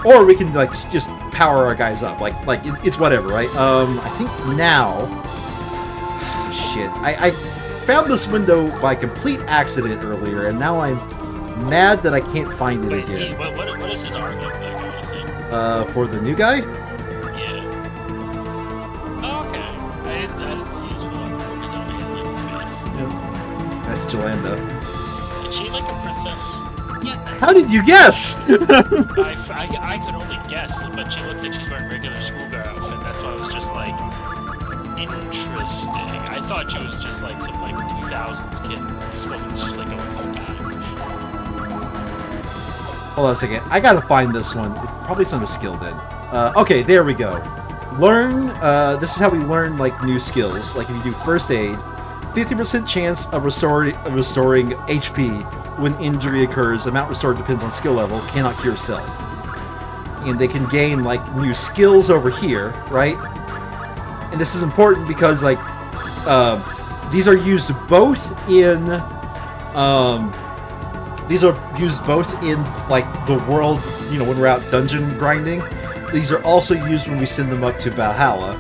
Or we can, like, just power our guys up. Like it's whatever, right? I think now. Shit. found this window by complete accident earlier, and now I'm mad that I can't find it Wait, again. what is his arc look like, honestly? For the new guy? Yeah. Oh, okay. I didn't see his full arc before because I only had like his face. Yep. That's Jolanda. Is she like a princess? Yes. How did you guess? I could only guess, but she looks like she's wearing regular schoolgirl outfit. That's why I was just like, interesting. I thought she was just like some like 2000s kid. This woman's just like going through time. Hold on a second. I gotta find this one. Probably it's under skill then. Okay, there we go. Learn. This is how we learn like new skills. Like if you do first aid, 50% chance of restoring HP when injury occurs. Amount restored depends on skill level. Cannot cure self. And they can gain like new skills over here, right? And this is important because like these are used both in like the world, you know, when we're out dungeon grinding. These are also used when we send them up to Valhalla.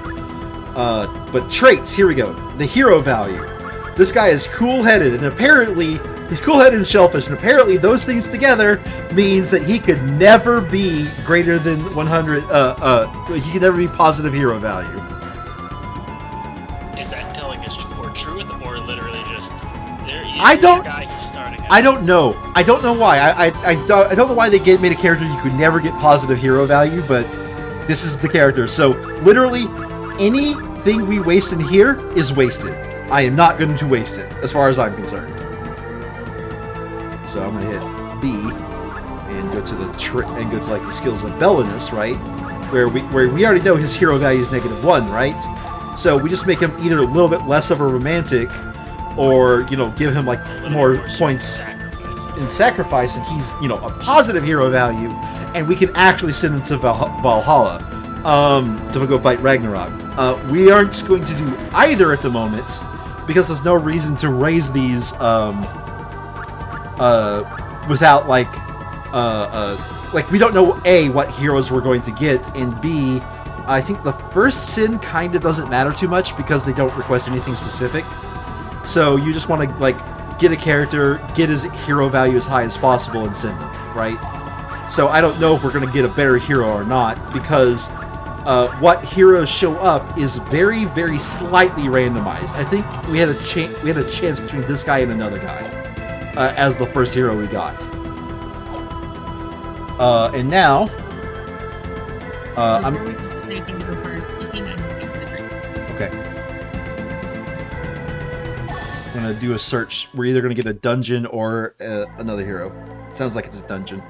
But traits, here we go. The hero value. This guy is cool-headed, and apparently he's cool-headed and shellfish, and apparently those things together means that he could never be greater than 100. He could never be positive hero value. Is that telling us for truth, or literally just there is I don't. a guy who's starting out? I don't know. I don't know why. I don't know why they made a character you could never get positive hero value, but this is the character. So literally, anything we waste in here is wasted. I am not going to waste it, as far as I'm concerned. So I'm going to hit B and go to like the skills of Bellinus, right? Where we already know his hero value is -1, right? So we just make him either a little bit less of a romantic, or you know, give him like more points in sacrifice, and he's, you know, a positive hero value, and we can actually send him to Valhalla to go fight Ragnarok. We aren't going to do either at the moment because there's no reason to raise these without like we don't know A, what heroes we're going to get, and B, I think the first sin kind of doesn't matter too much because they don't request anything specific. So you just want to like get a character, get his hero value as high as possible, and send him, right? So I don't know if we're going to get a better hero or not, because what heroes show up is very, very slightly randomized. I think we had a chance between this guy and another guy as the first hero we got. And now I'm anything that requires speaking, I'm looking for the drink. okay. I'm gonna do a search. We're either gonna get a dungeon or another hero. Sounds like it's a dungeon.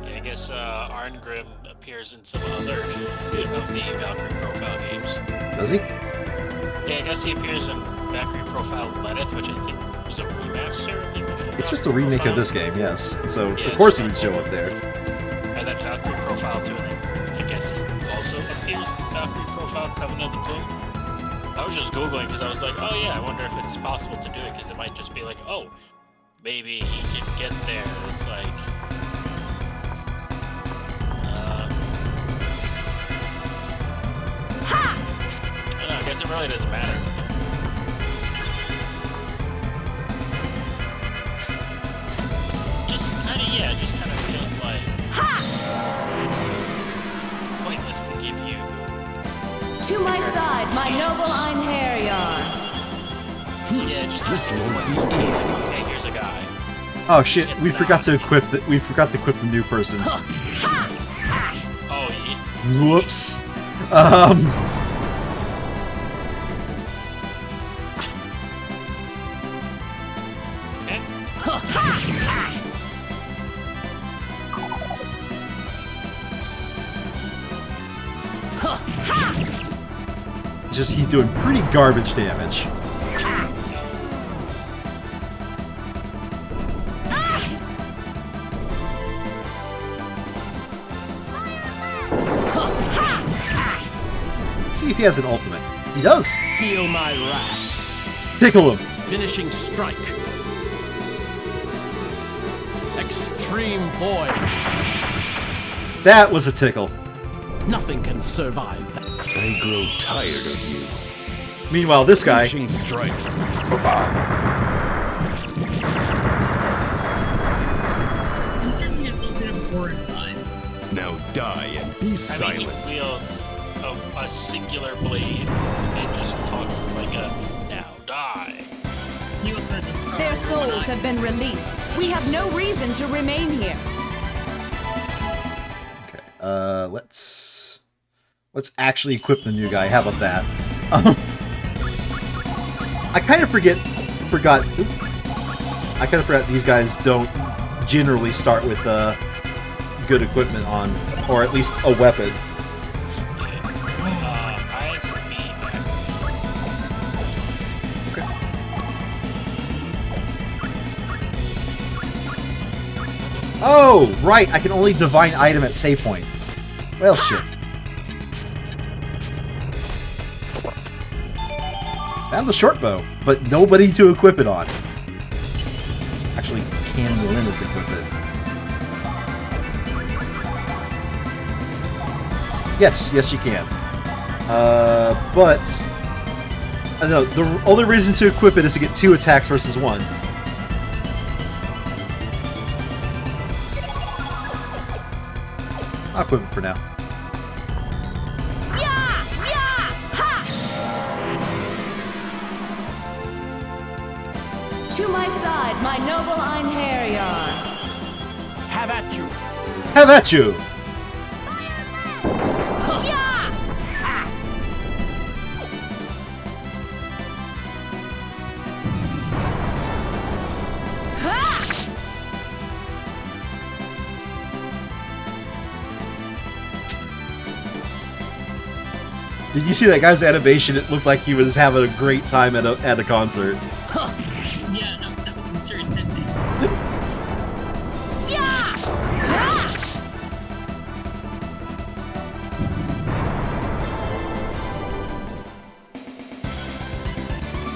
Yeah, I guess Arngrim appears in some other of the Valkyrie profile games. Does he? Yeah, I guess he appears in Valkyrie Profile Lenneth, which I think was a remaster of the original. It's just a remake of this game, yes. So Yeah, of course so he would show up there. And then Valkyrie Profile 2, and then I guess he also appears in Valkyrie Profile Covenant of the Plume. I was just Googling because I was like, oh yeah, I wonder if it's possible to do it, because it might just be like, oh, maybe he can get there. It's like... I don't know, I guess it really doesn't matter. Just kind of feels like pointless to give you. To my side, my noble Einherjar. Yeah, just This kind of won't feels be like, easy. okay, here's a guy. Oh shit! We forgot to equip the new person. Oh, yeah. Whoops. Just he's doing pretty garbage damage. See if he has an ultimate. He does. Feel my wrath. Tickle him. Finishing strike. Extreme void. That was a tickle. Nothing can survive that. I grow tired of you. Meanwhile, this guy. Finishing strike. He certainly has a little bit of boring vibes. Now die and be I mean, silent. he wields a singular blade and just talks like a now die. He also has a scar. Their souls have been released. We have no reason to remain here. Okay, let's actually equip the new guy. How about that? I kind of forgot these guys don't generally start with good equipment on, or at least a weapon. Oh, right, I can only divine item at save points. Well, shit. Found the short bow, but nobody to equip it on. Actually, can Lilith equip it? Yes, you can. But I know the only reason to equip it is to get 2 attacks versus 1. I'll equip it for now. To my side, my noble Einherjar. Have at you. Have at you! Did you see that guy's animation? It looked like he was having a great time at a concert. Yeah, no, that was some serious headbang.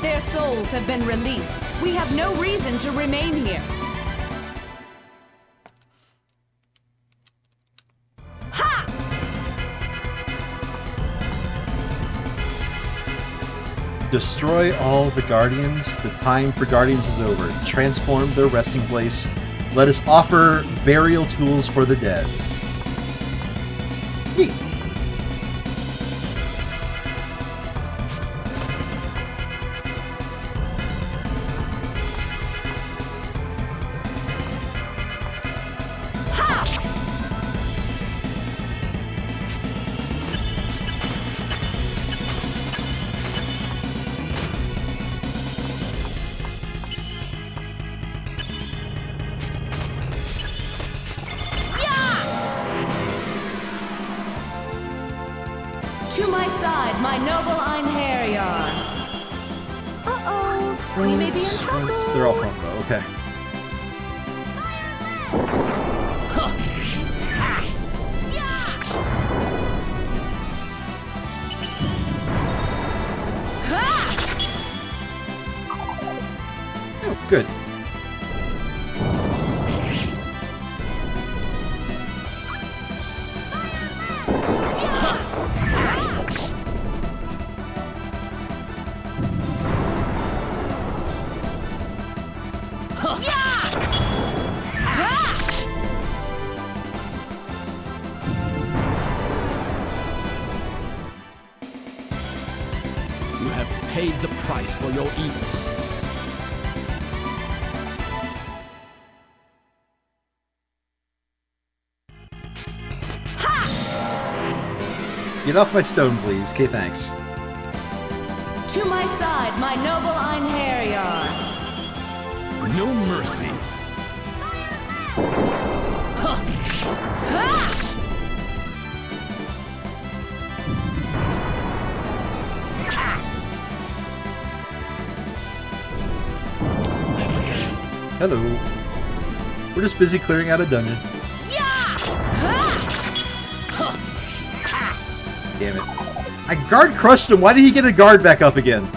Their souls have been released. We have no reason to remain here. Destroy all the Guardians. The time for Guardians is over. Transform their resting place. Let us offer burial tools for the dead. Yeet. To my side, my noble Einherjar. Uh-oh, we may be in trouble. They're all front row. Okay. Oh, good. You have paid the price for your evil. Get off my stone, please. Okay, thanks. To my side, my noble Einherjar. No mercy. Hello. We're just busy clearing out a dungeon. Damn it. I guard crushed him. Why did he get a guard back up again?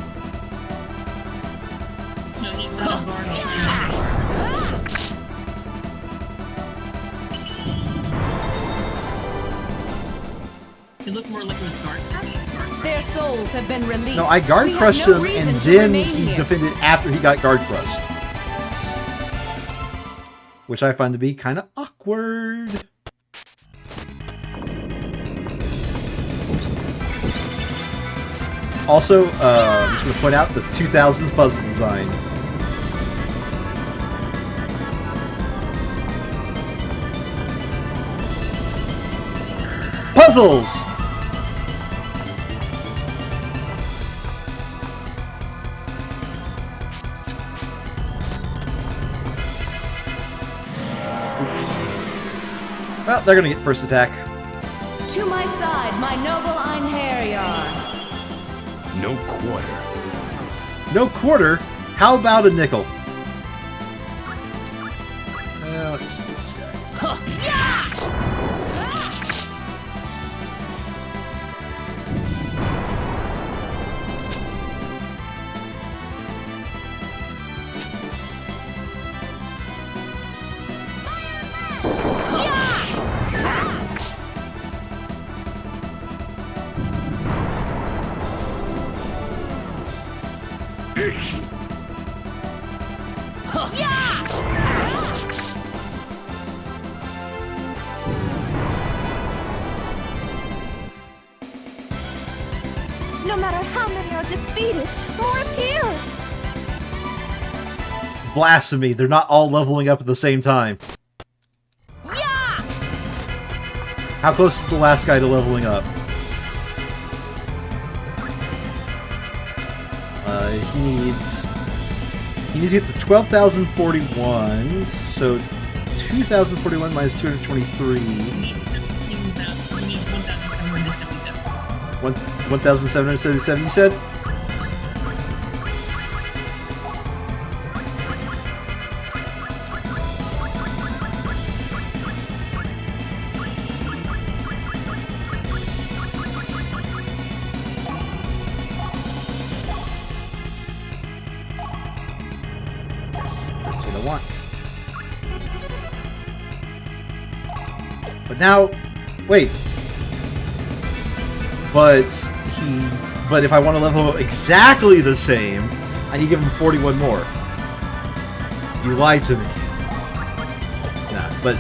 souls have been released. No, I guard We have crushed no him, reason and to then remain he here. defended after he got guard crushed. Which I find to be kind of awkward. Also, I'm just going to point out the 2000s puzzle design. Puzzles! Oops. Well, they're going to get first attack. To my side, my noble Einherjar. No quarter. No quarter? How about a nickel? Let's see this guy. No matter how many are defeated, more appear. Blasphemy, they're not all leveling up at the same time. How close is the last guy to leveling up? He needs to get to 12,041, so 2,041 minus 223. 1,777, you said? Yes, that's what I want. But now, wait. But if I want to level him up exactly the same, I need to give him 41 more. You lied to me. Nah, but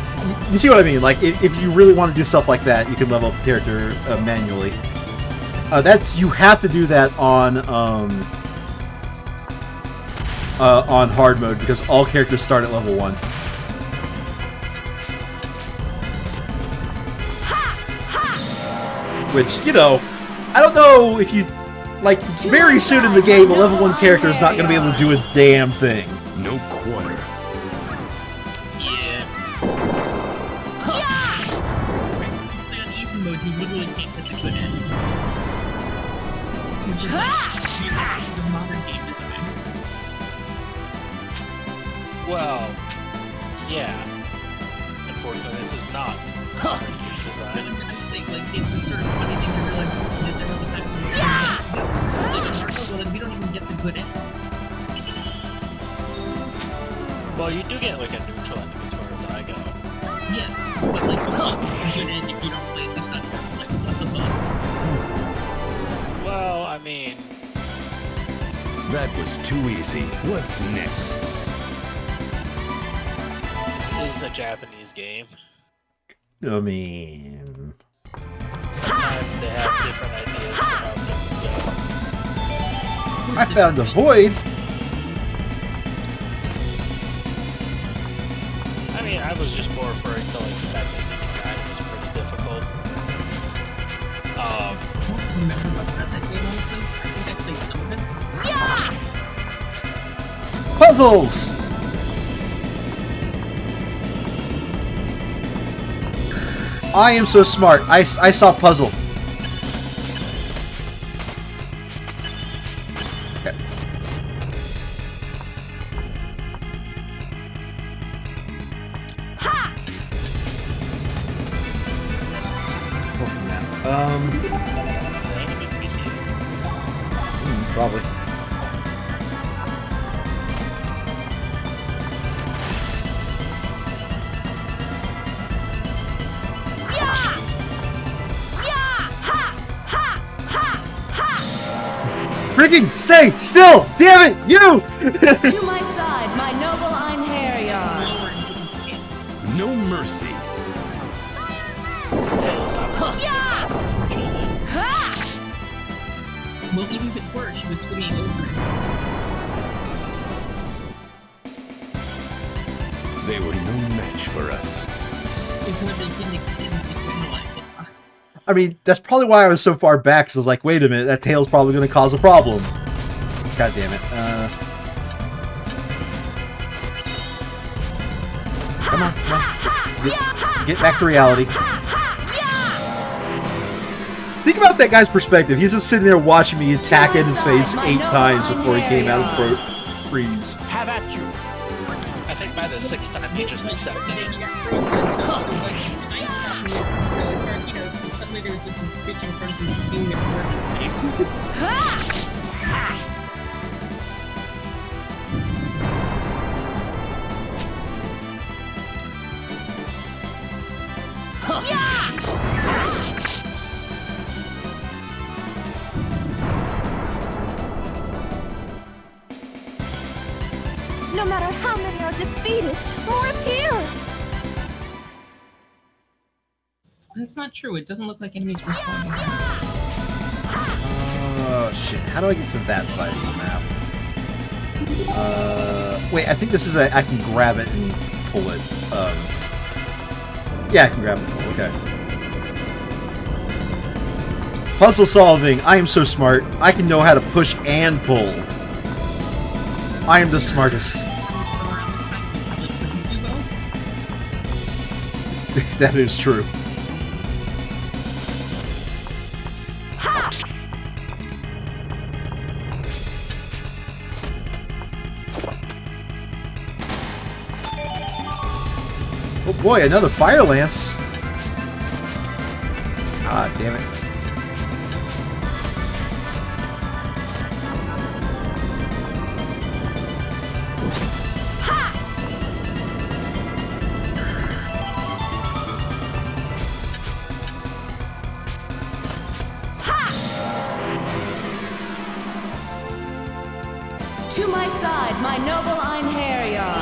you see what I mean? Like, if you really want to do stuff like that, you can level up a character manually. You have to do that on hard mode because all characters start at level 1. Which, you know, I don't know if you... Like, very soon in the game, a level 1 character is not going to be able to do a damn thing. No quarter. Yeah. On easy mode, he literally can't get the good end. Which is like the modern game design. Well, yeah. Unfortunately, this is not design. I'm saying, like, it's a sort of funny thing to realize that there was a time when we don't even get the good end. Well, you do get like a neutral ending as far as I go. Yeah, but like, you can't get the good end if you don't play at least on like what the fuck. Well, I mean, That was too easy. What's next? this is a Japanese game. I mean... Sometimes they have different ideas for how things go. I found a void! I mean, I was just more referring to like the fact that the design was pretty difficult. I don't remember much about that game, honestly. I think I played some of it. Puzzles! I am so smart. I saw puzzle. Okay. Probably. Freaking stay still! Damn it, you! To my side, my noble Einherjar. No mercy. Well, even if it were, she was swimming over it. They were no match for us. It's when they didn't extend the criminal hitbox. I mean, that's probably why I was so far back, because I was like, wait a minute, that tail's probably going to cause a problem. God damn it. Come on, come on. Get back to reality. Think about that guy's perspective. He's just sitting there watching me attack in his face 8 times before he came out of freeze. Have at you. I think by the 6th time he just accepted it. Suddenly there was just this bitch in front of his screen of his face. No matter how many are defeated, more appear. That's not true. It doesn't look like enemies responding. Oh shit, how do I get to that side of the map? Wait, I think this is I can grab it and pull it. Yeah, I can grab it and pull it, okay. Puzzle solving, I am so smart. I can know how to push and pull. I am the smartest. That is true. Oh boy, another fire lance. Ah, damn it. To my side, my noble Einherjar.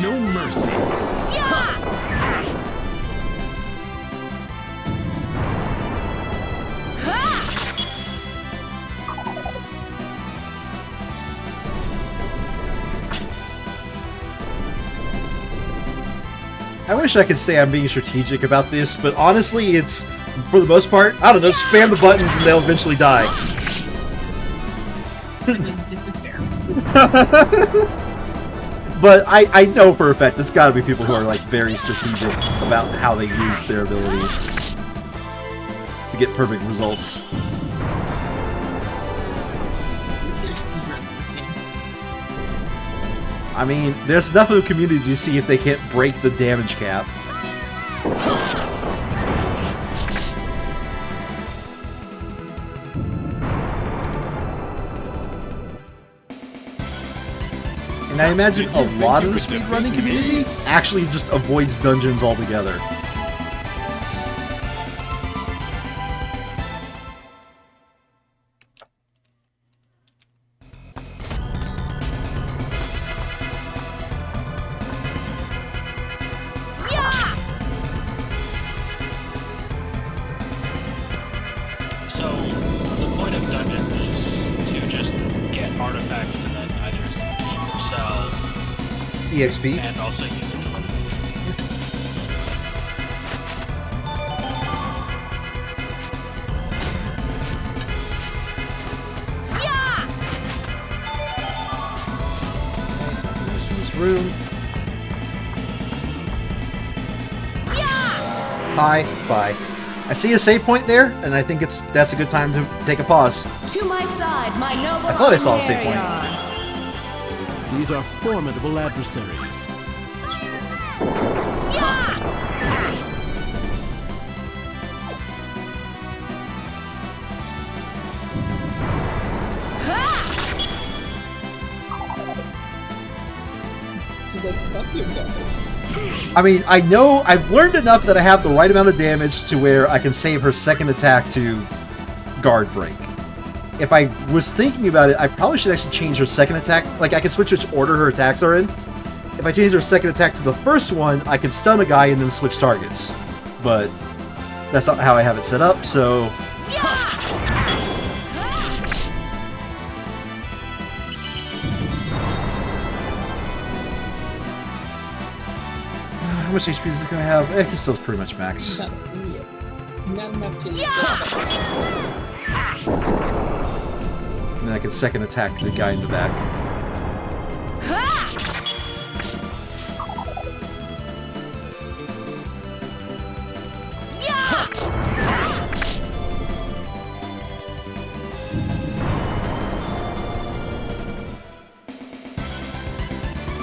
No mercy. I wish I could say I'm being strategic about this, but honestly, it's, for the most part, I don't know, spam the buttons and they'll eventually die. This is fair. But I know for a fact it's got to be people who are like very strategic about how they use their abilities to get perfect results. I mean, there's enough of a community to see if they can't break the damage cap. And I imagine a lot of the speedrunning community actually just avoids dungeons altogether. So, the point of dungeons is to just get artifacts to then either keep or sell. EXP. And also use it to level. This is this room. Hi, bye. I see a save point there, and I think that's a good time to take a pause. To my side, my noble I thought I saw a save point. Einherjar. These are formidable adversaries. He's like, fuck you, God. I mean, I know I've learned enough that I have the right amount of damage to where I can save her second attack to guard break. if I was thinking about it, I probably should actually change her second attack. Like, I can switch which order her attacks are in. If I change her second attack to the first one, I can stun a guy and then switch targets. But that's not how I have it set up, so... How much HP is he gonna have? He still has pretty much max. Not enough to And then I can second attack the guy in the back.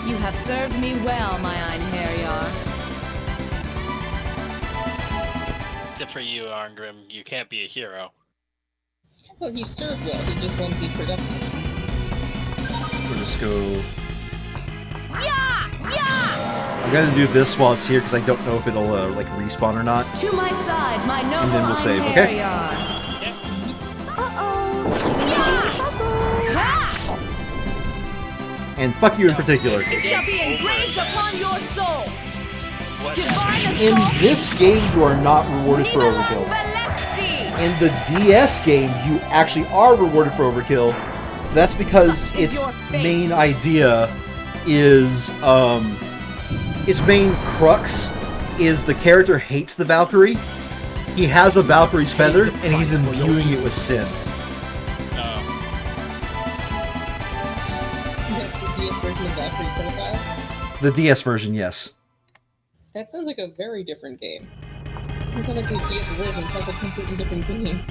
You have served me well, my Einherjar. Except for you, Arngrim, you can't be a hero. Well, he served well, he just won't be productive. We'll just go... I'm gonna do this while it's here because I don't know if it'll like respawn or not. To my side, my noble And then we'll save, okay? And fuck you in particular. It shall be engraved upon your soul. In this game, you are not rewarded for overkill. In the DS game, you actually are rewarded for overkill. That's because its main idea is, its main crux is the character hates the Valkyrie. He has a Valkyrie's feather, and he's imbuing it with sin. The DS version, yes. That sounds like a very different game. It doesn't sound like the DS version, it sounds like a completely different game.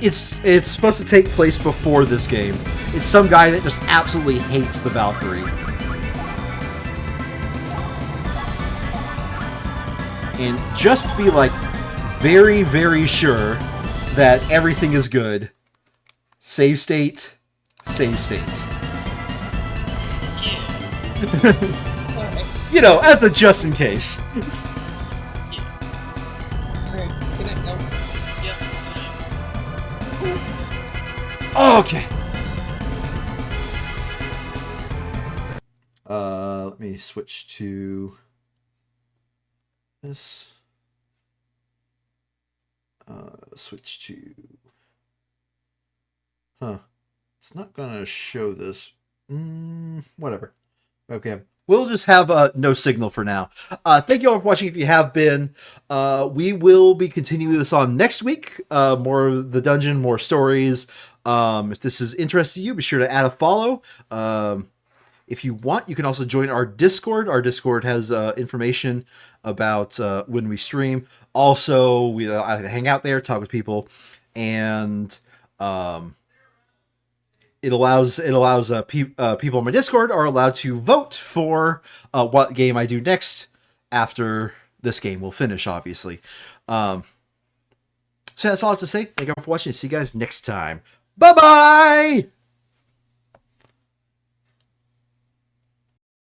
It's supposed to take place before this game. It's some guy that just absolutely hates the Valkyrie. And just to be like very, very sure that everything is good, save state, save state. You know, as a just in case. Okay. Let me switch to this. Switch to... Huh. It's not gonna show this. Whatever. Okay. We'll just have no signal for now. Thank you all for watching if you have been. We will be continuing this on next week. More of the dungeon, more stories. If this is interesting to you, be sure to add a follow. If you want, you can also join our Discord. Our Discord has information about when we stream. Also, I hang out there, talk with people, and it allows people on my Discord are allowed to vote for what game I do next after this game will finish, obviously. So that's all I have to say. Thank you all for watching. See you guys next time. Bye-bye!